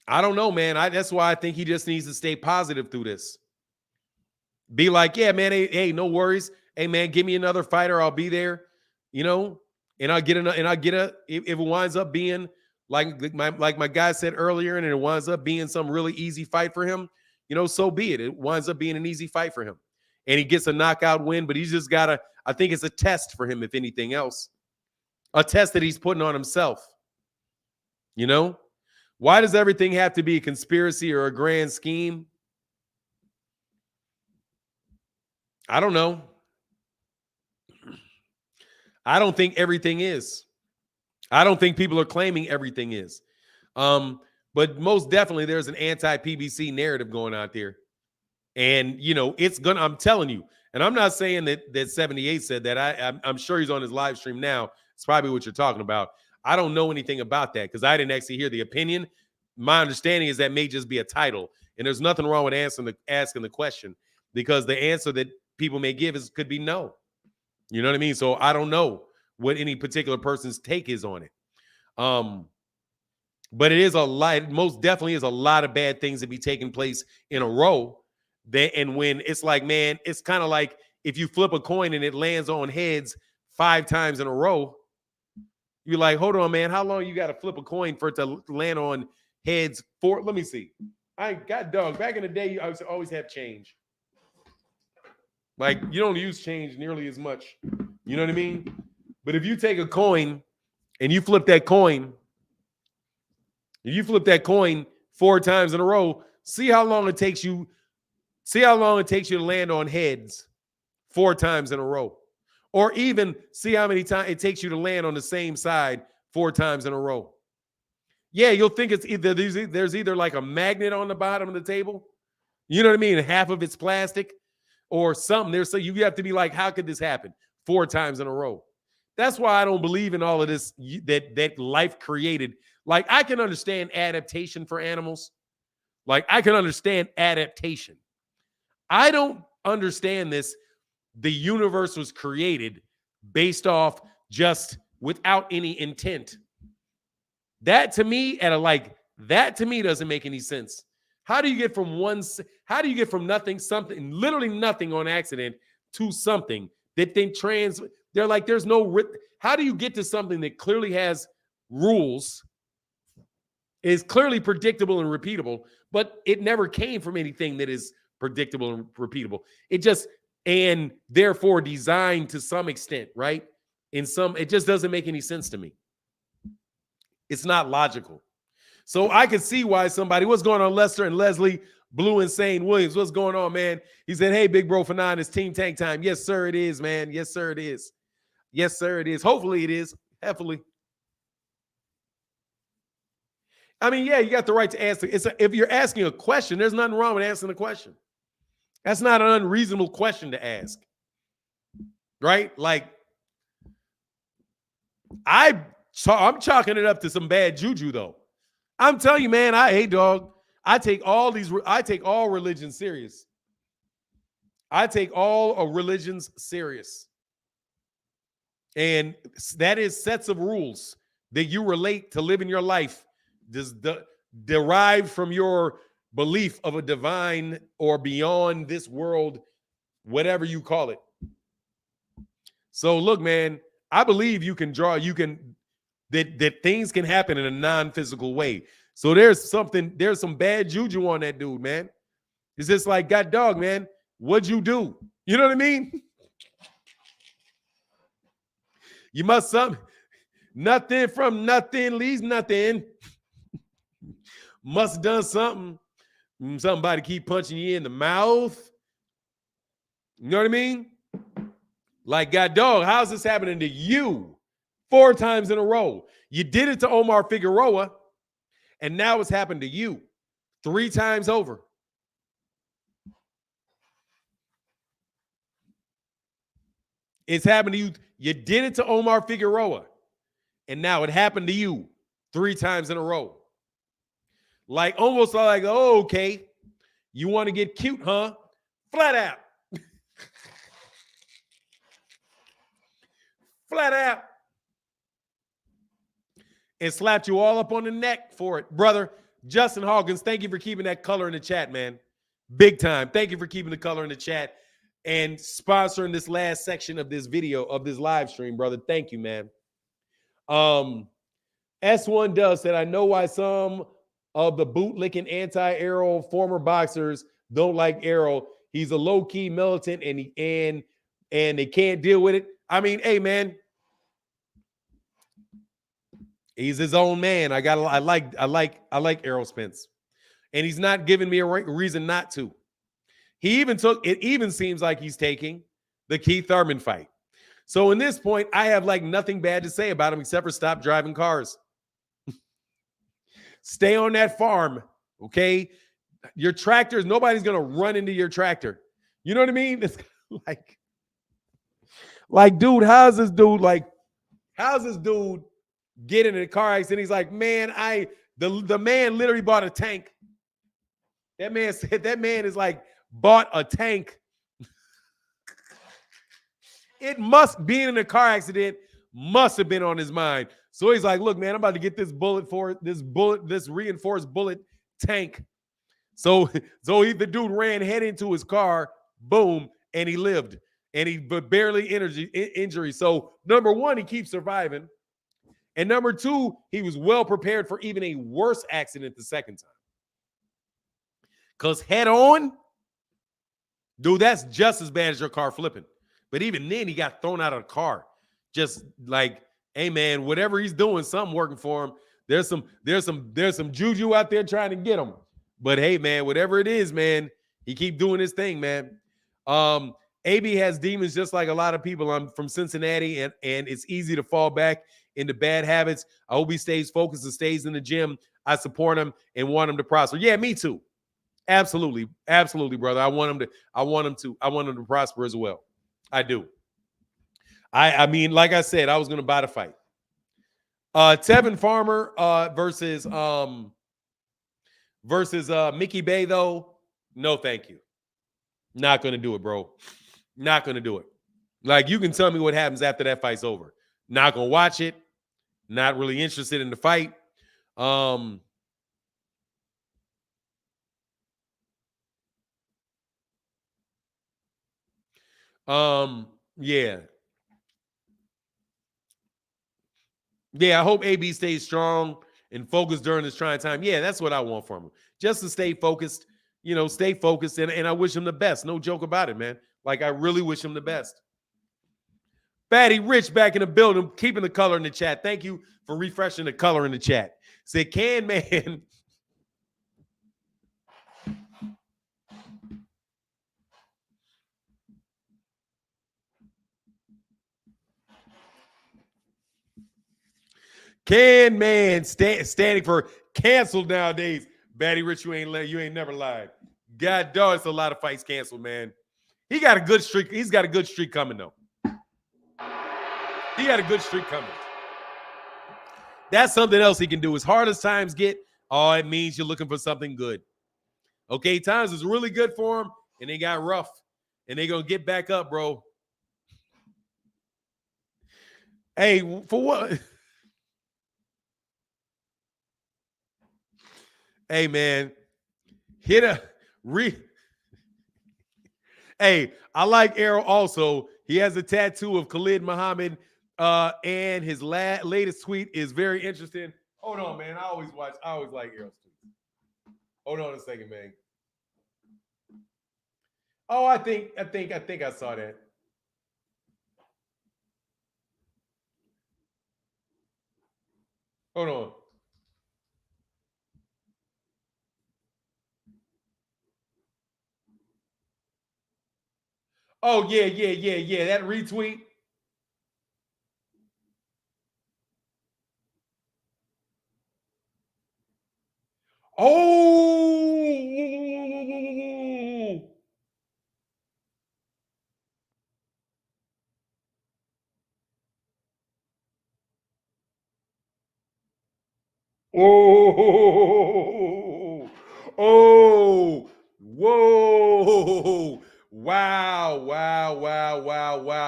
I don't know, man. That's why I think he just needs to stay positive through this. Be like, yeah, man. Hey, no worries. Hey, man, give me another fighter. I'll be there. And I'll get if it winds up being like my guy said earlier, and it winds up being some really easy fight for him, so be it. It winds up being an easy fight for him. And he gets a knockout win, but he's just I think it's a test for him, if anything else. a test that he's putting on himself. You know? Why does everything have to be a conspiracy or a grand scheme? I don't know. I don't think everything is. I don't think people are claiming everything is. But most definitely there's an anti-PBC narrative going out there. And, you know, it's going to, I'm telling you, and I'm not saying that 78 said that. I'm sure he's on his live stream now. It's probably what you're talking about. I don't know anything about that because I didn't actually hear the opinion. My understanding is that may just be a title. And there's nothing wrong with asking the question because the answer that people may give could be no. You know what I mean? So I don't know what any particular person's take is on it. But it is a lot. It most definitely is a lot of bad things that be taking place in a row. And when it's like, man, it's kind of like if you flip a coin and it lands on heads 5 times in a row, you're like, hold on, man, how long you got to flip a coin for it to land on heads? Let me see. I got dog. Back in the day, I always have change. Like, you don't use change nearly as much. You know what I mean? But if you take a coin and you flip that coin, 4 times in a row, see how long it takes you to land on heads 4 times in a row. Or even see how many times it takes you to land on the same side 4 times in a row. Yeah, you'll think it's either there's either like a magnet on the bottom of the table. You know what I mean? Half of it's plastic or something. So you have to be like, how could this happen 4 times in a row? That's why I don't believe in all of this that life created. Like, I can understand adaptation for animals. Like, I can understand adaptation. I don't understand this. The universe was created based off just without any intent. That to me doesn't make any sense. How do you get from nothing, something, literally nothing on accident to something that they're like, there's no, how do you get to something that clearly has rules, is clearly predictable and repeatable, but it never came from anything that is predictable and repeatable. And therefore designed to some extent, right? It just doesn't make any sense to me. It's not logical. So I can see why what's going on, Lester and Leslie, Blue Insane Williams, what's going on, man? He said, hey, Big Bro for 9, it's Team Tank time. Yes, sir, it is, man. Yes, sir, it is. Yes, sir, it is. Hopefully it is. Hopefully. I mean, yeah, you got the right to ask. If you're asking a question, there's nothing wrong with asking a question. That's not an unreasonable question to ask, right? Like, I'm chalking it up to some bad juju, though. I'm telling you, man, I take all religions serious. I take all religions serious. And that is sets of rules that you relate to living your life derived from your belief of a divine or beyond this world, whatever you call it. So look, man, I believe that things can happen in a non-physical way. So there's some bad juju on that dude, man. It's just like, God dog, man, what'd you do? You know what I mean? You must nothing from nothing leaves nothing. Must have done something. Somebody keep punching you in the mouth. You know what I mean? Like, God dog, how's this happening to you 4 times in a row? You did it to Omar Figueroa, and now it's happened to you 3 times over. It's happened to you. You did it to Omar Figueroa, and now it happened to you 3 times in a row. Like, almost like, oh, okay, you want to get cute, huh? Flat out. Flat out. And slapped you all up on the neck for it. Brother, Justin Hawkins, thank you for keeping that color in the chat, man. Big time. Thank you for keeping the color in the chat and sponsoring this last section of this video, of this live stream, brother. Thank you, man. S1 Does said, I know why some of the bootlicking anti-Errol former boxers don't like Errol. He's a low-key militant and they can't deal with it. I mean, hey, man, He's his own man. I like Errol Spence, and he's not giving me a reason not to. It even seems like he's taking the Keith Thurman fight. So in this point, I have like nothing bad to say about him except for stop driving cars. Stay on that farm, okay? Your tractors, nobody's gonna run into your tractor. You know what I mean? It's like, dude, how's this dude get in a car accident? He's like, man, the man literally bought a tank. That man said that man is like bought a tank. It must be in a car accident, must have been on his mind. So he's like, look, man, I'm about to get this reinforced bullet tank. So the dude ran head into his car, boom, and he lived. And he barely injury. So number one, he keeps surviving. And number two, he was well prepared for even a worse accident the second time. Because head on, dude, that's just as bad as your car flipping. But even then, he got thrown out of the car. Just like, hey, man, whatever he's doing, something working for him. There's some juju out there trying to get him. But hey, man, whatever it is, man, he keep doing his thing, man. AB has demons just like a lot of people. I'm from Cincinnati, and it's easy to fall back into bad habits. I hope he stays focused and stays in the gym. I support him and want him to prosper. Yeah, me too. Absolutely, brother. I want him to prosper as well. I do. I mean, like I said, I was going to buy the fight. Tevin Farmer versus Mickey Bay, though. No, thank you. Not going to do it, bro. Not going to do it. Like, you can tell me what happens after that fight's over. Not going to watch it. Not really interested in the fight. Yeah. Yeah, I hope AB stays strong and focused during this trying time. Yeah, that's what I want from him. Just to stay focused, stay focused. And I wish him the best. No joke about it, man. Like, I really wish him the best. Fatty Rich back in the building, keeping the color in the chat. Thank you for refreshing the color in the chat. Say, Can Man. Can Man standing for canceled nowadays. Batty Rich, you ain't never lied. God dog, it's a lot of fights canceled, man. He got a good streak. He's got a good streak coming, though. He got a good streak coming. That's something else he can do. As hard as times get, it means you're looking for something good. Okay, times is really good for him, and they got rough, and they gonna get back up, bro. Hey, for what? Hey, man, Hey, I like Errol also. He has a tattoo of Khalid Muhammad, and his latest tweet is very interesting. Hold on, man. I always like Errol's tweets. Hold on a second, man. Oh, I think I saw that. Hold on. Oh, yeah. That retweet. Oh. Oh. Oh. Whoa. Wow.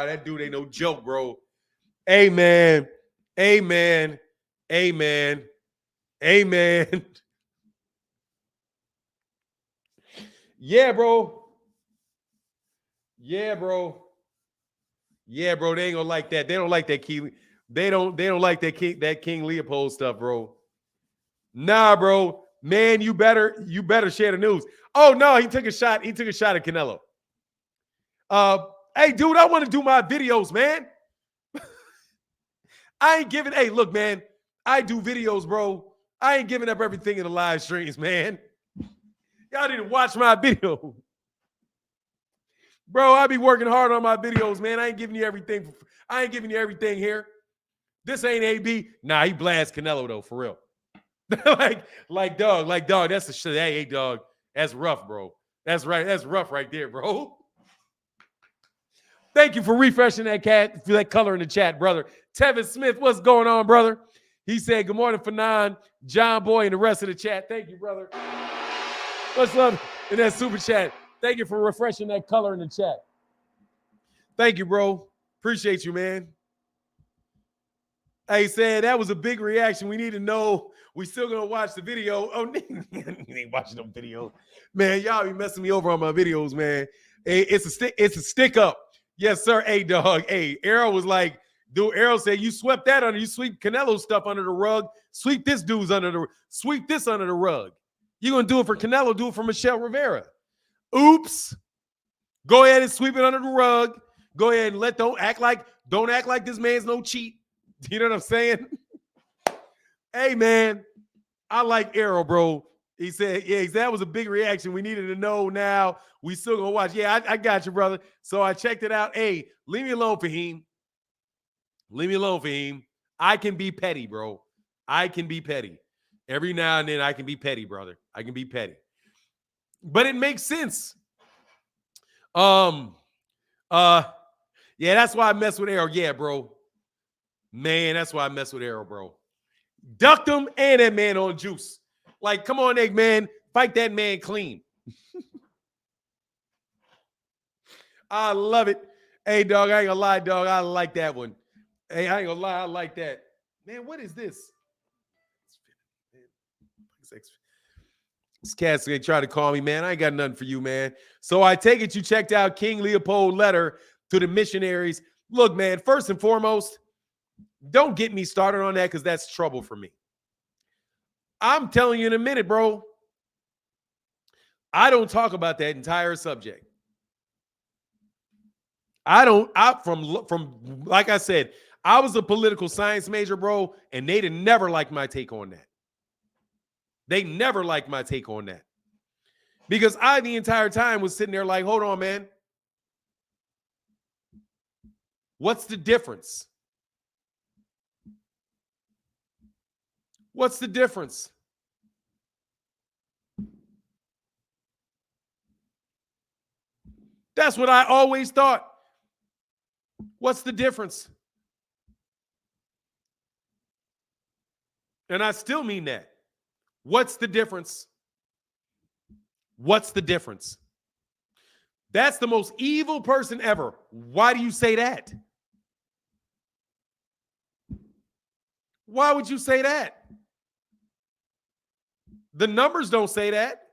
That dude ain't no joke, bro. Amen. Amen. Amen. Amen. Yeah, bro. Yeah, bro. Yeah, bro. They ain't gonna like that. They don't like that King. They don't like that King Leopold stuff, bro. Nah, bro. Man, you better share the news. Oh no, he took a shot. He took a shot at Canelo. Hey, dude, I want to do my videos, man. I ain't giving. Hey, look, man. I do videos, bro. I ain't giving up everything in the live streams, man. Y'all need to watch my video. Bro, I be working hard on my videos, man. I ain't giving you everything. I ain't giving you everything here. This ain't AB. Nah, he blasts Canelo, though, for real. like dog. That's the shit. Hey, dog. That's rough, bro. That's right. That's rough right there, bro. Thank you for refreshing that color in the chat, brother. Tevin Smith, what's going on, brother? He said, good morning, Fanon, John Boy, and the rest of the chat. Thank you, brother. What's up in that super chat? Thank you for refreshing that color in the chat. Thank you, bro. Appreciate you, man. Hey, said that was a big reaction. We need to know. We still gonna watch the video. Oh, you ain't watching no video, man. Y'all be messing me over on my videos, man. Hey, it's a stick up. Yes, sir. Hey, dog. Hey, Arrow was like, dude. Arrow said you swept that under. You sweep Canelo stuff under the rug. Sweep this under the rug. You gonna do it for Canelo? Do it for Michelle Rivera. Oops. Go ahead and sweep it under the rug. Go ahead and don't act like this man's no cheat. You know what I'm saying? Hey, man, I like Arrow, bro. He said, yeah, that was a big reaction. We needed to know now. We still gonna watch. Yeah, I got you, brother. So I checked it out. Hey, leave me alone, Fahim. Leave me alone, Fahim. I can be petty, bro. I can be petty. Every now and then I can be petty, brother. I can be petty. But it makes sense. Yeah, that's why I mess with Arrow. Yeah, bro. Man, that's why I mess with Arrow, bro. Ducked him and that man on juice. Like, come on, Eggman. Fight that man clean. I love it. Hey, dog, I ain't gonna lie, dog. I like that one. Hey, I ain't gonna lie. I like that. Man, what is this? This cat's gonna try to call me, man. I ain't got nothing for you, man. So I take it you checked out King Leopold's letter to the missionaries. Look, man, first and foremost, don't get me started on that because that's trouble for me. I'm telling you in a minute, bro. I don't talk about that entire subject. From like I said, I was a political science major, bro, and they didn't never like my take on that. They never liked my take on that. Because I, the entire time, was sitting there like, hold on, man. What's the difference? What's the difference? That's what I always thought. What's the difference? And I still mean that. What's the difference? What's the difference? That's the most evil person ever. Why do you say that? Why would you say that? The numbers don't say that.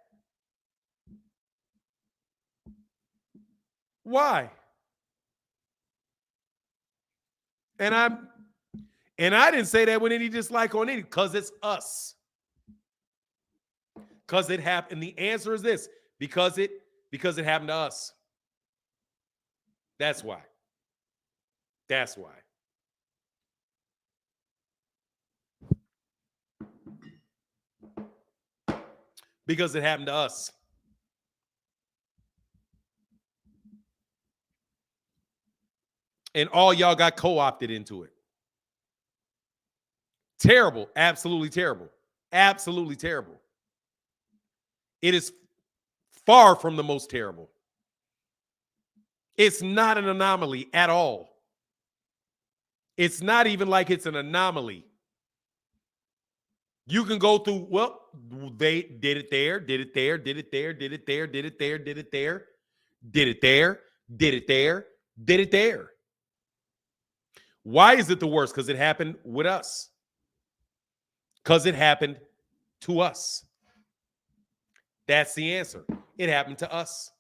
Why? And I didn't say that with any dislike on any, because it's us. Because it happened. The answer is this: because it happened to us. That's why. That's why. Because it happened to us. And all y'all got co-opted into it. Terrible. Absolutely terrible. Absolutely terrible. It is far from the most terrible. It's not an anomaly at all. It's not even like it's an anomaly. You can go through, well, they did it there, did it there, did it there, did it there, did it there, did it there, did it there, did it there, did it there. Why is it the worst? Because it happened with us. Because it happened to us. That's the answer. It happened to us.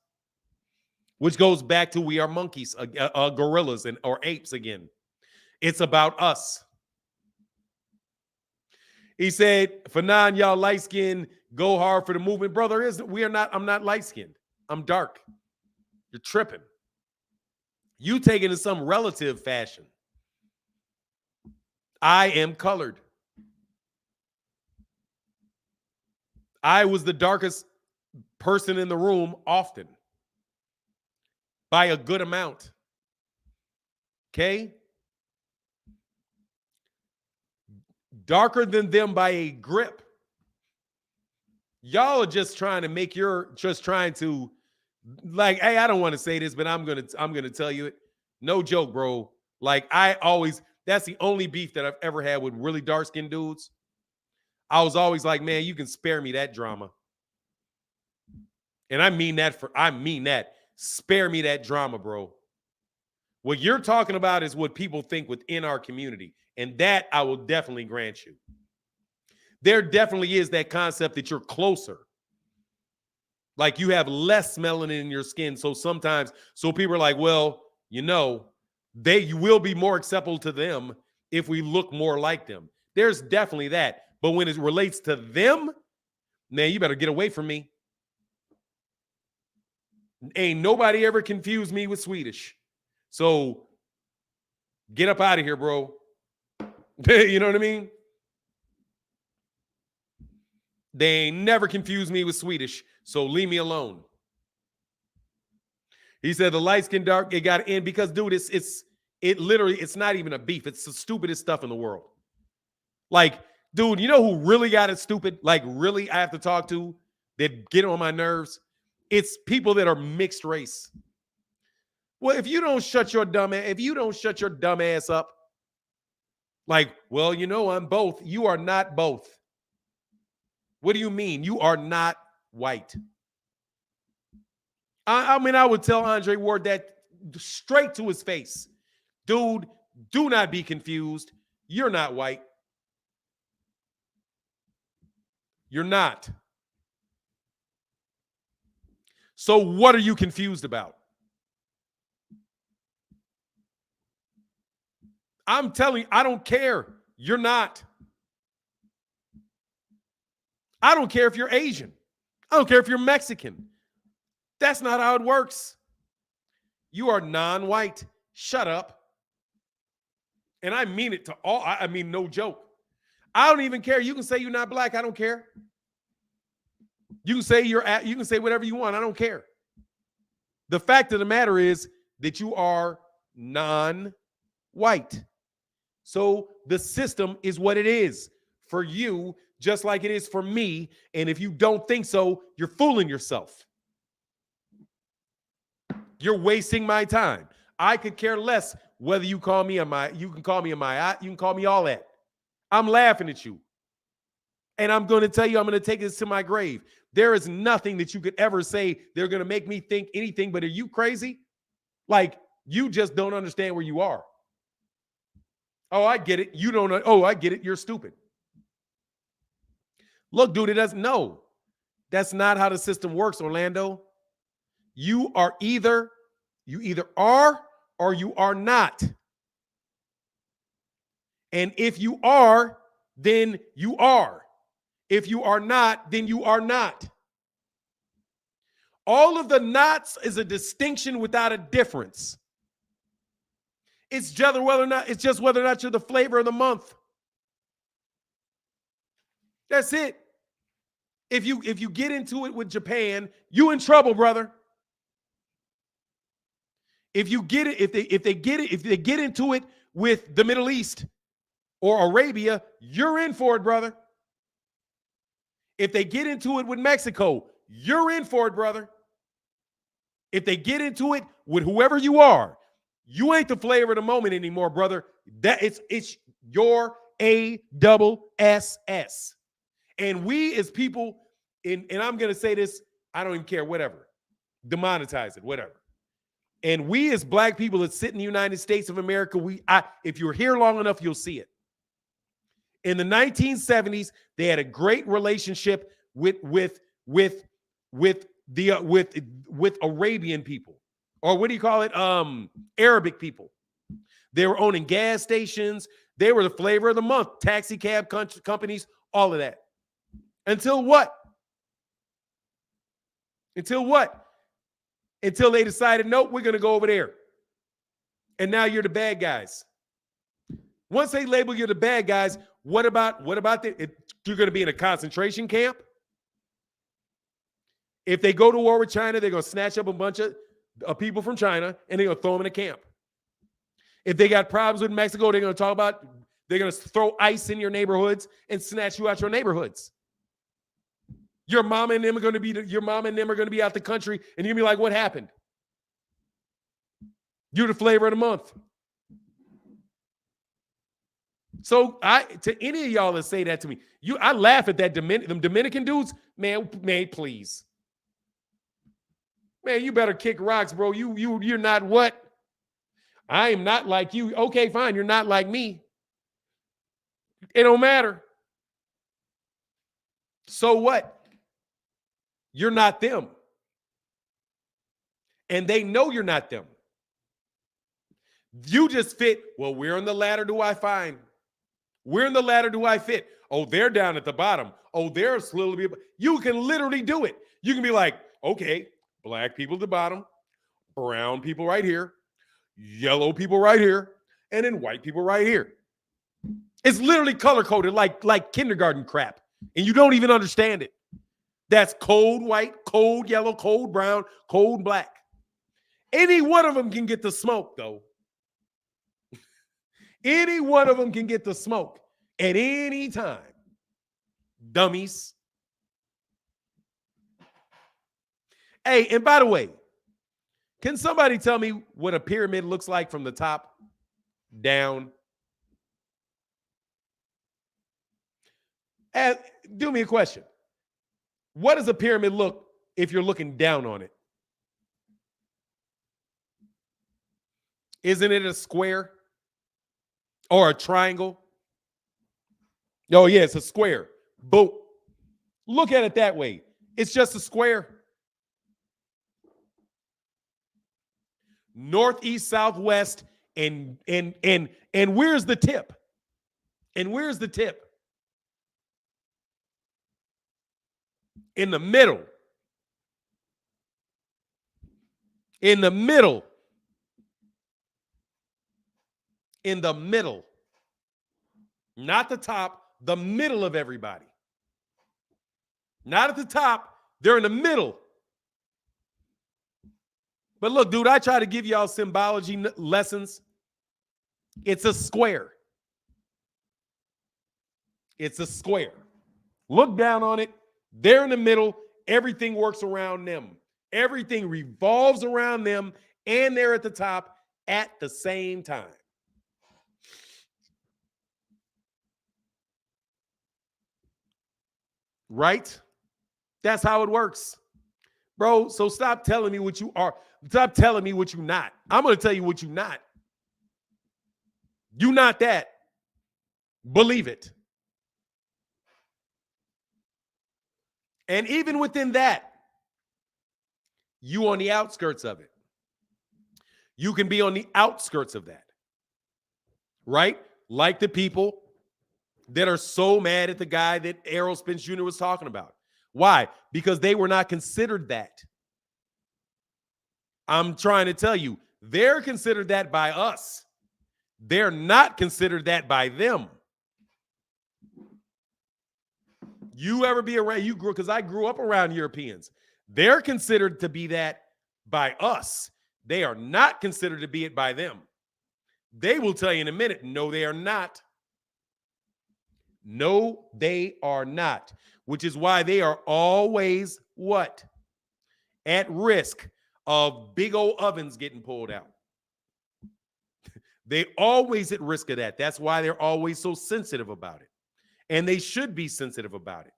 Which goes back to we are monkeys, gorillas, or apes again. It's about us. He said, Fanon, y'all light-skinned, go hard for the movement. Brother, I'm not light-skinned. I'm dark. You're tripping. You take it in some relative fashion. I am colored. I was the darkest person in the room often by a good amount. Okay? Darker than them by a grip. Y'all are just trying to make like, hey, I don't want to say this, but I'm gonna tell you it. No joke, bro. Like, that's the only beef that I've ever had with really dark-skinned dudes. I was always like, man, you can spare me that drama. And I mean that. Spare me that drama, bro. What you're talking about is what people think within our community. And that I will definitely grant you. There definitely is that concept that you're closer. Like you have less melanin in your skin. So people are like, well, you will be more acceptable to them if we look more like them. There's definitely that. But when it relates to them, man, you better get away from me. Ain't nobody ever confused me with Swedish. So get up out of here, bro. You know what I mean? They ain't never confused me with Swedish. So leave me alone. He said the light skin dark, it got to end because, dude, it's not even a beef. It's the stupidest stuff in the world. Like, dude, you know who really got it stupid? Like, really, I have to talk to that get on my nerves? It's people that are mixed race. Well, if you don't shut your dumb ass up, like, well, I'm both. You are not both. What do you mean? You are not white. I mean, I would tell Andre Ward that straight to his face. Dude, do not be confused. You're not white. You're not. So what are you confused about? I'm telling you, I don't care. You're not. I don't care if you're Asian. I don't care if you're Mexican. That's not how it works. You are non-white. Shut up. And I mean it to all. I mean, no joke. I don't even care. You can say you're not black. I don't care. You can say you can say whatever you want. I don't care. The fact of the matter is that you are non-white. So the system is what it is for you, just like it is for me. And if you don't think so, you're fooling yourself. You're wasting my time. I could care less whether you call me you can call me all that. I'm laughing at you. And I'm going to tell you, I'm going to take this to my grave. There is nothing that you could ever say they're going to make me think anything, but are you crazy? Like, you just don't understand where you are. Oh, I get it. You don't know. Oh, I get it. You're stupid. Look, dude, that's not how the system works, Orlando. You either are or you are not. And if you are, then you are. If you are not, then you are not. All of the nots is a distinction without a difference. It's just whether or not you're the flavor of the month. That's it. If you get into it with Japan, you in trouble, brother. If they get into it with the Middle East or Arabia, you're in for it, brother. If they get into it with Mexico, you're in for it, brother. If they get into it with whoever you are, you ain't the flavor of the moment anymore, brother. It's your ASS. And we as people, and I'm going to say this, I don't even care, whatever. Demonetize it, whatever. And we as black people that sit in the United States of America, if you're here long enough, you'll see it. In the 1970s, they had a great relationship with Arabian people, or what do you call it? Arabic people. They were owning gas stations. They were the flavor of the month. Taxi cab companies, all of that. Until what? Until they decided, nope, we're going to go over there. And now you're the bad guys. Once they label you the bad guys, what about you're going to be in a concentration camp? If they go to war with China, they're going to snatch up a bunch of people from China and they're going to throw them in a camp. If they got problems with Mexico, they're going to throw ice in your neighborhoods and snatch you out your neighborhoods. Your mom and them are going to be out the country, and you're going to be like, what happened? You're the flavor of the month. So to any of y'all that say that to me, I laugh at that them Dominican dudes. Man, please. Man, you better kick rocks, bro. You're not what? I am not like you. Okay, fine. You're not like me. It don't matter. So what? You're not them. And they know you're not them. You just fit. Well, where on the ladder do I find? Where in the ladder do I fit? Oh, they're down at the bottom. Oh, they're slowly. You can literally do it. You can be like, okay, black people at the bottom, brown people right here, yellow people right here, and then white people right here. It's literally color-coded like kindergarten crap, and you don't even understand it. That's cold white, cold yellow, cold brown, cold black. Any one of them can get the smoke, though. Any one of them can get the smoke at any time. Dummies. Hey, and by the way, can somebody tell me what a pyramid looks like from the top down? Do me a question. What does a pyramid look if you're looking down on it? Isn't it a square? Or a triangle? Oh, yeah, it's a square. Boom. Look at it that way. It's just a square. Northeast, southwest, and where's the tip? And where's the tip? In the middle. In the middle. In the middle. Not the top, the middle of everybody. Not at the top, they're in the middle. But look, dude, I try to give y'all symbology lessons. It's a square. It's a square. Look down on it. They're in the middle. Everything works around them. Everything revolves around them, and they're at the top at the same time. Right? That's how it works. Bro, so stop telling me what you are. Stop telling me what you're not. I'm going to tell you what you're not. You're not that. Believe it. And even within that, you on the outskirts of it. You can be on the outskirts of that. Right? Like the people that are so mad at the guy that Errol Spence Jr. was talking about. Why? Because they were not considered that. I'm trying to tell you, they're considered that by us. They're not considered that by them. You ever be around, because I grew up around Europeans. They're considered to be that by us. They are not considered to be it by them. They will tell you in a minute, no, they are not. No, they are not. Which is why they are always what? At risk of big old ovens getting pulled out. They always at risk of that. That's why they're always so sensitive about it. And they should be sensitive about it.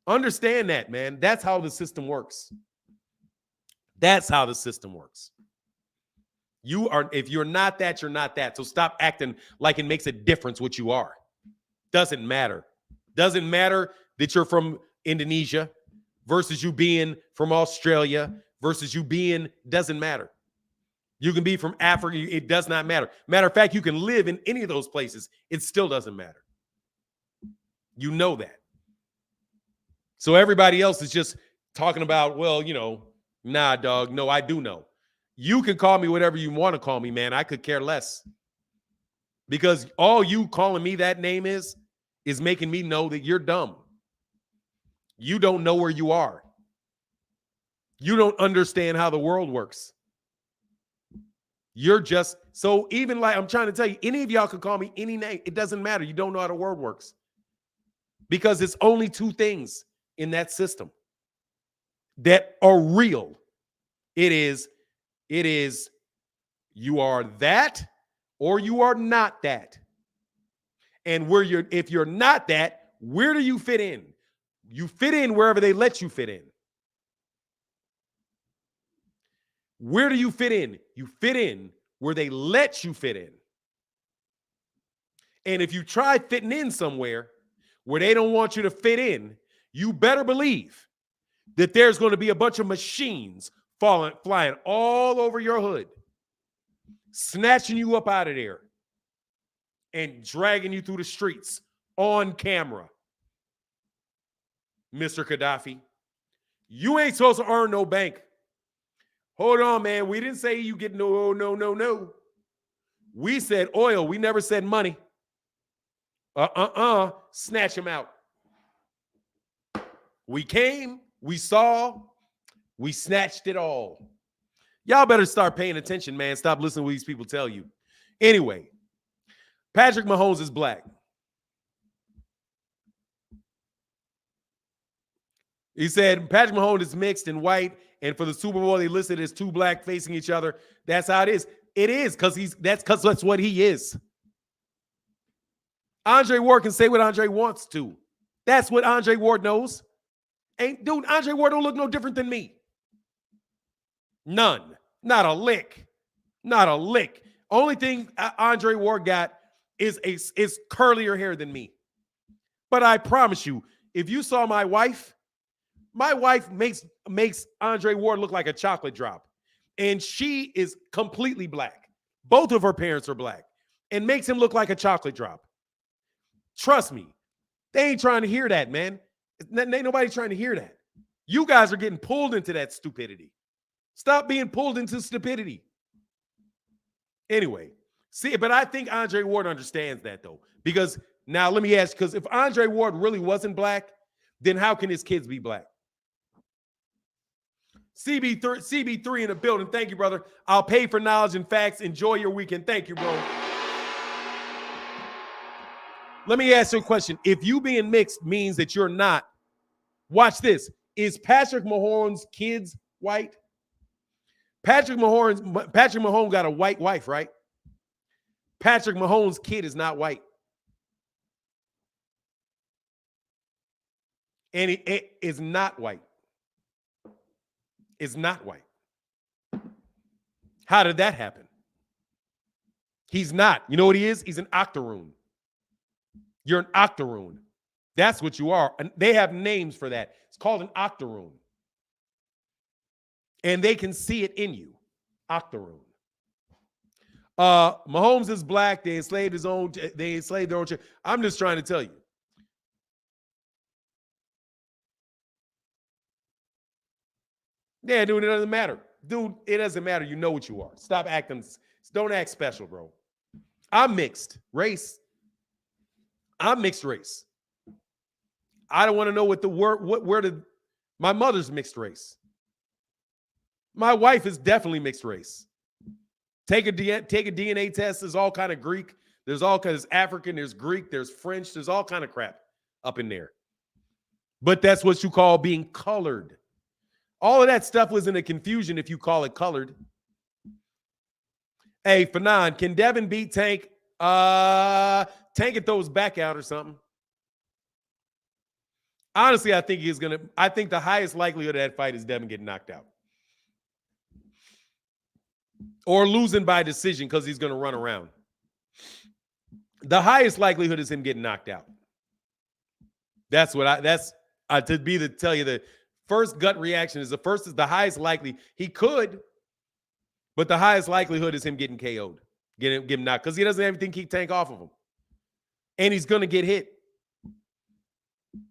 Understand that, man. That's how the system works. That's how the system works. If you're not that, you're not that. So stop acting like it makes a difference what you are. Doesn't matter. Doesn't matter that you're from Indonesia versus you being from Australia versus you being, doesn't matter. You can be from Africa. It does not matter. Matter of fact, you can live in any of those places. It still doesn't matter. You know that. So everybody else is just talking about, well, nah, dog. No, I do know. You can call me whatever you want to call me, man. I could care less. Because all you calling me that name is making me know that you're dumb. You don't know where you are. You don't understand how the world works. You're just, so even like I'm trying to tell you, any of y'all can call me any name. It doesn't matter. You don't know how the world works. Because it's only two things in that system that are real. It is you are that or you are not that. And if you're not that, where do you fit in? You fit in wherever they let you fit in. Where do you fit in? You fit in where they let you fit in. And if you try fitting in somewhere where they don't want you to fit in, you better believe that there's going to be a bunch of machines flying all over your hood, snatching you up out of there and dragging you through the streets on camera. Mr. Gaddafi, you ain't supposed to earn no bank. Hold on, man. We didn't say you get no. We said oil. We never said money. Snatch him out. We came, we saw, we snatched it all. Y'all better start paying attention, man. Stop listening to what these people tell you. Anyway, Patrick Mahomes is black. He said Patrick Mahomes is mixed and white, and for the Super Bowl, they listed as two black facing each other. That's how it is. It is because that's what he is. Andre Ward can say what Andre wants to. That's what Andre Ward knows. Dude, Andre Ward don't look no different than me. None. Not a lick. Not a lick. Only thing Andre Ward got is curlier hair than me. But I promise you, if you saw my wife makes Andre Ward look like a chocolate drop. And she is completely black. Both of her parents are black. And makes him look like a chocolate drop. Trust me. They ain't trying to hear that, man. Ain't nobody trying to hear that. You guys are getting pulled into that stupidity. Stop being pulled into stupidity. Anyway, see, but I think Andre Ward understands that, though. Because now let me ask, because if Andre Ward really wasn't black, then how can his kids be black? CB3 in the building. Thank you, brother. I'll pay for knowledge and facts. Enjoy your weekend. Thank you, bro. Let me ask you a question. If you being mixed means that you're not, watch this. Is Patrick Mahomes' kids white? Patrick Mahomes got a white wife, right? Patrick Mahomes' kid is not white. And it is not white. It's not white. How did that happen? He's not. You know what he is? He's an octoroon. You're an octoroon. That's what you are. And they have names for that. It's called an octoroon. And they can see it in you. Octoroon. Mahomes is black. They enslaved their own children. I'm just trying to tell you. Yeah, dude, it doesn't matter. Dude, it doesn't matter. You know what you are. Stop acting. Don't act special, bro. I'm mixed race. I'm mixed race. I don't want to know what the word, my mother's mixed race. My wife is definitely mixed race. Take a DNA test. There's all kind of Greek. There's African. There's Greek. There's French. There's all kind of crap up in there. But that's what you call being colored. All of that stuff was in a confusion if you call it colored. Hey, Fanon, can Devin beat Tank? Tank can throw his back out or something. Honestly, I think the highest likelihood of that fight is Devin getting knocked out. Or losing by decision because he's going to run around. The highest likelihood is him getting knocked out. That's what tell you the first gut reaction is the highest likely. He could, but the highest likelihood is him getting KO'd. Get him knocked because he doesn't have anything to keep Tank off of him. And he's going to get hit.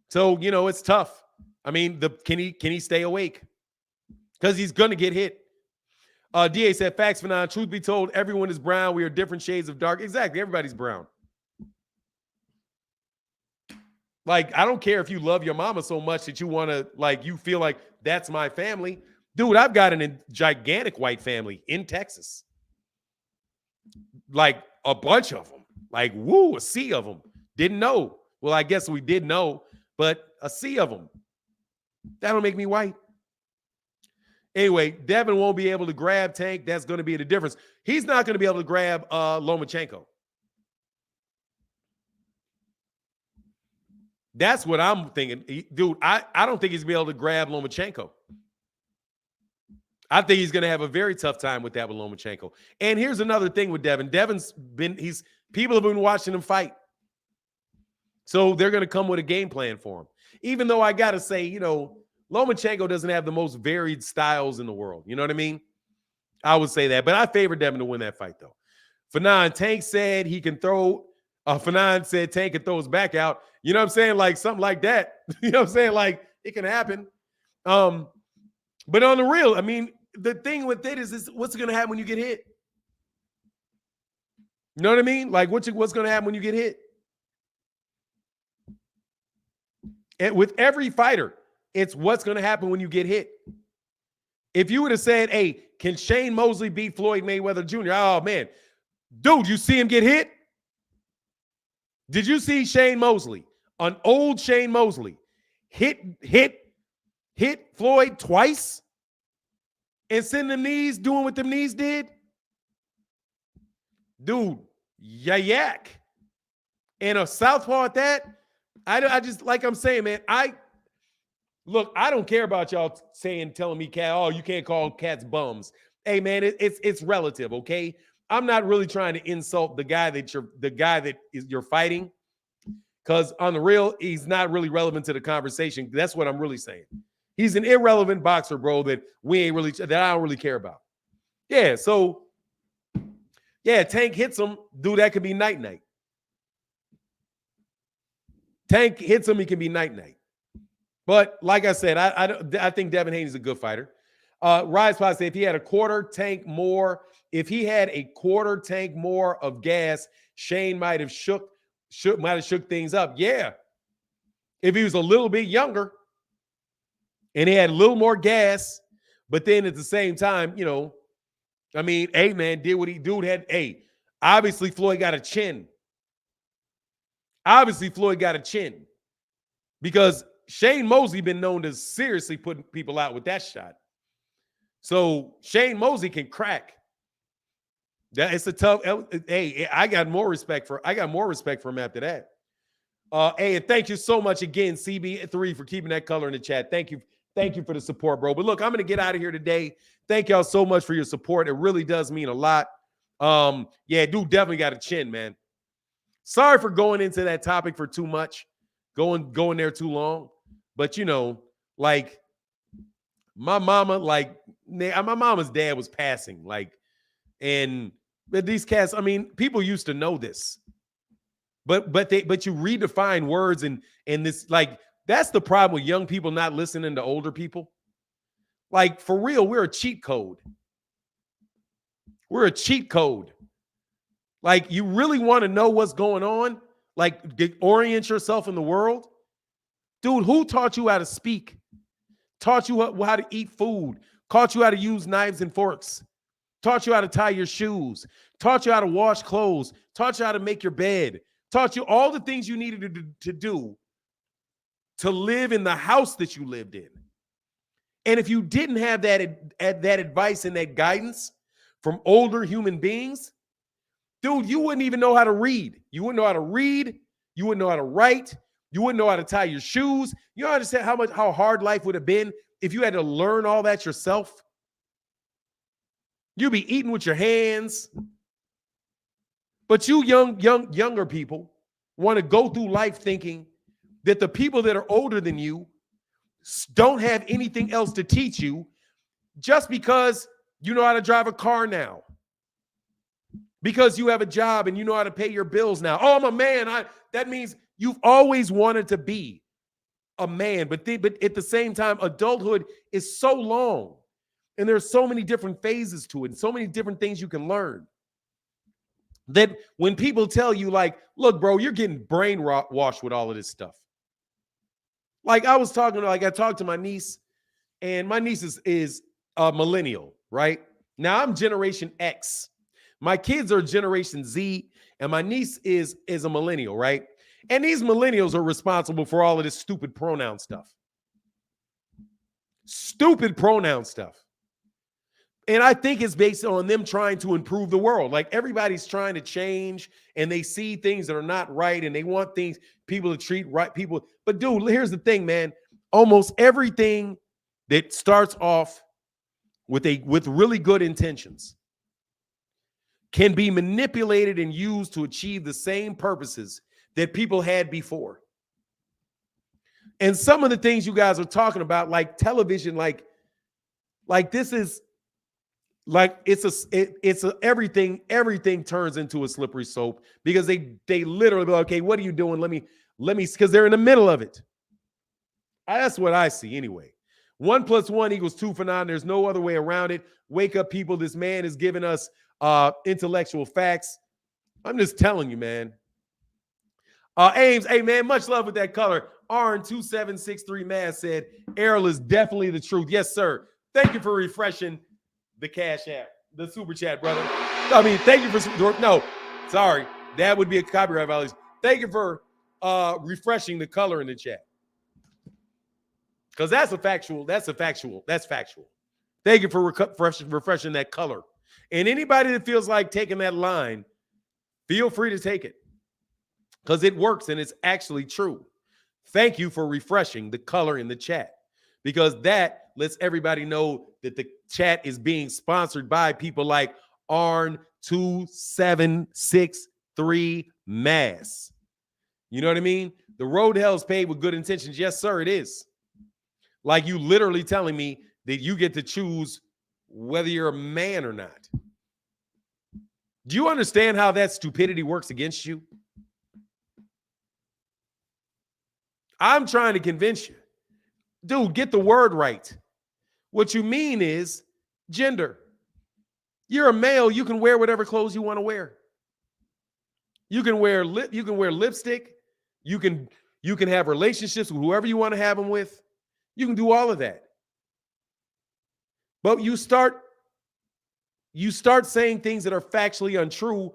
So, it's tough. I mean, can he stay awake? Because he's going to get hit. DA said, facts, Fanon. Truth be told, everyone is brown. We are different shades of dark. Exactly. Everybody's brown. Like, I don't care if you love your mama so much that you want to, you feel like that's my family. Dude, I've got a gigantic white family in Texas. Like a bunch of them. Like, woo, a sea of them. Didn't know. Well, I guess we did know, but a sea of them. That'll make me white. Anyway, Devin won't be able to grab Tank. That's going to be the difference. He's not going to be able to grab Lomachenko. That's what I'm thinking. Dude, I don't think he's going to be able to grab Lomachenko. I think he's going to have a very tough time with that with Lomachenko. And here's another thing with Devin. People have been watching him fight. So they're going to come with a game plan for him. Even though I got to say, you know, Lomachenko doesn't have the most varied styles in the world. You know what I mean? I would say that. But I favor Devin to win that fight, though. Fanon, Tank said he can throw. Fanon said Tank can throw his back out. You know what I'm saying? Like something like that. You know what I'm saying? Like it can happen. But on the real, I mean, the thing with it is what's going to happen when you get hit? You know what I mean? Like what's going to happen when you get hit? And with every fighter, it's what's going to happen when you get hit. If you would have said, hey, can Shane Mosley beat Floyd Mayweather Jr.? Oh, man. Dude, you see him get hit? Did you see Shane Mosley, an old Shane Mosley, hit Floyd twice and send them knees doing what them knees did? Dude, yak. And a southpaw at that? I just, like I'm saying, man, look, I don't care about y'all telling me, cat, oh, you can't call cats bums. Hey, man, it's relative, okay? I'm not really trying to insult the guy that you're fighting, because on the real, he's not really relevant to the conversation. That's what I'm really saying. He's an irrelevant boxer, bro, that I don't really care about. Yeah, so yeah, Tank hits him, dude. That could be night. Tank hits him, he can be night. But like I said, I think Devin Haney's a good fighter. Rise Pod said if he had a quarter tank more of gas, Shane might have shook things up. Yeah. If he was a little bit younger and he had a little more gas, but then at the same time, you know, I mean, hey man, did what he had. Hey, obviously Floyd got a chin. Because Shane Mosley been known to seriously put people out with that shot. So Shane Mosley can crack. That it's a tough. Hey, I got more respect for him after that. Hey, and thank you so much again, CB3, for keeping that color in the chat. Thank you for the support, bro. But look, I'm gonna get out of here today. Thank y'all so much for your support. It really does mean a lot. Yeah, dude definitely got a chin, man. Sorry for going into that topic for too much, going there too long. But you know, like my mama's dad was passing, like, and these cats, I mean, people used to know this, but you redefine words and this, like, that's the problem with young people not listening to older people. Like, for real, we're a cheat code. Like, you really want to know what's going on? Like, orient yourself in the world? Dude, who taught you how to speak? Taught you how to eat food? Taught you how to use knives and forks? Taught you how to tie your shoes? Taught you how to wash clothes? Taught you how to make your bed? Taught you all the things you needed to do to live in the house that you lived in. And if you didn't have that advice and that guidance from older human beings, dude, you wouldn't even know how to read. You wouldn't know how to read. You wouldn't know how to write. You wouldn't know how to tie your shoes. You don't understand how hard life would have been if you had to learn all that yourself. You'd be eating with your hands. But you younger people want to go through life thinking that the people that are older than you don't have anything else to teach you just because you know how to drive a car now. Because you have a job and you know how to pay your bills now. Oh, I'm a man. That means you've always wanted to be a man. But at the same time, adulthood is so long. And there's so many different phases to it and so many different things you can learn. That when people tell you, like, look, bro, you're getting brainwashed with all of this stuff. Like I talked to my niece, and my niece is a millennial, right? Now I'm Generation X. My kids are Generation Z, and my niece is a millennial, right? And these millennials are responsible for all of this stupid pronoun stuff. Stupid pronoun stuff. And I think it's based on them trying to improve the world. Like everybody's trying to change and they see things that are not right and they want people to treat right people. But dude, here's the thing, man. Almost everything that starts off with really good intentions can be manipulated and used to achieve the same purposes that people had before. And some of the things you guys are talking about, like television, like this is like everything turns into a slippery slope because they literally go, okay, what are you doing? Let me because they're in the middle of it. That's what I see anyway. 1 + 1 = 2 for 9. There's no other way around it. Wake up, people. This man is giving us intellectual facts. I'm just telling you, man. Ames, hey, man, much love with that color. Arn2763 man said, Errol is definitely the truth. Yes, sir. Thank you for refreshing the Cash App, the Super Chat, brother. I mean, thank you for, no, sorry. That would be a copyright violation. Thank you for refreshing the color in the chat. Because that's factual. Thank you for refreshing that color. And anybody that feels like taking that line, feel free to take it. Because it works and it's actually true. Thank you for refreshing the color in the chat. Because that lets everybody know that the chat is being sponsored by people like Arn2763 Mass. You know what I mean? The road to hell is paved with good intentions. Yes, sir, it is. Like you literally telling me that you get to choose whether you're a man or not. Do you understand how that stupidity works against you? I'm trying to convince you. Dude, get the word right. What you mean is gender. You're a male, you can wear whatever clothes you want to wear. You can wear lipstick. You can have relationships with whoever you want to have them with. You can do all of that. But you start saying things that are factually untrue,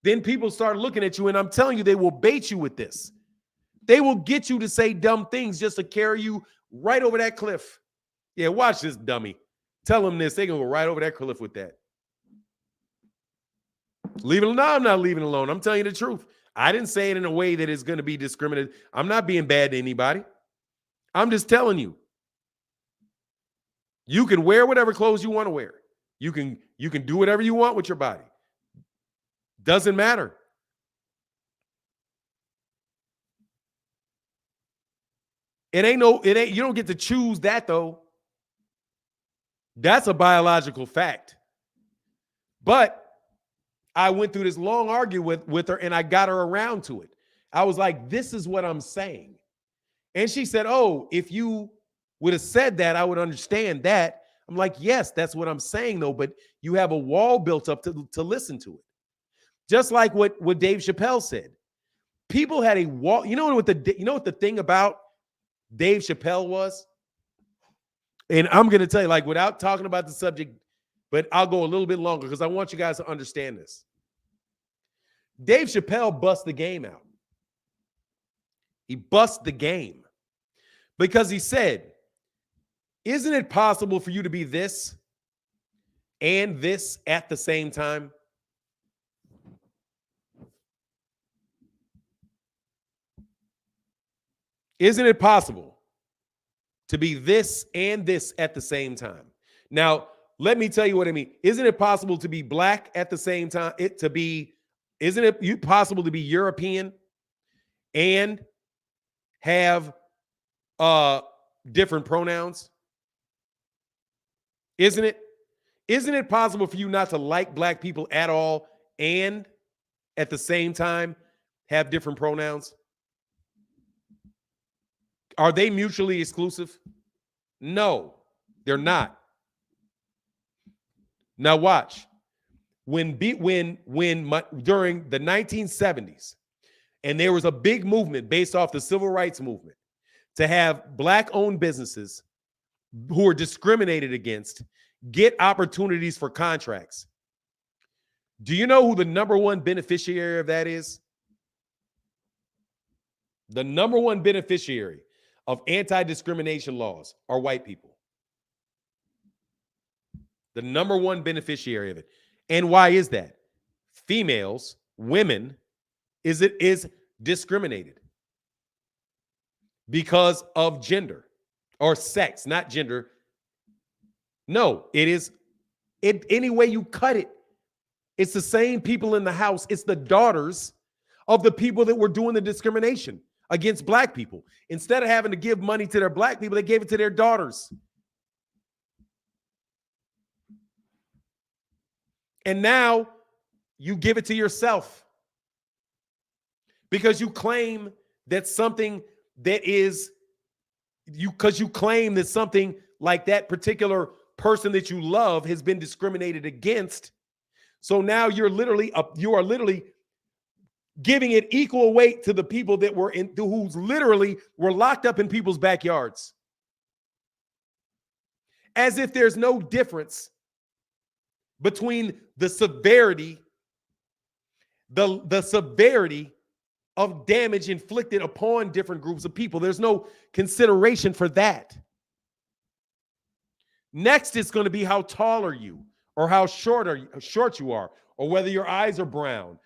then people start looking at you, and I'm telling you, they will bait you with this. They will get you to say dumb things just to carry you right over that cliff. Yeah, watch this dummy. Tell them this. They're going to go right over that cliff with that. Leave it alone. No, I'm not leaving it alone. I'm telling you the truth. I didn't say it in a way that is going to be discriminative. I'm not being bad to anybody. I'm just telling you. You can wear whatever clothes you want to wear. You can do whatever you want with your body. Doesn't matter. You don't get to choose that though. That's a biological fact. But I went through this long argument with her and I got her around to it. I was like, this is what I'm saying. And she said, oh, if you would have said that, I would understand that. I'm like, yes, that's what I'm saying though. But you have a wall built up to listen to it. Just like what Dave Chappelle said. People had a wall. You know what the thing about Dave Chappelle was? And I'm going to tell you, like, without talking about the subject, but I'll go a little bit longer because I want you guys to understand this. Dave Chappelle bust the game out. He bust the game because he said, isn't it possible for you to be this and this at the same time? Isn't it possible to be this and this at the same time? Now, let me tell you what I mean. Isn't it possible to be black at the same time? Isn't it possible to be European and have different pronouns? Isn't it? Isn't it possible for you not to like black people at all and at the same time have different pronouns? Are they mutually exclusive? No, they're not. Now watch. During the 1970s, and there was a big movement based off the civil rights movement to have black-owned businesses who were discriminated against get opportunities for contracts. Do you know who the number one beneficiary of that is? The number one beneficiary of anti-discrimination laws are white people. The number one beneficiary of it. And why is that? Females, women, is discriminated because of gender or sex, not gender. No, it is any way you cut it. It's the same people in the house. It's the daughters of the people that were doing the discrimination against black people. Instead of having to give money to their black people, they gave it to their daughters. And now you give it to yourself because you claim that something that is because you claim that something like that particular person that you love has been discriminated against. So now you are literally giving it equal weight to the people that were who's literally were locked up in people's backyards. As if there's no difference between the severity of damage inflicted upon different groups of people. There's no consideration for that. Next, it's going to be how tall are you, or how short you are, or whether your eyes are brown.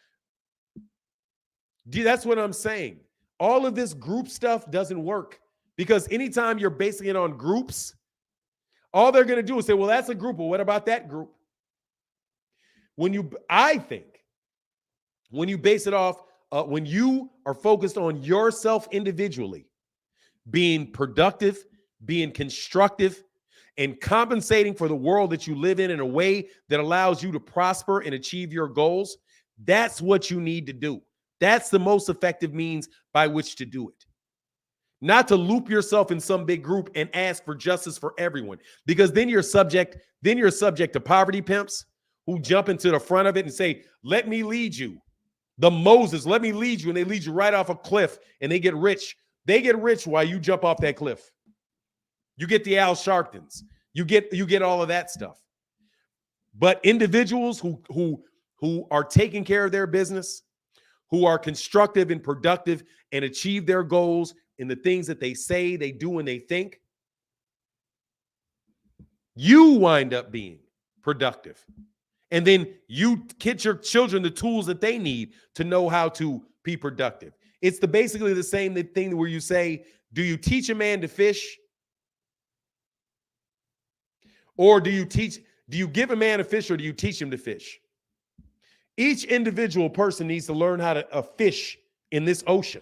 That's what I'm saying. All of this group stuff doesn't work because anytime you're basing it on groups, all they're going to do is say, well, that's a group. Well, what about that group? I think when you base it off, when you are focused on yourself individually, being productive, being constructive, and compensating for the world that you live in a way that allows you to prosper and achieve your goals, that's what you need to do. That's the most effective means by which to do it. Not to loop yourself in some big group and ask for justice for everyone, because then you're subject to poverty pimps who jump into the front of it and say, let me lead you. The Moses, let me lead you. And they lead you right off a cliff and they get rich. They get rich while you jump off that cliff. You get the Al Sharptons. You get all of that stuff. But individuals who are taking care of their business, who are constructive and productive and achieve their goals in the things that they say, they do, and they think, you wind up being productive. And then you get your children the tools that they need to know how to be productive. It's basically the same thing where you say, do you teach a man to fish? Or do you give a man a fish, or do you teach him to fish? Each individual person needs to learn how to fish in this ocean.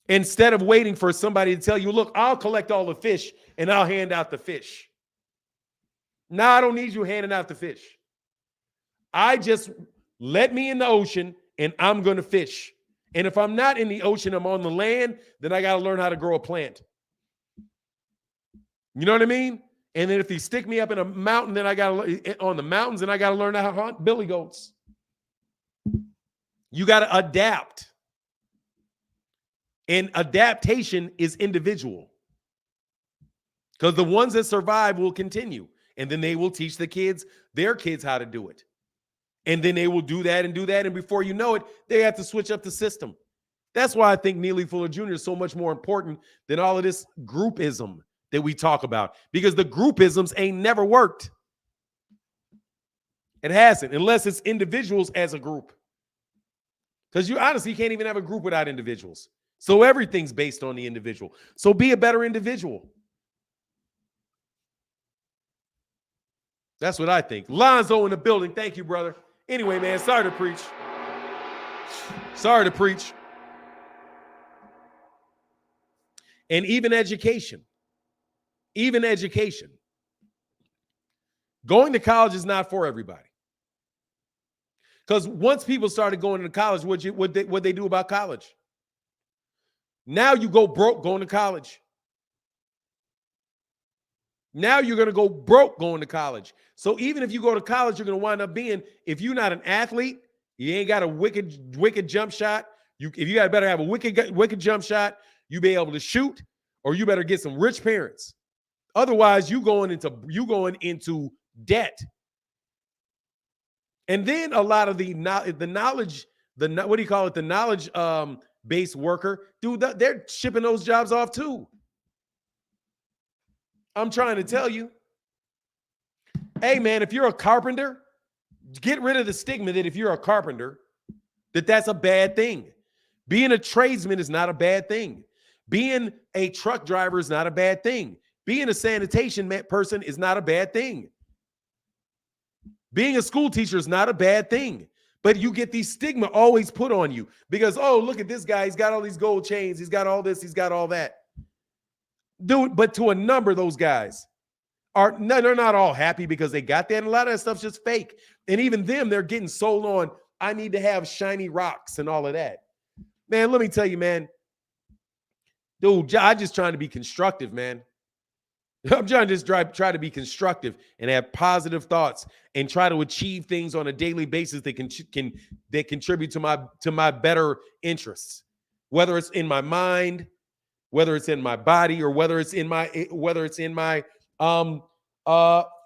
Instead of waiting for somebody to tell you, look, I'll collect all the fish and I'll hand out the fish. No, I don't need you handing out the fish. Let me in the ocean and I'm going to fish. And if I'm not in the ocean, I'm on the land, then I got to learn how to grow a plant. You know what I mean? And then if you stick me up in a mountain, then on the mountains, and I got to learn how to hunt billy goats. You got to adapt. And adaptation is individual. Because the ones that survive will continue. And then they will teach their kids how to do it. And then they will do that. And before you know it, they have to switch up the system. That's why I think Neely Fuller Jr. is so much more important than all of this groupism that we talk about. Because the groupisms ain't never worked. It hasn't, unless it's individuals as a group. Because you honestly can't even have a group without individuals. So everything's based on the individual. So be a better individual. That's what I think. Lonzo in the building. Thank you, brother. Anyway, man, sorry to preach. And even education. Going to college is not for everybody. Because once people started going to college, what they do about college? Now you go broke going to college. Now you're going to go broke going to college. So even if you go to college, you're going to wind up being, if you're not an athlete, you ain't got a wicked jump shot. If you better have a wicked jump shot, you be able to shoot, or you better get some rich parents. Otherwise, you going into debt. And then a lot of the knowledge, what do you call it? The knowledge based worker, dude, they're shipping those jobs off too. I'm trying to tell you. Hey, man, if you're a carpenter, get rid of the stigma that if you're a carpenter, that's a bad thing. Being a tradesman is not a bad thing. Being a truck driver is not a bad thing. Being a sanitation person is not a bad thing. Being a school teacher is not a bad thing. But you get these stigma always put on you because, oh, look at this guy. He's got all these gold chains. He's got all this. He's got all that. Dude, but to a number of those guys, they're not all happy because they got that. And a lot of that stuff's just fake. And even them, they're getting sold on, I need to have shiny rocks and all of that. Man, let me tell you, man. Dude, I'm just trying to be constructive, man. I'm trying to just try to be constructive and have positive thoughts and try to achieve things on a daily basis that contribute to my better interests, whether it's in my mind, whether it's in my body, or whether it's in my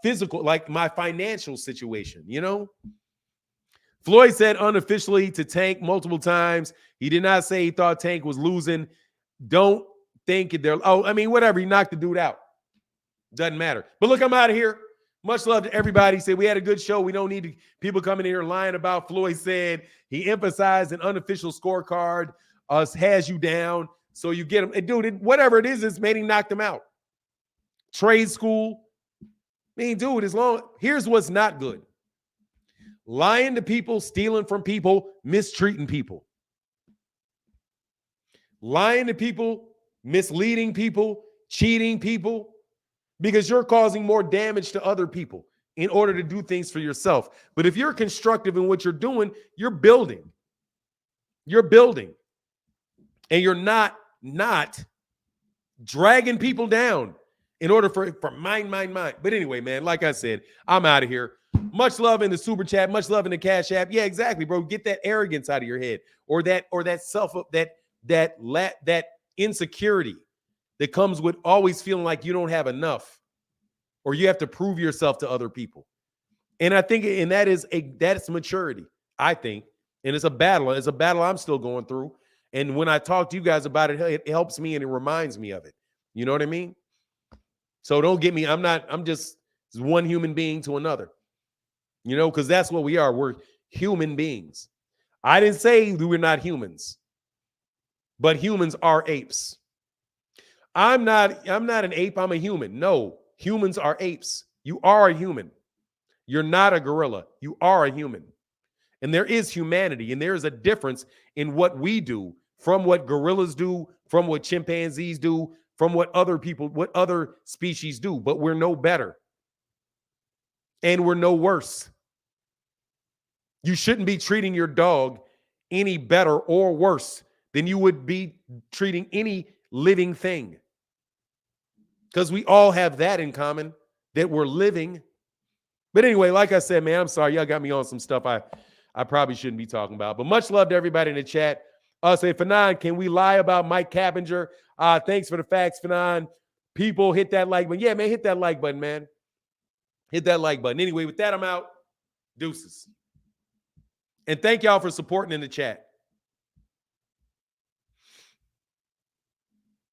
physical, like my financial situation. You know, Floyd said unofficially to Tank multiple times. He did not say he thought Tank was losing. Don't think they're. Oh, I mean, whatever. He knocked the dude out. Doesn't matter. But look, I'm out of here. Much love to everybody. Say we had a good show. We don't need people coming in here lying about Floyd said he emphasized an unofficial scorecard has you down. So you get him. And dude, whatever it is, man, he knocked him out. Trade school. I mean, dude, here's what's not good. Lying to people, stealing from people, mistreating people. Lying to people, misleading people, cheating people. Because you're causing more damage to other people in order to do things for yourself. But if you're constructive in what you're doing, you're building. You're building. And you're not dragging people down in order for mine. But anyway, man, like I said, I'm out of here. Much love in the super chat, much love in the Cash App. Yeah, exactly, bro. Get that arrogance out of your head, or that insecurity that comes with always feeling like you don't have enough or you have to prove yourself to other people. And I think, and that's maturity, I think. And it's a battle. It's a battle I'm still going through. And when I talk to you guys about it, it helps me and it reminds me of it. You know what I mean? So don't get me. I'm just one human being to another, you know, because that's what we are. We're human beings. I didn't say we're not humans, but humans are apes. I'm not an ape. I'm a human. No, humans are apes. You are a human. You're not a gorilla. You are a human. And there is humanity. And there is a difference in what we do from what gorillas do, from what chimpanzees do, from what other species do. But we're no better. And we're no worse. You shouldn't be treating your dog any better or worse than you would be treating any living thing. Because we all have that in common, that we're living. But anyway, like I said, man, I'm sorry. Y'all got me on some stuff I probably shouldn't be talking about. But much love to everybody in the chat. Say, Fanon, can we lie about Mike Capinger? Thanks for the facts, Fanon. People, hit that like button. Yeah, man, hit that like button, man. Hit that like button. Anyway, with that, I'm out. Deuces. And thank y'all for supporting in the chat.